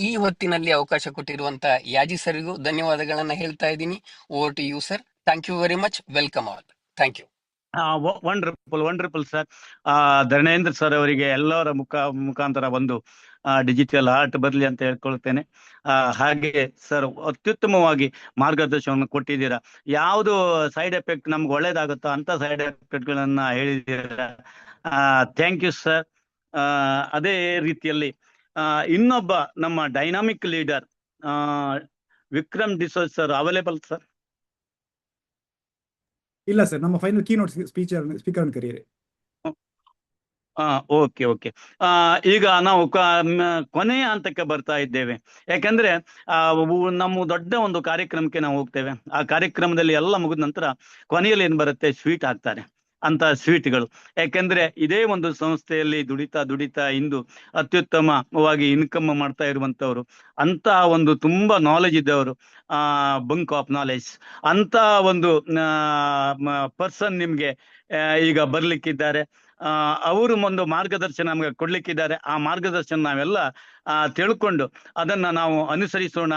ಈ ಹೊತ್ತಿನಲ್ಲಿ ಅವಕಾಶ ಕೊಟ್ಟಿರುವಂತ ಯಾಜಿ ಸರ್ಗೂ ಧನ್ಯವಾದಗಳನ್ನ ಹೇಳ್ತಾ ಇದ್ದೀನಿ. Over to you sir. Thank you very much. Welcome all. Thank you. Wonderful sir. Dharmendra sir ಅವರಿಗೆ ಎಲ್ಲರ ಮುಖಾಂತರ ಒಂದು ಡಿಜಿಟಲ್ ಆರ್ಟ್ ಬರಲಿ ಅಂತ ಹೇಳ್ಕೊಳ್ತೇನೆ. ಹಾಗೆ ಸರ್ ಅತ್ಯುತ್ತಮವಾಗಿ ಮಾರ್ಗದರ್ಶನವನ್ನು ಕೊಟ್ಟಿದ್ದೀರಾ. ಯಾವುದು ಸೈಡ್ ಎಫೆಕ್ಟ್ ನಮ್ಗೆ ಒಳ್ಳೇದಾಗುತ್ತೋ ಅಂತ ಸೈಡ್ ಎಫೆಕ್ಟ್ಗಳನ್ನ ಹೇಳಿದ್ದೀರಾ. Thank you sir. ಅದೇ ರೀತಿಯಲ್ಲಿ ಇನ್ನೊಬ್ಬ ನಮ್ಮ dynamic leader Vikram D'Souza sir available sir? ಇಲ್ಲ ಸರ್, ನಮ್ಮ ಫೈನಲ್ ಕೀನೋಟ್ ಸ್ಪೀಕರ್ ಕರೀರಿ. Okay okay. ಈಗ ನಾವು ಕೊನೆಯ ಹಂತಕ್ಕೆ ಬರ್ತಾ ಇದ್ದೇವೆ. ಯಾಕಂದ್ರೆ ನಮ್ಮ ದೊಡ್ಡ ಒಂದು ಕಾರ್ಯಕ್ರಮಕ್ಕೆ ನಾವು ಹೋಗ್ತೇವೆ. ಆ ಕಾರ್ಯಕ್ರಮದಲ್ಲಿ ಎಲ್ಲ ಮುಗಿದ ನಂತರ ಕೊನೆಯಲ್ಲಿ ಏನ್ ಬರುತ್ತೆ, ಸ್ವೀಟ್ ಹಾಕ್ತಾರೆ. ಅಂತ ಸ್ವೀಟ್ಗಳು. ಯಾಕೆಂದ್ರೆ ಇದೇ ಒಂದು ಸಂಸ್ಥೆಯಲ್ಲಿ ದುಡಿತಾ ಇಂದು ಅತ್ಯುತ್ತಮವಾಗಿ ಇನ್ಕಮ್ ಮಾಡ್ತಾ ಇರುವಂತವ್ರು, ಅಂತ ಒಂದು ತುಂಬಾ ನಾಲೆಜ್ ಇದ್ದವರು, ಬಂಕ್ ಆಫ್ ನಾಲೆಜ್ ಅಂತ ಒಂದು ಪರ್ಸನ್ ನಿಮ್ಗೆ ಈಗ ಬರ್ಲಿಕ್ಕಿದ್ದಾರೆ. ಅವರು ಒಂದು ಮಾರ್ಗದರ್ಶನ ನಮ್ಗೆ ಕೊಡ್ಲಿಕ್ಕಿದ್ದಾರೆ. ಆ ಮಾರ್ಗದರ್ಶನ ನಾವೆಲ್ಲ ತಿಳ್ಕೊಂಡು ಅದನ್ನ ನಾವು ಅನುಸರಿಸೋಣ,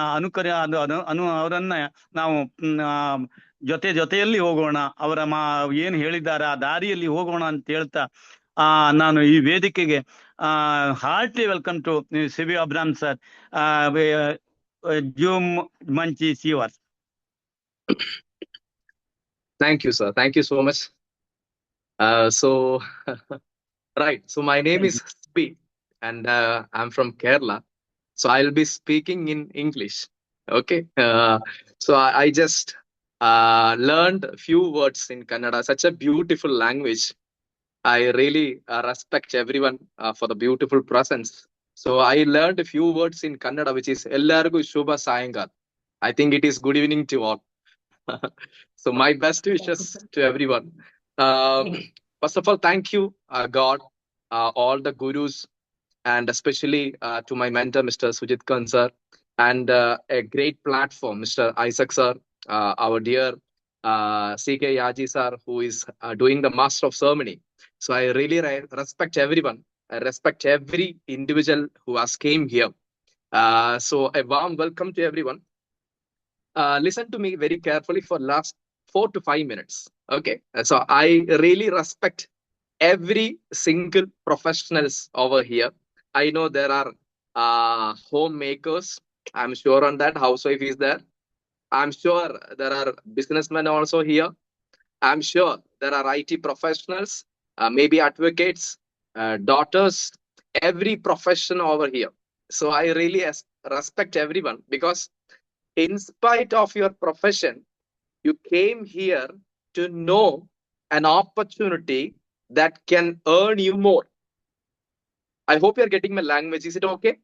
ಅವರನ್ನ ನಾವು ಜೊತೆಯಲ್ಲಿ ಹೋಗೋಣ, ಅವರ ಏನು ಹೇಳಿದ್ದಾರೆ ಆ ದಾರಿಯಲ್ಲಿ ಹೋಗೋಣ ಅಂತ ಹೇಳ್ತಾ ನಾನು ಈ ವೇದಿಕೆಗೆ heartly welcome to CV Abram sir, zoom ಮಂಚಿ ಸಿವರ್. Thank you, sir. Thank you so much. Right. So my name is Spi, and I'm from Kerala. So I'll be speaking in English. Okay. So I just learned a few words in Kannada. Such a beautiful language. I really respect everyone for the beautiful presence. So I learned a few words in Kannada, which is Ellargu Shubha Sayangal. I think it is good evening to all. So my best wishes to everyone. First of all, thank you, God, all the gurus, and especially to my mentor, Mr. Sujit Khan sir, and a great platform, Mr. Isaac sir, our dear C.K. Yaji sir, who is doing the Master of Ceremony. So I really respect everyone. I respect every individual who has came here. So a warm welcome to everyone. Listen to me very carefully for last 4 to 5 minutes. Okay. So I really respect every single professionals over here. I know there are homemakers. I'm sure on that. Housewife is there. I'm sure there are businessmen also here. I'm sure there are IT professionals, maybe advocates, doctors, every profession over here. So I really respect everyone, because in spite of your profession, you came here to know an opportunity that can earn you more. I hope you're getting my language. Is it okay?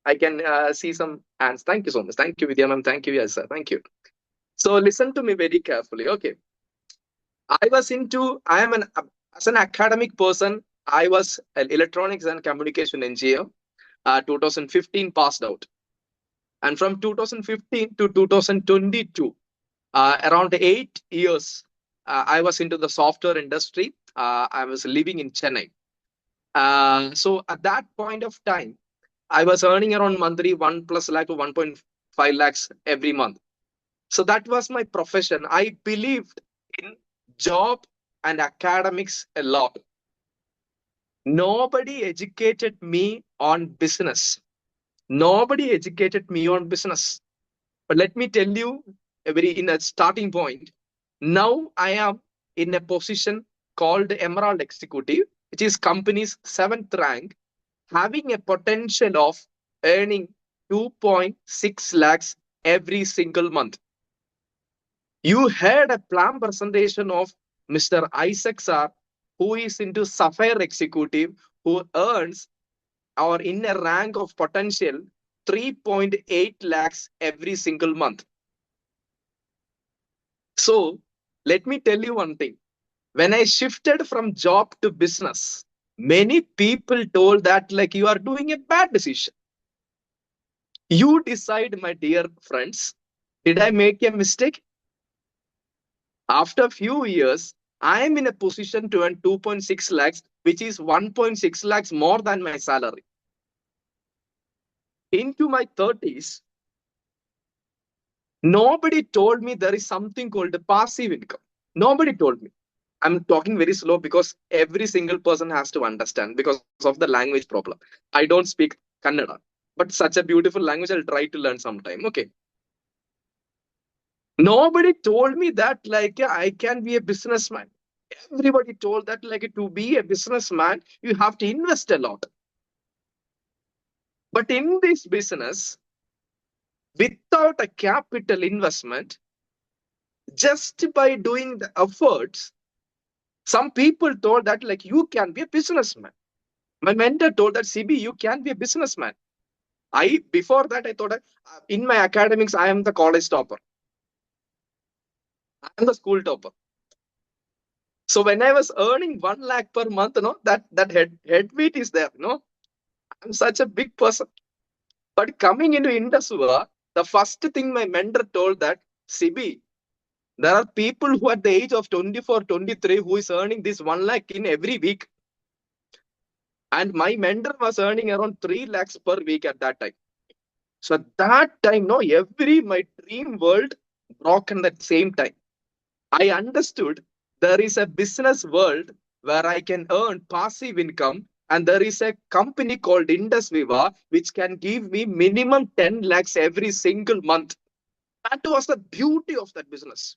I can see some hands. Thank you so much. Thank you, Vidya ma'am. Thank you. Yes, sir. Thank you. So listen to me very carefully. Okay. As an academic person, I was an electronics and communication engineer, 2015 passed out. And from 2015 to 2022, around 8 years, I was into the software industry. I was living in Chennai. So at that point of time, I was earning around monthly 1+ lakh to 1.5 lakhs every month. So that was my profession. I believed in job and academics a lot. Nobody educated me on business. Nobody educated me on business. But let me tell you, in a starting point, now I am in a position called Emerald Executive, which is company's 7th rank, having a potential of earning 2.6 lakhs every single month. You heard a plan presentation of Mr. Isaac sir, who is into Sapphire Executive, who earns or in a rank of potential 3.8 lakhs every single month. So let me tell you one thing. When I shifted from job to business, many people told that like you are doing a bad decision. You decide, my dear friends, did I make a mistake? After a few years, I am in a position to earn 2.6 lakhs, which is 1.6 lakhs more than my salary. Into my 30s, nobody told me there is something called a passive income. Nobody told me. I'm talking very slow because every single person has to understand because of the language problem. I don't speak Kannada, but such a beautiful language, I'll try to learn sometime. Okay. Nobody told me that like I can be a businessman. Everybody told that like to be a businessman, you have to invest a lot. But in this business, without a capital investment, just by doing the efforts, some people told that like you can be a businessman. My mentor told that CB, you can be a businessman. Before that, I thought in my academics, I am the college topper. I am the school topper. So when I was earning 1 lakh per month, that head weight is there. I'm such a big person. But coming into Indusva, the first thing my mentor told that, CB, there are people who at the age of 24, 23 who is earning this 1 lakh in every week. And my mentor was earning around 3 lakhs per week at that time. So at that time, my dream world broken at the same time. I understood there is a business world where I can earn passive income, and there is a company called Indus Viva which can give me minimum 10 lakhs every single month. That was the beauty of that business.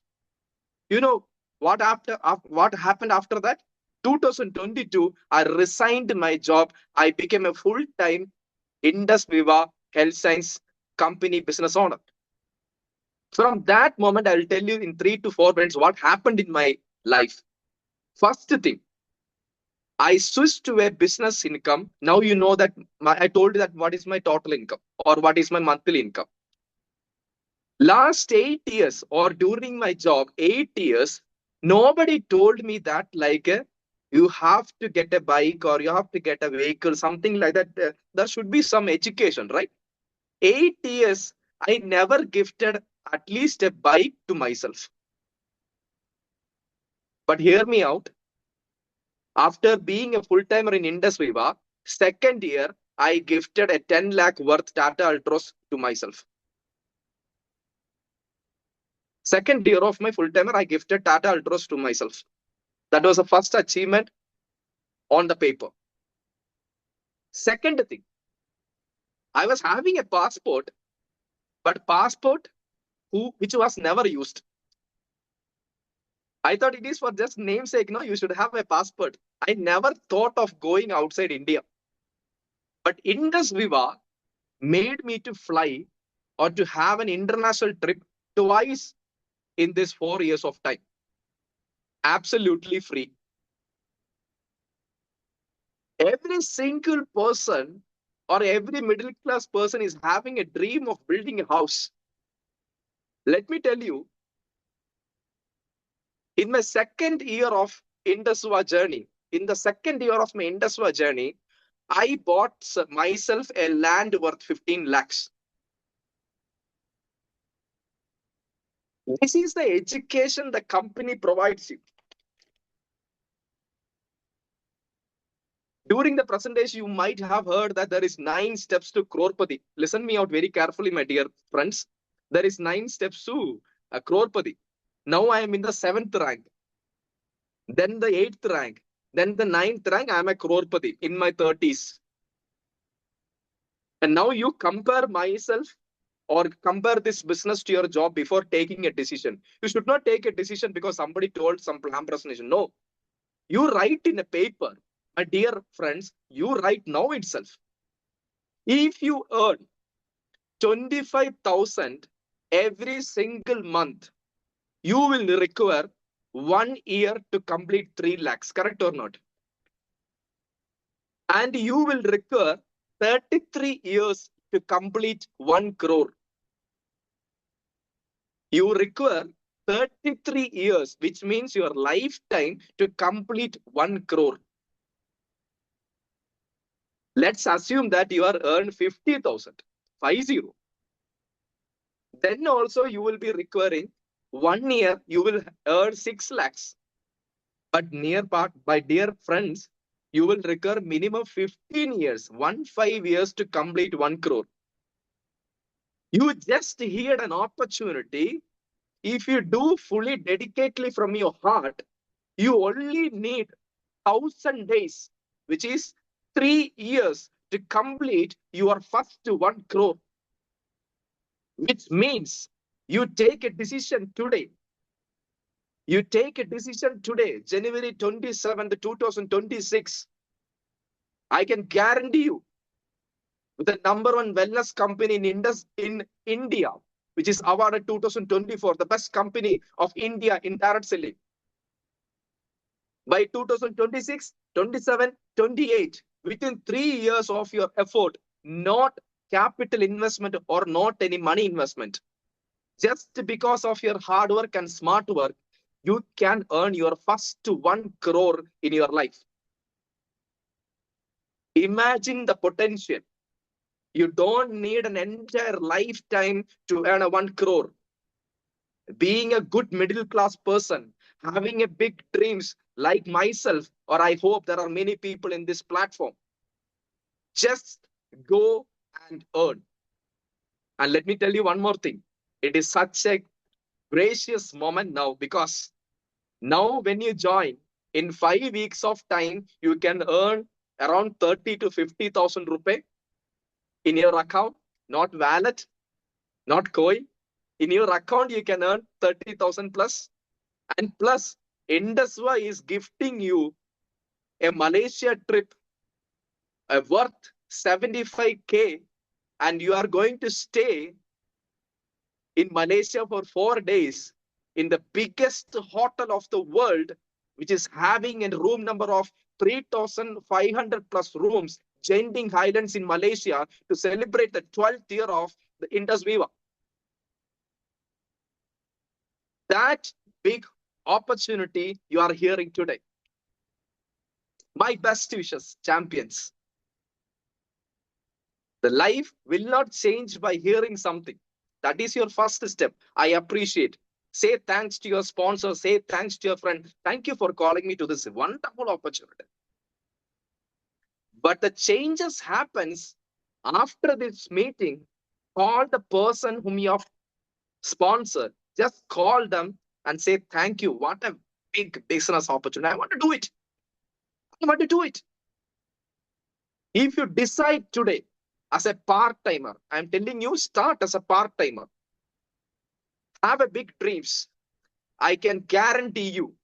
You know what happened after that? 2022, I resigned my job. I became a full-time Indus Viva Health Science company business owner. From that moment, I will tell you in 3 to 4 minutes what happened in my life. First thing, I switched to a business income. Now you know that I told you that what is my total income or what is my monthly income. Last 8 years or during my job, 8 years, nobody told me that like you have to get a bike or you have to get a vehicle, something like that. There should be some education, right? 8 years, I never gifted at least a bike to myself. But hear me out. After being a full-timer in Indus Viva, second year, I gifted a 10 lakh worth Tata Altroz to myself. Second year of my full-timer, I gifted Tata Altroz to myself. That was the first achievement on the paper. Second thing, I was having a passport, but passport which was never used. I thought it is for just namesake, you should have a passport. I never thought of going outside India. But Indus Viva made me to fly or to have an international trip twice in this 4 years of time. Absolutely free. Every single person or every middle class person is having a dream of building a house. Let me tell you, in my second year of Indus Viva journey, I bought myself a land worth 15 lakhs. This is the education the company provides you. During the presentation, you might have heard that there is 9 steps to Crorepati. Listen me out very carefully, my dear friends. There is 9 steps to Crorepati. Now I am in the 7th rank. Then the 8th rank. Then the 9th rank, I am a Crorepati in my 30s. And now you compare myself or compare this business to your job before taking a decision. You should not take a decision because somebody told some plan presentation. No. You write in a paper. My dear friends, you write now itself. If you earn 25,000 every single month, you will require 1 year to complete 3 lakhs, correct or not? And you will require 33 years to complete 1 crore. You require 33 years, which means your lifetime to complete 1 crore. Let's assume that you are earned 50,000, 50. Then also you will be requiring 1 year, you will earn 6 lakhs. But my dear friends, you will require minimum 15 years, 15 years to complete 1 crore. You just heard an opportunity. If you do fully dedicatedly from your heart, You only need 1,000 days, which is 3 years, to complete your first 1 crore. Which means you take a decision today. You take a decision today, January 27th, 2026. I can guarantee you, the number 1 wellness company in India, which is awarded 2024, the best company of India in direct selling. By 2026, 27, 28, within 3 years of your effort, not capital investment or not any money investment, just because of your hard work and smart work, you can earn your first 1 crore in your life. Imagine the potential. You don't need an entire lifetime to earn a 1 crore. Being a good middle class person, having a big dreams like myself, or I hope there are many people in this platform, just go and earn. And let me tell you one more thing. It is such a gracious moment now, because now when you join, in 5 weeks of time, you can earn around 30 to 50,000 rupees in your account, not wallet, not coin. In your account, you can earn 30,000 plus. And plus, Indusva is gifting you a Malaysia trip worth 75K, and you are going to stay in Malaysia for 4 days in the biggest hotel of the world, which is having a room number of 3,500 plus rooms, Genting Highlands in Malaysia, to celebrate the 12th year of the Indus Viva. That big opportunity you are hearing today. My best wishes, champions. The life will not change by hearing something. That is your first step. I appreciate. Say thanks to your sponsor. Say thanks to your friend. Thank you for calling me to this wonderful opportunity. But the changes happens after this meeting. Call the person whom you have sponsored. Just call them and say thank you. What a big business opportunity. I want to do it. I want to do it. If you decide today as a part-timer, I'm telling you, start as a part-timer. Have a big dreams. I can guarantee you,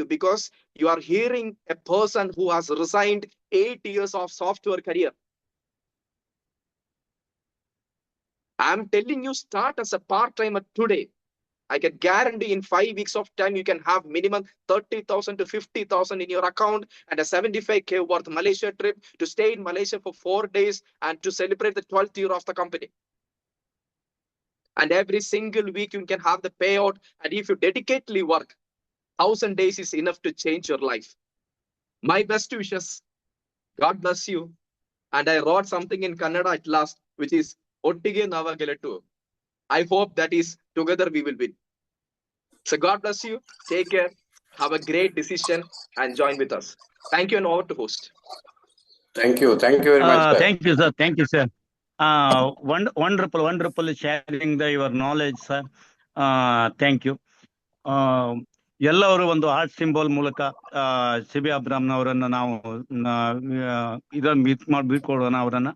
because you are hearing a person who has resigned 8 years of software career. I'm telling you, start as a part-timer today. I can guarantee in 5 weeks of time, you can have minimum 30,000 to 50,000 in your account and a 75K worth Malaysia trip to stay in Malaysia for 4 days and to celebrate the 12th year of the company. And every single week you can have the payout. And if you dedicatedly work, 1,000 days is enough to change your life. My best wishes. God bless you. And I wrote something in Kannada at last, which is Ottige Nava Gelettu. I hope that is together we will win. So God bless you. Take care. Have a great decision and join with us. Thank you, and over to host. Thank you. Thank you very much, sir. Thank you, sir. Thank you, sir. Wonderful sharing your knowledge, sir. Thank you. ಎಲ್ಲವರು ಒಂದು heart symbol ಮೂಲಕ C B ಅಬ್ರಾಮ್ನವರನ್ನ ನಾವು ಇದನ್ನ ಬೀಳ್ಕೊಡೋಣ ಅವರನ್ನ.